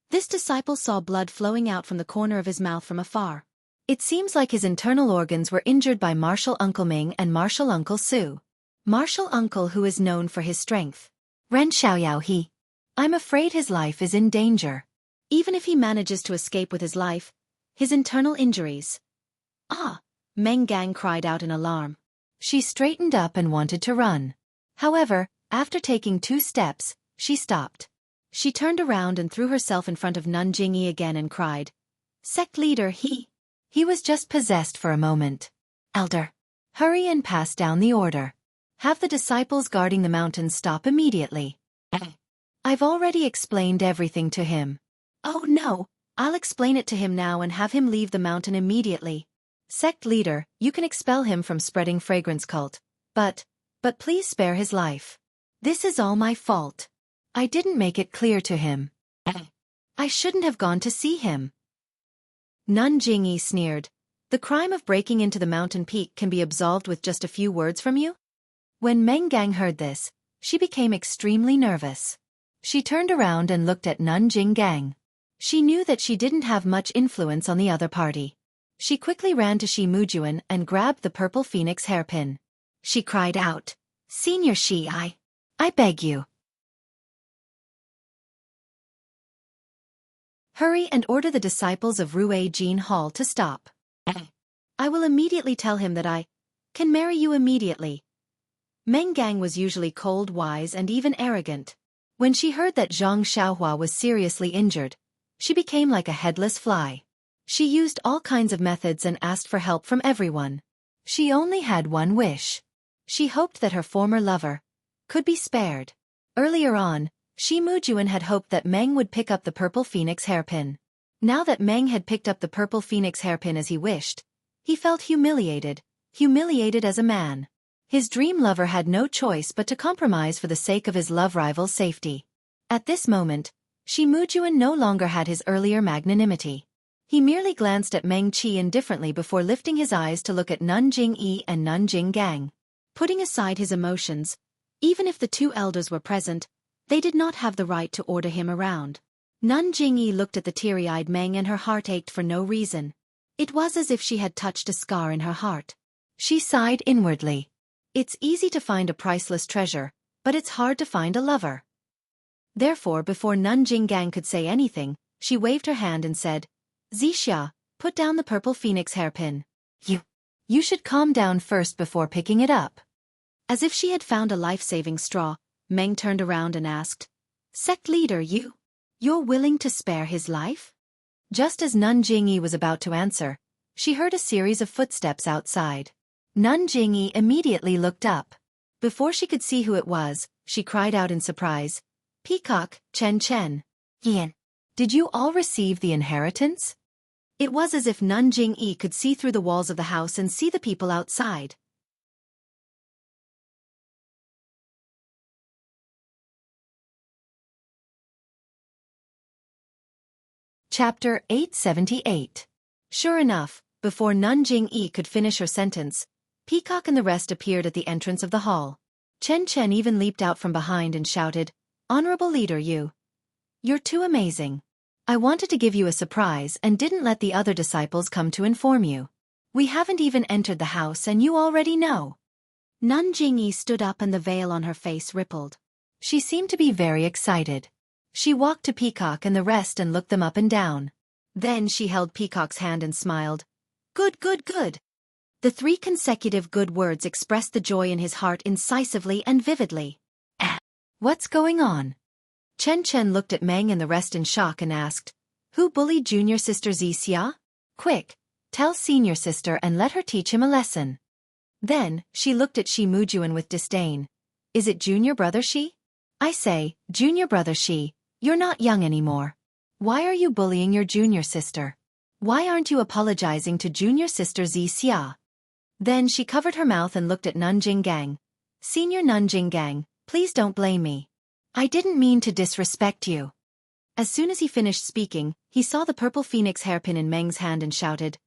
This disciple saw blood flowing out from the corner of his mouth from afar. It seems like his internal organs were injured by Martial Uncle Ming and Martial Uncle Su. Martial Uncle who is known for his strength. Ren Xiaoyao I'm afraid his life is in danger. Even if he manages to escape with his life, his internal injuries. Meng Gang cried out in alarm. She straightened up and wanted to run. However, after taking 2 steps, she stopped. She turned around and threw herself in front of Nanjing Yi again and cried. Sect leader, he was just possessed for a moment. Elder, hurry and pass down the order. Have the disciples guarding the mountain stop immediately. I've already explained everything to him. Oh no, I'll explain it to him now and have him leave the mountain immediately. Sect leader, you can expel him from spreading fragrance cult. But But please spare his life. This is all my fault. I didn't make it clear to him. I shouldn't have gone to see him. Nun Jingyi sneered. The crime of breaking into the mountain peak can be absolved with just a few words from you? When Meng Gang heard this, she became extremely nervous. She turned around and looked at Nun Jinggang. She knew that she didn't have much influence on the other party. She quickly ran to Shi Mujuan and grabbed the purple phoenix hairpin. She cried out, "Senior Shi, I beg you. Hurry and order the disciples of Rue Jean Hall to stop. I will immediately tell him that I can marry you immediately." Meng Gang was usually cold, wise, and even arrogant. When she heard that Zhang Xiaohua was seriously injured, she became like a headless fly. She used all kinds of methods and asked for help from everyone. She only had one wish. She hoped that her former lover could be spared. Earlier on, Shi Mujuan had hoped that Meng would pick up the purple phoenix hairpin. Now that Meng had picked up the purple phoenix hairpin as he wished, he felt humiliated as a man. His dream lover had no choice but to compromise for the sake of his love rival's safety. At this moment, Shi Mujuan no longer had his earlier magnanimity. He merely glanced at Meng Qi indifferently before lifting his eyes to look at Nun Jingyi and Nun Jinggang. Putting aside his emotions, even if the two elders were present, they did not have the right to order him around. Nun Jingyi looked at the teary-eyed Meng and her heart ached for no reason. It was as if she had touched a scar in her heart. She sighed inwardly. It's easy to find a priceless treasure, but it's hard to find a lover. Therefore, before Nun Jinggang could say anything, she waved her hand and said, "Xianxia, put down the purple phoenix hairpin. You should calm down first before picking it up." As if she had found a life-saving straw, Meng turned around and asked, "Sect leader, you're willing to spare his life?" Just as Nun Jingyi was about to answer, she heard a series of footsteps outside. Nun Jingyi immediately looked up. Before she could see who it was, she cried out in surprise, "Peacock, Chen. Yan, did you all receive the inheritance?" It was as if Nun Jingyi could see through the walls of the house and see the people outside. Chapter 878. Sure enough, before Nun Jingyi could finish her sentence, Peacock and the rest appeared at the entrance of the hall. Chen even leaped out from behind and shouted, "Honorable leader, you're too amazing. I wanted to give you a surprise and didn't let the other disciples come to inform you. We haven't even entered the house and you already know." Nun Jingyi stood up and the veil on her face rippled. She seemed to be very excited. She walked to Peacock and the rest and looked them up and down. Then she held Peacock's hand and smiled. Good. The 3 consecutive good words expressed the joy in his heart incisively and vividly. What's going on? Chen looked at Meng and the rest in shock and asked, "Who bullied junior sister Xianxia? Quick, tell senior sister and let her teach him a lesson." Then, she looked at Shi Mujuan with disdain. "Is it junior brother Shi? I say, junior brother Shi, you're not young anymore. Why are you bullying your junior sister? Why aren't you apologizing to junior sister Xianxia?" Then she covered her mouth and looked at Nun Jinggang. "Senior Nun Jinggang, please don't blame me. I didn't mean to disrespect you." As soon as he finished speaking, he saw the purple phoenix hairpin in Meng's hand and shouted,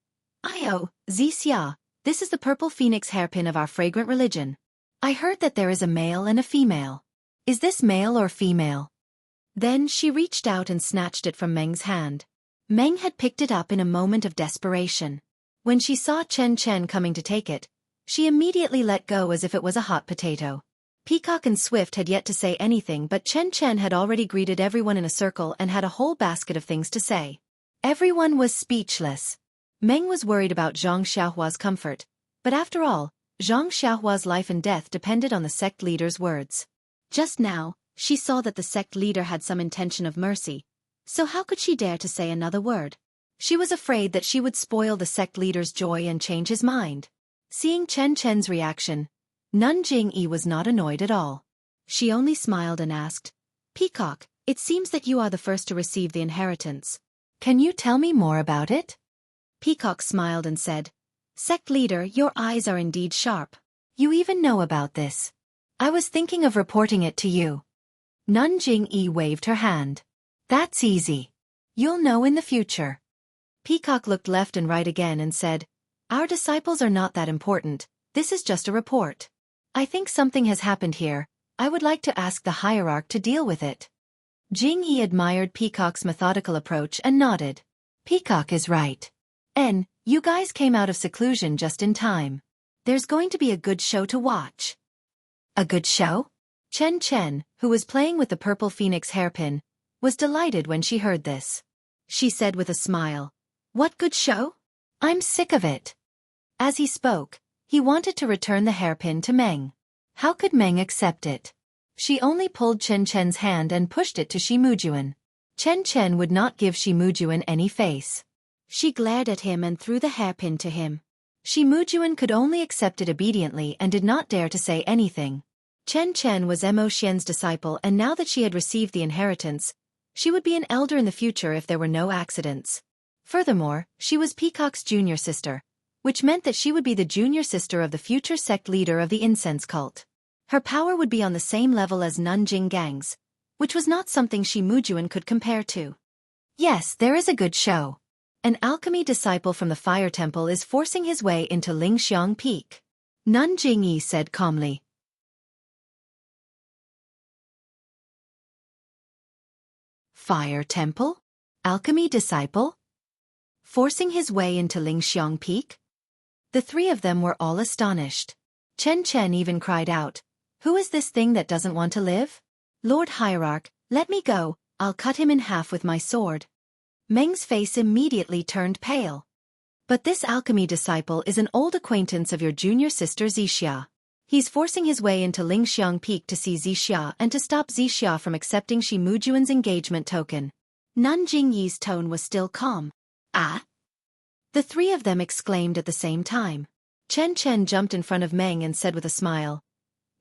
"Io, Xianxia, this is the purple phoenix hairpin of our fragrant religion. I heard that there is a male and a female. Is this male or female?" Then she reached out and snatched it from Meng's hand. Meng had picked it up in a moment of desperation. When she saw Chen coming to take it, she immediately let go as if it was a hot potato. Peacock and Swift had yet to say anything, but Chen had already greeted everyone in a circle and had a whole basket of things to say. Everyone was speechless. Meng was worried about Zhang Xiaohua's comfort, but after all, Zhang Xiaohua's life and death depended on the sect leader's words. Just now, she saw that the sect leader had some intention of mercy, so how could she dare to say another word? She was afraid that she would spoil the sect leader's joy and change his mind. Seeing Chen's reaction, Nun Jingyi was not annoyed at all. She only smiled and asked, "Peacock, it seems that you are the first to receive the inheritance. Can you tell me more about it?" Peacock smiled and said, "Sect leader, your eyes are indeed sharp. You even know about this. I was thinking of reporting it to you. Nun Jingyi waved her hand. That's easy. You'll know in the future. Peacock looked left and right again and said, Our disciples are not that important, this is just a report. I think something has happened here, I would like to ask the hierarch to deal with it. Jingyi admired Peacock's methodical approach and nodded. Peacock is right. You guys came out of seclusion just in time. There's going to be a good show to watch. A good show? Chen, who was playing with the purple phoenix hairpin, was delighted when she heard this. She said with a smile, What good show? I'm sick of it. As he spoke, he wanted to return the hairpin to Meng. How could Meng accept it? She only pulled Chen's hand and pushed it to Shimujuan. Chen would not give Shimujuan any face. She glared at him and threw the hairpin to him. Shimujuan could only accept it obediently and did not dare to say anything. Chen was Mo Xian's disciple, and now that she had received the inheritance, she would be an elder in the future if there were no accidents. Furthermore, she was Peacock's junior sister, which meant that she would be the junior sister of the future sect leader of the incense cult. Her power would be on the same level as Nanjing Gang's, which was not something Shimujuan could compare to. Yes, there is a good show. An alchemy disciple from the Fire Temple is forcing his way into Lingxiang Peak. Nun Jingyi said calmly. Fire Temple? Alchemy disciple? Forcing his way into Lingxiang Peak? The three of them were all astonished. Chen even cried out, Who is this thing that doesn't want to live? Lord Hierarch, let me go, I'll cut him in half with my sword. Meng's face immediately turned pale. But this alchemy disciple is an old acquaintance of your junior sister Xianxia. He's forcing his way into Lingxiang Peak to see Xianxia and to stop Xianxia from accepting Shimujuan's engagement token. Nun Jingyi's tone was still calm. Ah? The three of them exclaimed at the same time. Chen jumped in front of Meng and said with a smile,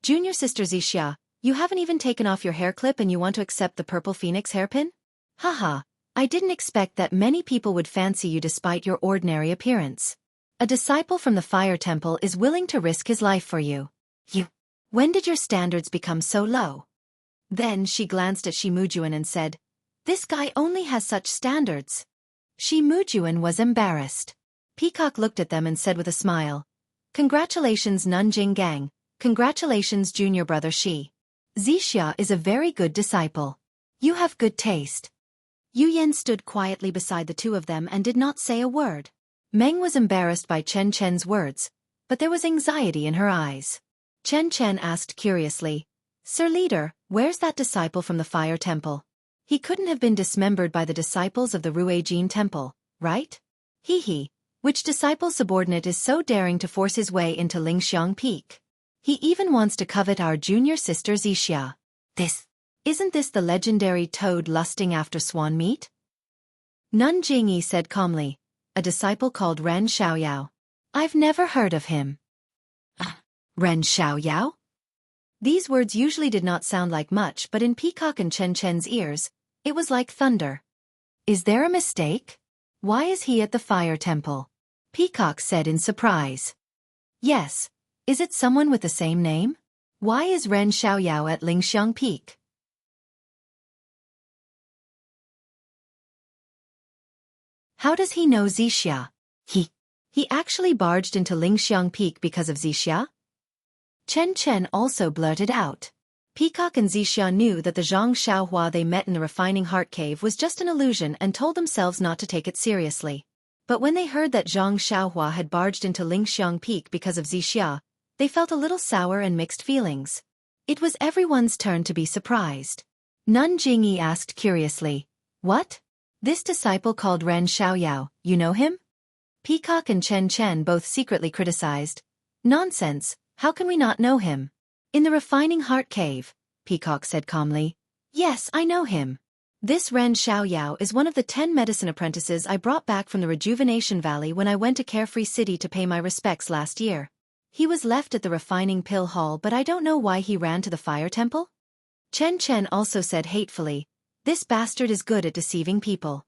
Junior sister Xianxia, you haven't even taken off your hair clip and you want to accept the purple phoenix hairpin? Haha. I didn't expect that many people would fancy you despite your ordinary appearance. A disciple from the Fire Temple is willing to risk his life for you. When did your standards become so low? Then she glanced at Shimujuan and said, This guy only has such standards. Shimujuan was embarrassed. Peacock looked at them and said with a smile, Congratulations Nanjing Gang, congratulations junior brother Shi. Xianxia is a very good disciple. You have good taste. Yu Yan stood quietly beside the two of them and did not say a word. Meng was embarrassed by Chen's words, but there was anxiety in her eyes. Chen asked curiously, Sir Leader, where's that disciple from the Fire Temple? He couldn't have been dismembered by the disciples of the Ruijin Temple, right? Which disciple subordinate is so daring to force his way into Lingxiang Peak? He even wants to covet our junior sister Xianxia. Isn't this the legendary toad lusting after swan meat? Nun Jingyi said calmly, A disciple called Ren Xiaoyao. I've never heard of him. Ren Xiaoyao? These words usually did not sound like much, but in Peacock and Chen's ears, it was like thunder. Is there a mistake? Why is he at the Fire Temple? Peacock said in surprise. Yes. Is it someone with the same name? Why is Ren Xiaoyao at Lingxiang Peak? How does he know Xianxia? He actually barged into Lingxiang Peak because of Xianxia? Chen also blurted out. Peacock and Xianxia knew that the Zhang Xiaohua they met in the refining heart cave was just an illusion and told themselves not to take it seriously. But when they heard that Zhang Xiaohua had barged into Lingxiang Peak because of Xianxia, they felt a little sour and mixed feelings. It was everyone's turn to be surprised. Nun Jingyi asked curiously, What? This disciple called Ren Xiaoyao, you know him? Peacock and Chen both secretly criticized. Nonsense, how can we not know him? In the refining heart cave, Peacock said calmly. Yes, I know him. This Ren Xiaoyao is one of the 10 medicine apprentices I brought back from the Rejuvenation Valley when I went to Carefree City to pay my respects last year. He was left at the refining pill hall, but I don't know why he ran to the Fire Temple. Chen also said hatefully, This bastard is good at deceiving people.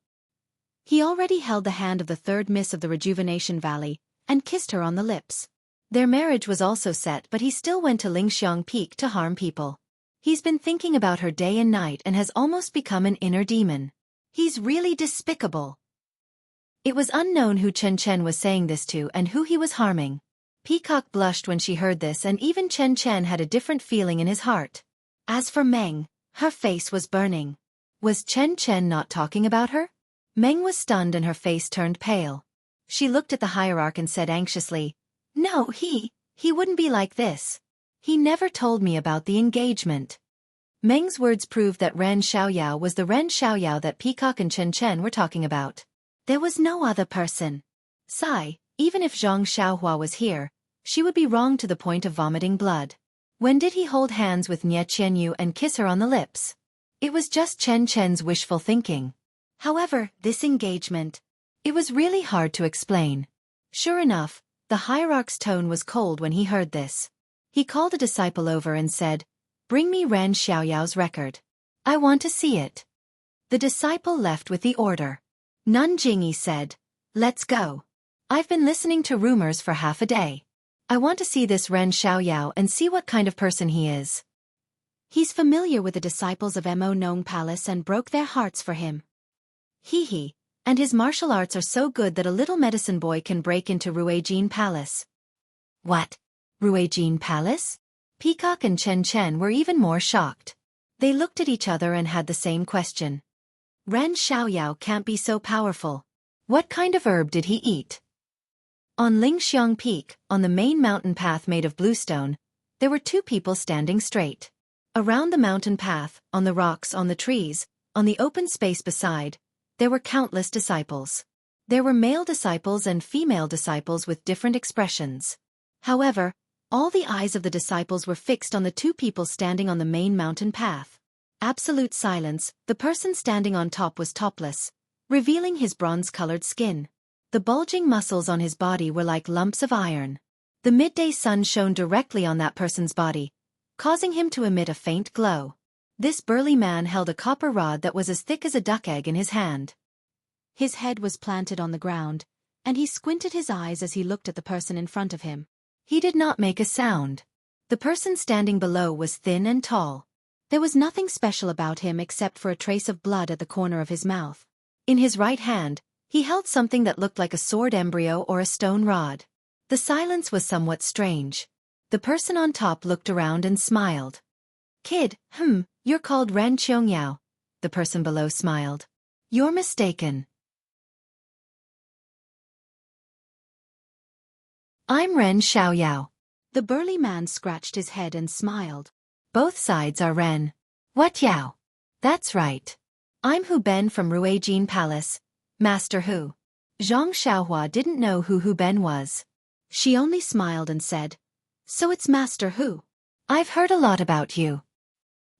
He already held the hand of the third miss of the Rejuvenation Valley, and kissed her on the lips. Their marriage was also set, but he still went to Lingxiang Peak to harm people. He's been thinking about her day and night and has almost become an inner demon. He's really despicable. It was unknown who Chen Chen was saying this to and who he was harming. Peacock blushed when she heard this, and even Chen Chen had a different feeling in his heart. As for Meng, her face was burning. Was Chen Chen not talking about her? Meng was stunned and her face turned pale. She looked at the hierarch and said anxiously, "No, he wouldn't be like this. He never told me about the engagement." Meng's words proved that Ren Xiaoyao was the Ren Xiaoyao that Peacock and Chen Chen were talking about. There was no other person. Sigh. Even if Zhang Xiaohua was here, she would be wrong to the point of vomiting blood. When did he hold hands with Nie Qianyu and kiss her on the lips? It was just Chen Chen's wishful thinking. However, this engagement, it was really hard to explain. Sure enough, the hierarch's tone was cold when he heard this. He called a disciple over and said, "Bring me Ren Xiaoyao's record. I want to see it." The disciple left with the order. Nun Jingyi said, "Let's go. I've been listening to rumors for half a day. I want to see this Ren Xiaoyao and see what kind of person he is." He's familiar with the disciples of Mo Nong Palace and broke their hearts for him. He, and his martial arts are so good that a little medicine boy can break into Ruijin Palace. What? Ruijin Palace? Peacock and Chen Chen were even more shocked. They looked at each other and had the same question. Ren Xiaoyao can't be so powerful. What kind of herb did he eat? On Lingxiang Peak, on the main mountain path made of bluestone, there were two people standing straight. Around the mountain path, on the rocks, on the trees, on the open space beside, there were countless disciples. There were male disciples and female disciples with different expressions. However, all the eyes of the disciples were fixed on the two people standing on the main mountain path. Absolute silence. The person standing on top was topless, revealing his bronze-colored skin. The bulging muscles on his body were like lumps of iron. The midday sun shone directly on that person's body, causing him to emit a faint glow. This burly man held a copper rod that was as thick as a duck egg in his hand. His head was planted on the ground, and he squinted his eyes as he looked at the person in front of him. He did not make a sound. The person standing below was thin and tall. There was nothing special about him except for a trace of blood at the corner of his mouth. In his right hand, he held something that looked like a sword embryo or a stone rod. The silence was somewhat strange. The person on top looked around and smiled. "Kid, you're called Ren Qiangyao." The person below smiled. "You're mistaken. I'm Ren Xiaoyao." The burly man scratched his head and smiled. "Both sides are Ren. What Yao? That's right. I'm Hu Ben from Ruijin Palace, Master Hu." Zhang Xiaohua didn't know who Hu Ben was. She only smiled and said, "So it's Master Hu. I've heard a lot about you."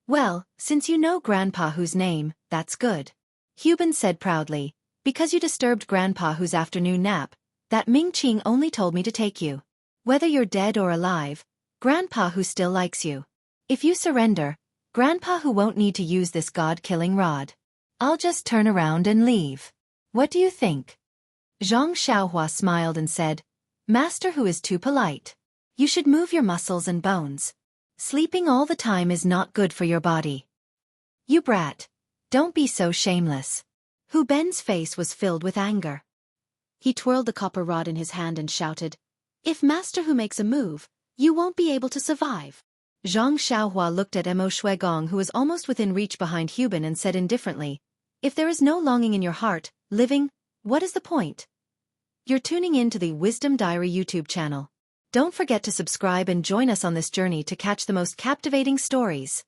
"Well, since you know Grandpa Hu's name, that's good," Hu Ben said proudly. "Because you disturbed Grandpa Hu's afternoon nap, that Ming Qing only told me to take you. Whether you're dead or alive, Grandpa Hu still likes you. If you surrender, Grandpa Hu won't need to use this god-killing rod. I'll just turn around and leave. What do you think?" Zhang Xiaohua smiled and said, "Master Hu is too polite. You should move your muscles and bones. Sleeping all the time is not good for your body." "You brat. Don't be so shameless." Hu Ben's face was filled with anger. He twirled the copper rod in his hand and shouted, "If Master Hu makes a move, you won't be able to survive." Zhang Xiaohua looked at Mo Shuigong, who was almost within reach behind Hu Ben, and said indifferently, "If there is no longing in your heart, living, what is the point?" You're tuning in to the Wisdom Diary YouTube channel. Don't forget to subscribe and join us on this journey to catch the most captivating stories.